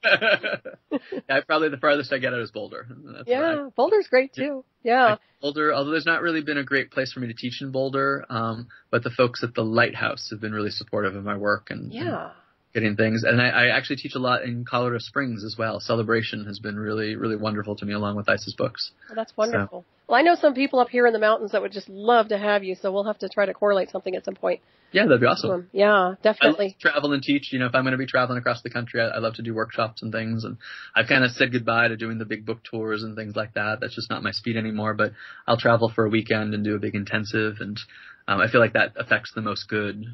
Yeah, probably the farthest I get out is Boulder. That's Boulder's great too. Yeah. Boulder, although there's not really been a great place for me to teach in Boulder, but the folks at the Lighthouse have been really supportive of my work and getting things. And I actually teach a lot in Colorado Springs as well. Celebration has been really, really wonderful to me, along with Isis books. Well, that's wonderful. So. Well, I know some people up here in the mountains that would just love to have you, so we'll have to try to correlate something at some point. Yeah, that'd be awesome. Yeah, definitely. I love to travel and teach. If I'm going to be traveling across the country, I love to do workshops and things. And I've kind of said goodbye to doing the big book tours and things like that. That's just not my speed anymore. But I'll travel for a weekend and do a big intensive. And I feel like that affects the most good,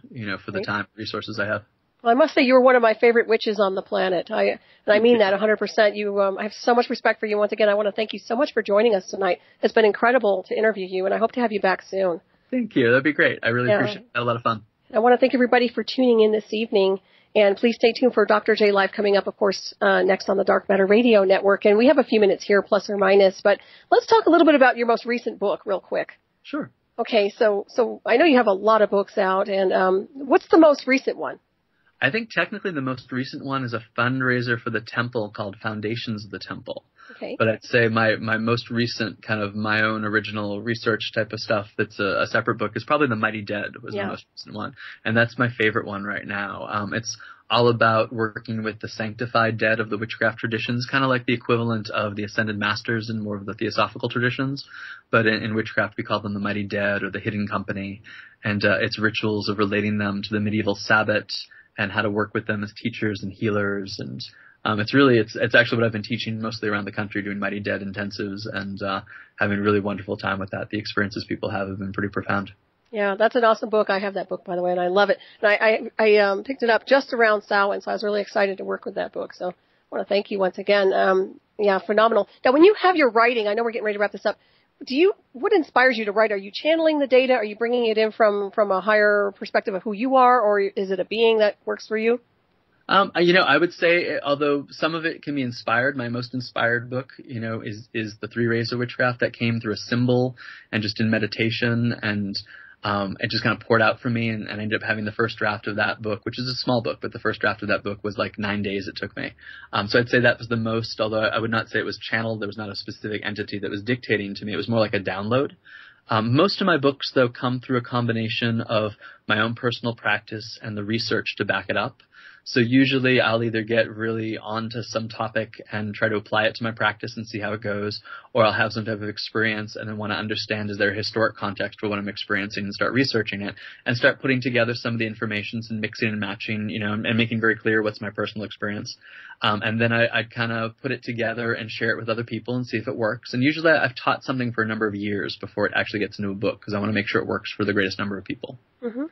for the time and resources I have. Well, I must say you were one of my favorite witches on the planet. I mean that 100%. I have so much respect for you. Once again, I want to thank you so much for joining us tonight. It's been incredible to interview you, and I hope to have you back soon. Thank you. That'd be great. I really appreciate it. I had a lot of fun. I want to thank everybody for tuning in this evening. And please stay tuned for Dr. J Live coming up, of course, next on the Dark Matter Radio Network. And we have a few minutes here, plus or minus. But let's talk a little bit about your most recent book real quick. Sure. Okay, so I know you have a lot of books out. And what's the most recent one? I think technically the most recent one is a fundraiser for the temple called Foundations of the Temple. Okay. But I'd say my most recent kind of my own original research type of stuff that's a separate book is probably The Mighty Dead was the most recent one. And that's my favorite one right now. It's all about working with the sanctified dead of the witchcraft traditions, kind of like the equivalent of the Ascended Masters in more of the Theosophical traditions. But in witchcraft, we call them the Mighty Dead or the Hidden Company. And it's rituals of relating them to the medieval Sabbat and how to work with them as teachers and healers. And it's actually what I've been teaching mostly around the country, doing Mighty Dead intensives and having a really wonderful time with that. The experiences people have been pretty profound. Yeah, that's an awesome book. I have that book, by the way, and I love it. And I picked it up just around Samhain, so I was really excited to work with that book. So I want to thank you once again. Phenomenal. Now, when you have your writing, I know we're getting ready to wrap this up. What inspires you to write? Are you channeling the data? Are you bringing it in from a higher perspective of who you are, or is it a being that works for you? I would say, although some of it can be inspired, my most inspired book, is The Three Rays of Witchcraft, that came through a symbol and just in meditation, and it just kind of poured out for me, and I ended up having the first draft of that book, which is a small book, but the first draft of that book was like 9 days it took me. So I'd say that was the most, although I would not say it was channeled. There was not a specific entity that was dictating to me. It was more like a download. Most of my books, though, come through a combination of my own personal practice and the research to back it up. So usually I'll either get really onto some topic and try to apply it to my practice and see how it goes, or I'll have some type of experience and then want to understand, is there a historic context for what I'm experiencing, and start researching it and start putting together some of the information and mixing and matching, and making very clear what's my personal experience. And then I'd kind of put it together and share it with other people and see if it works. And usually I've taught something for a number of years before it actually gets into a book, because I want to make sure it works for the greatest number of people.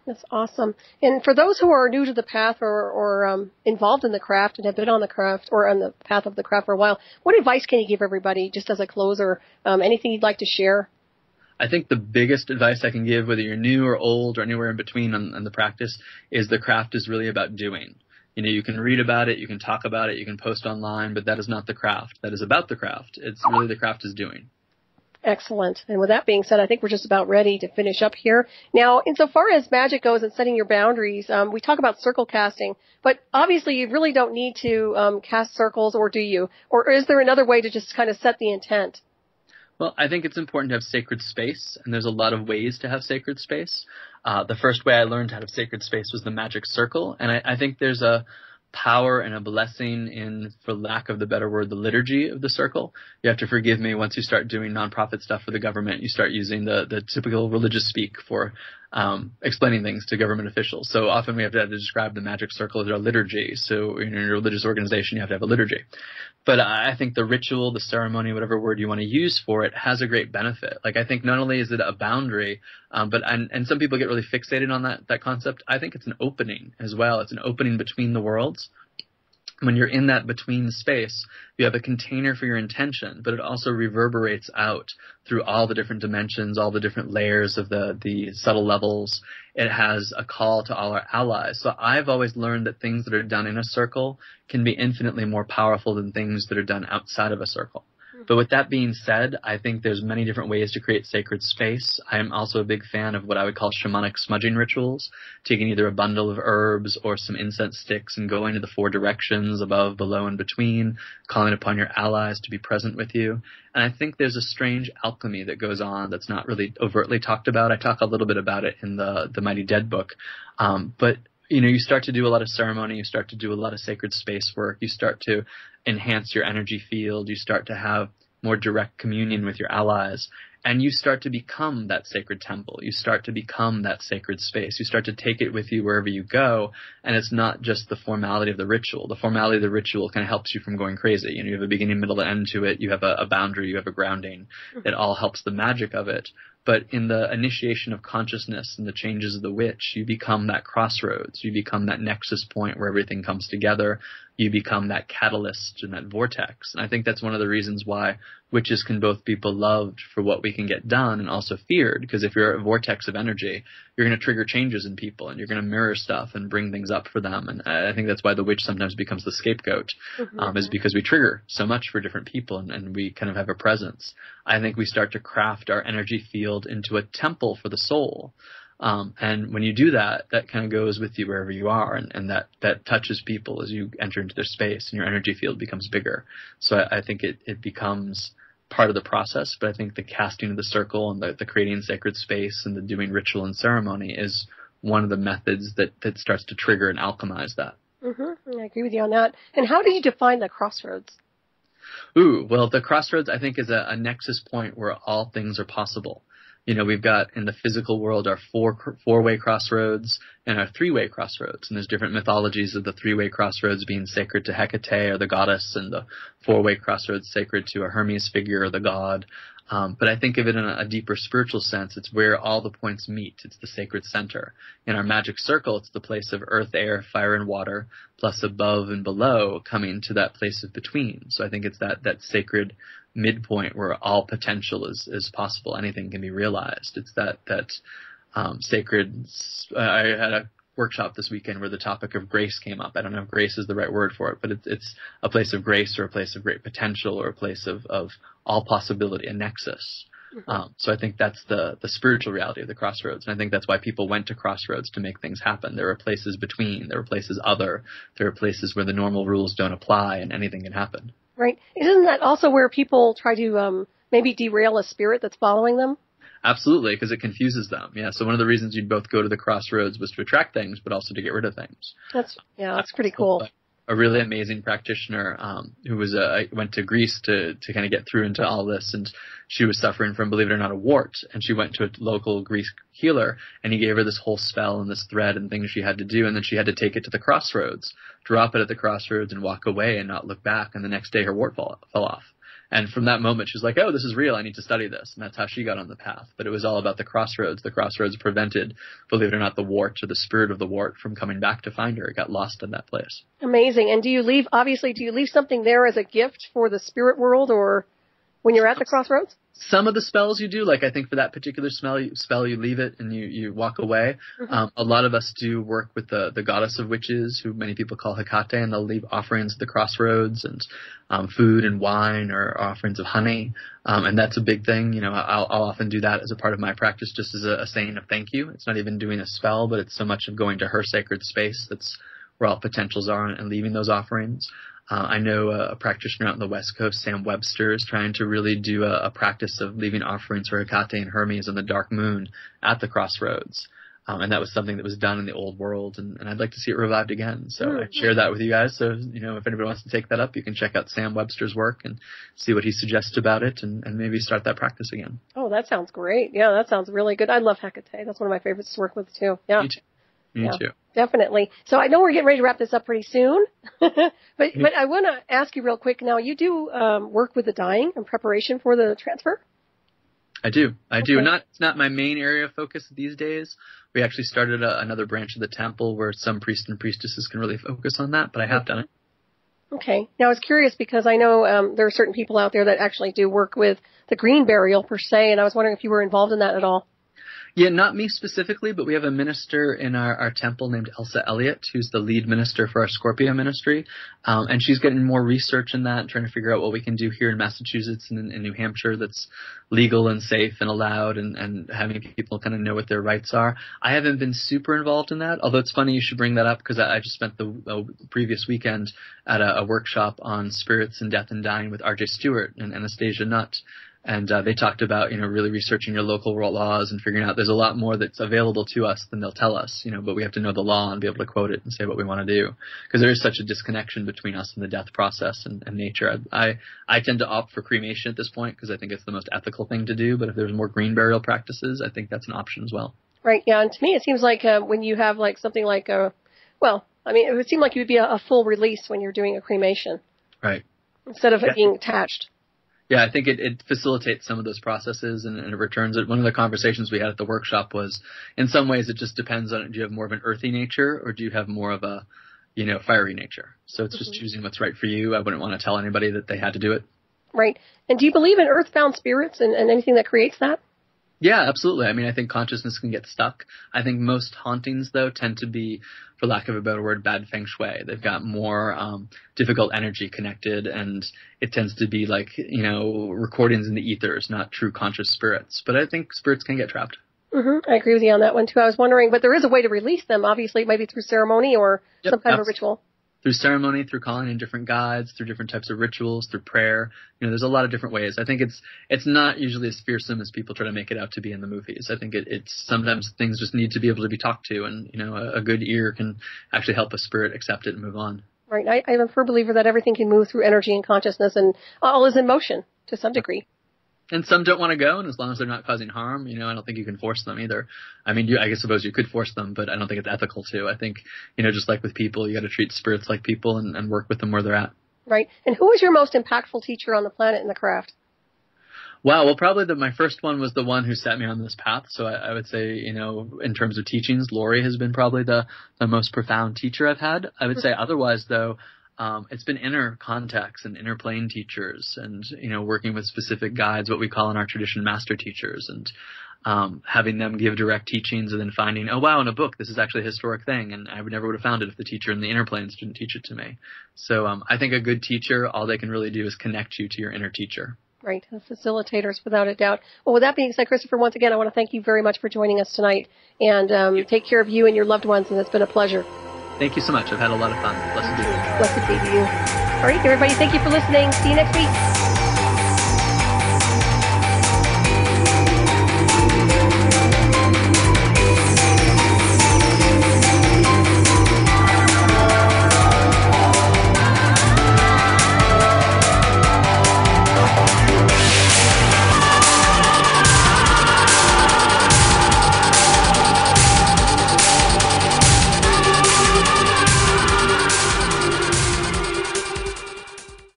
That's awesome. And for those who are new to the path or involved in the craft and have been on the craft or on the path of the craft for a while, what advice can you give everybody just as a closer? Anything you'd like to share? I think the biggest advice I can give, whether you're new or old or anywhere in between on the practice, is the craft is really about doing. You can read about it, you can talk about it, you can post online, but that is not the craft. That is about the craft. It's really the craft is doing. Excellent. And with that being said, I think we're just about ready to finish up here. Now, insofar as magic goes and setting your boundaries, we talk about circle casting, but obviously you really don't need to cast circles, or do you? Or is there another way to just kind of set the intent? Well, I think it's important to have sacred space, and there's a lot of ways to have sacred space. The first way I learned how to have sacred space was the magic circle, and I think there's a power and a blessing in, for lack of the better word, the liturgy of the circle. You have to forgive me, once you start doing nonprofit stuff for the government, you start using the typical religious speak for explaining things to government officials. So often we have to describe the magic circle as our liturgy. So in your religious organization, you have to have a liturgy. But I think the ritual, the ceremony, whatever word you want to use for it, has a great benefit. Like, I think not only is it a boundary, but some people get really fixated on that concept. I think it's an opening as well. It's an opening between the worlds. When you're in that between space, you have a container for your intention, but it also reverberates out through all the different dimensions, all the different layers of the subtle levels. It has a call to all our allies. So I've always learned that things that are done in a circle can be infinitely more powerful than things that are done outside of a circle. But with that being said, I think there's many different ways to create sacred space. I am also a big fan of what I would call shamanic smudging rituals, taking either a bundle of herbs or some incense sticks and going to the 4 directions, above, below, and between, calling upon your allies to be present with you. And I think there's a strange alchemy that goes on that's not really overtly talked about. I talk a little bit about it in the Mighty Dead book. But you start to do a lot of ceremony, you start to do a lot of sacred space work, you start to enhance your energy field, you start to have more direct communion with your allies, and you start to become that sacred temple. You start to become that sacred space. You start to take it with you wherever you go, and it's not just the formality of the ritual. The formality of the ritual kind of helps you from going crazy. You have a beginning, middle, and end to it. You have a boundary. You have a grounding. It all helps the magic of it. But in the initiation of consciousness and the changes of the witch, you become that crossroads. You become that nexus point where everything comes together. You become that catalyst and that vortex. And I think that's one of the reasons why witches can both be beloved for what we can get done and also feared. Because if you're a vortex of energy, you're going to trigger changes in people and you're going to mirror stuff and bring things up for them. And I think that's why the witch sometimes becomes the scapegoat, is because we trigger so much for different people and we kind of have a presence. I think we start to craft our energy field into a temple for the soul. And when you do that, that kind of goes with you wherever you are, and that touches people as you enter into their space, and your energy field becomes bigger. So I think it becomes part of the process, but I think the casting of the circle and the creating sacred space and the doing ritual and ceremony is one of the methods that starts to trigger and alchemize that. I agree with you on that. And how do you define the crossroads? Well, the crossroads, I think, is a nexus point where all things are possible. We've got in the physical world our four-way crossroads and our 3-way crossroads. And there's different mythologies of the 3-way crossroads being sacred to Hecate or the goddess, and the 4-way crossroads sacred to a Hermes figure or the god. But I think of it in a deeper spiritual sense. It's where all the points meet. It's the sacred center. In our magic circle, it's the place of earth, air, fire, and water, plus above and below coming to that place of between. So I think it's that sacred midpoint where all potential is possible. Anything can be realized. It's that sacred. I had a workshop this weekend where the topic of grace came up. I don't know if grace is the right word for it, but it's a place of grace or a place of great potential or a place of all possibility, a nexus. So I think that's the spiritual reality of the crossroads. And I think that's why people went to crossroads, to make things happen. There are places between, there are places other, there are places where the normal rules don't apply and anything can happen. Right. Isn't that also where people try to maybe derail a spirit that's following them? Absolutely, because it confuses them. Yeah. So one of the reasons you'd both go to the crossroads was to attract things, but also to get rid of things. That's pretty cool. a really amazing practitioner who was went to Greece to kind of get through into all this, and she was suffering from, believe it or not, a wart, and she went to a local Greek healer, and he gave her this whole spell and this thread and things she had to do, and then she had to take it to the crossroads, drop it at the crossroads, and walk away and not look back, and the next day her wart fell off. And from that moment, she was like, oh, this is real. I need to study this. And that's how she got on the path. But it was all about the crossroads. The crossroads prevented, believe it or not, the wart or the spirit of the wart from coming back to find her. It got lost in that place. Amazing. And do you leave something there as a gift for the spirit world, or when you're at the crossroads? Some of the spells you do, like I think for that particular spell, you leave it and you walk away. Mm-hmm. A lot of us do work with the goddess of witches, who many people call Hecate, and they'll leave offerings at the crossroads and food and wine or offerings of honey. And that's a big thing. You know, I'll often do that as a part of my practice, just as a saying of thank you. It's not even doing a spell, but it's so much of going to her sacred space. That's where all potentials are, and leaving those offerings. I know a practitioner out on the West Coast, Sam Webster, is trying to really do a practice of leaving offerings for Hecate and Hermes on the dark moon at the crossroads. And that was something that was done in the old world, and I'd like to see it revived again. So I'd share that with you guys. So, you know, if anybody wants to take that up, you can check out Sam Webster's work and see what he suggests about it, and maybe start that practice again. Oh, that sounds great. Yeah, that sounds really good. I love Hecate. That's one of my favorites to work with, too. Yeah. Me too. Definitely. So I know we're getting ready to wrap this up pretty soon, but I want to ask you real quick now, you do work with the dying in preparation for the transfer? I do. It's not my main area of focus these days. We actually started another branch of the temple where some priests and priestesses can really focus on that, but I have done it. Okay. Now I was curious because I know there are certain people out there that actually do work with the green burial per se, and I was wondering if you were involved in that at all. Yeah, not me specifically, but we have a minister in our temple named Elsa Elliott, who's the lead minister for our Scorpio ministry. And she's getting more research in that and trying to figure out what we can do here in Massachusetts and in New Hampshire that's legal and safe and allowed, and having people kind of know what their rights are. I haven't been super involved in that, although it's funny you should bring that up because I just spent the previous weekend at a workshop on spirits and death and dying with R.J. Stewart and Anastasia Nutt. And they talked about, you know, really researching your local laws and figuring out there's a lot more that's available to us than they'll tell us, you know, but we have to know the law and be able to quote it and say what we want to do. Because there is such a disconnection between us and the death process and nature. I tend to opt for cremation at this point because I think it's the most ethical thing to do. But if there's more green burial practices, I think that's an option as well. Right. Yeah. And to me, it seems like when you have like something like it would seem like it would be a full release when you're doing a cremation. Right. Instead of it being attached. Yeah, I think it facilitates some of those processes and it returns it. One of the conversations we had at the workshop was, in some ways, it just depends on, do you have more of an earthy nature or do you have more of a, you know, fiery nature? So it's just choosing what's right for you. I wouldn't want to tell anybody that they had to do it. Right. And do you believe in earthbound spirits and anything that creates that? Yeah, absolutely. I mean, I think consciousness can get stuck. I think most hauntings, though, tend to be, for lack of a better word, bad feng shui. They've got more difficult energy connected, and it tends to be like, you know, recordings in the ethers, not true conscious spirits. But I think spirits can get trapped. Mm-hmm. I agree with you on that one, too. I was wondering, but there is a way to release them, obviously, maybe through ceremony or some kind of a ritual. Through ceremony, through calling in different guides, through different types of rituals, through prayer. You know, there's a lot of different ways. I think it's not usually as fearsome as people try to make it out to be in the movies. I think it's sometimes things just need to be able to be talked to, and, you know, a good ear can actually help a spirit accept it and move on. Right. I'm a firm believer that everything can move through energy and consciousness, and all is in motion to some degree. And some don't want to go, and as long as they're not causing harm, you know, I don't think you can force them either. I mean, I suppose you could force them, but I don't think it's ethical to. I think, you know, just like with people, you got to treat spirits like people and work with them where they're at. Right. And who was your most impactful teacher on the planet in the craft? Wow. Well, probably my first one was the one who set me on this path. So I would say, you know, in terms of teachings, Lori has been probably the most profound teacher I've had. I would say otherwise, though, it's been inner contacts and inner plane teachers and, you know, working with specific guides, what we call in our tradition master teachers, and having them give direct teachings and then finding, oh, wow, in a book, this is actually a historic thing. And I never would have found it if the teacher in the inner planes didn't teach it to me. So I think a good teacher, all they can really do is connect you to your inner teacher. Right. Facilitators, without a doubt. Well, with that being said, Christopher, once again, I want to thank you very much for joining us tonight, and take care of you and your loved ones, and it's been a pleasure. Thank you so much. I've had a lot of fun. Blessed be you. Blessed be you. All right, everybody, thank you for listening. See you next week.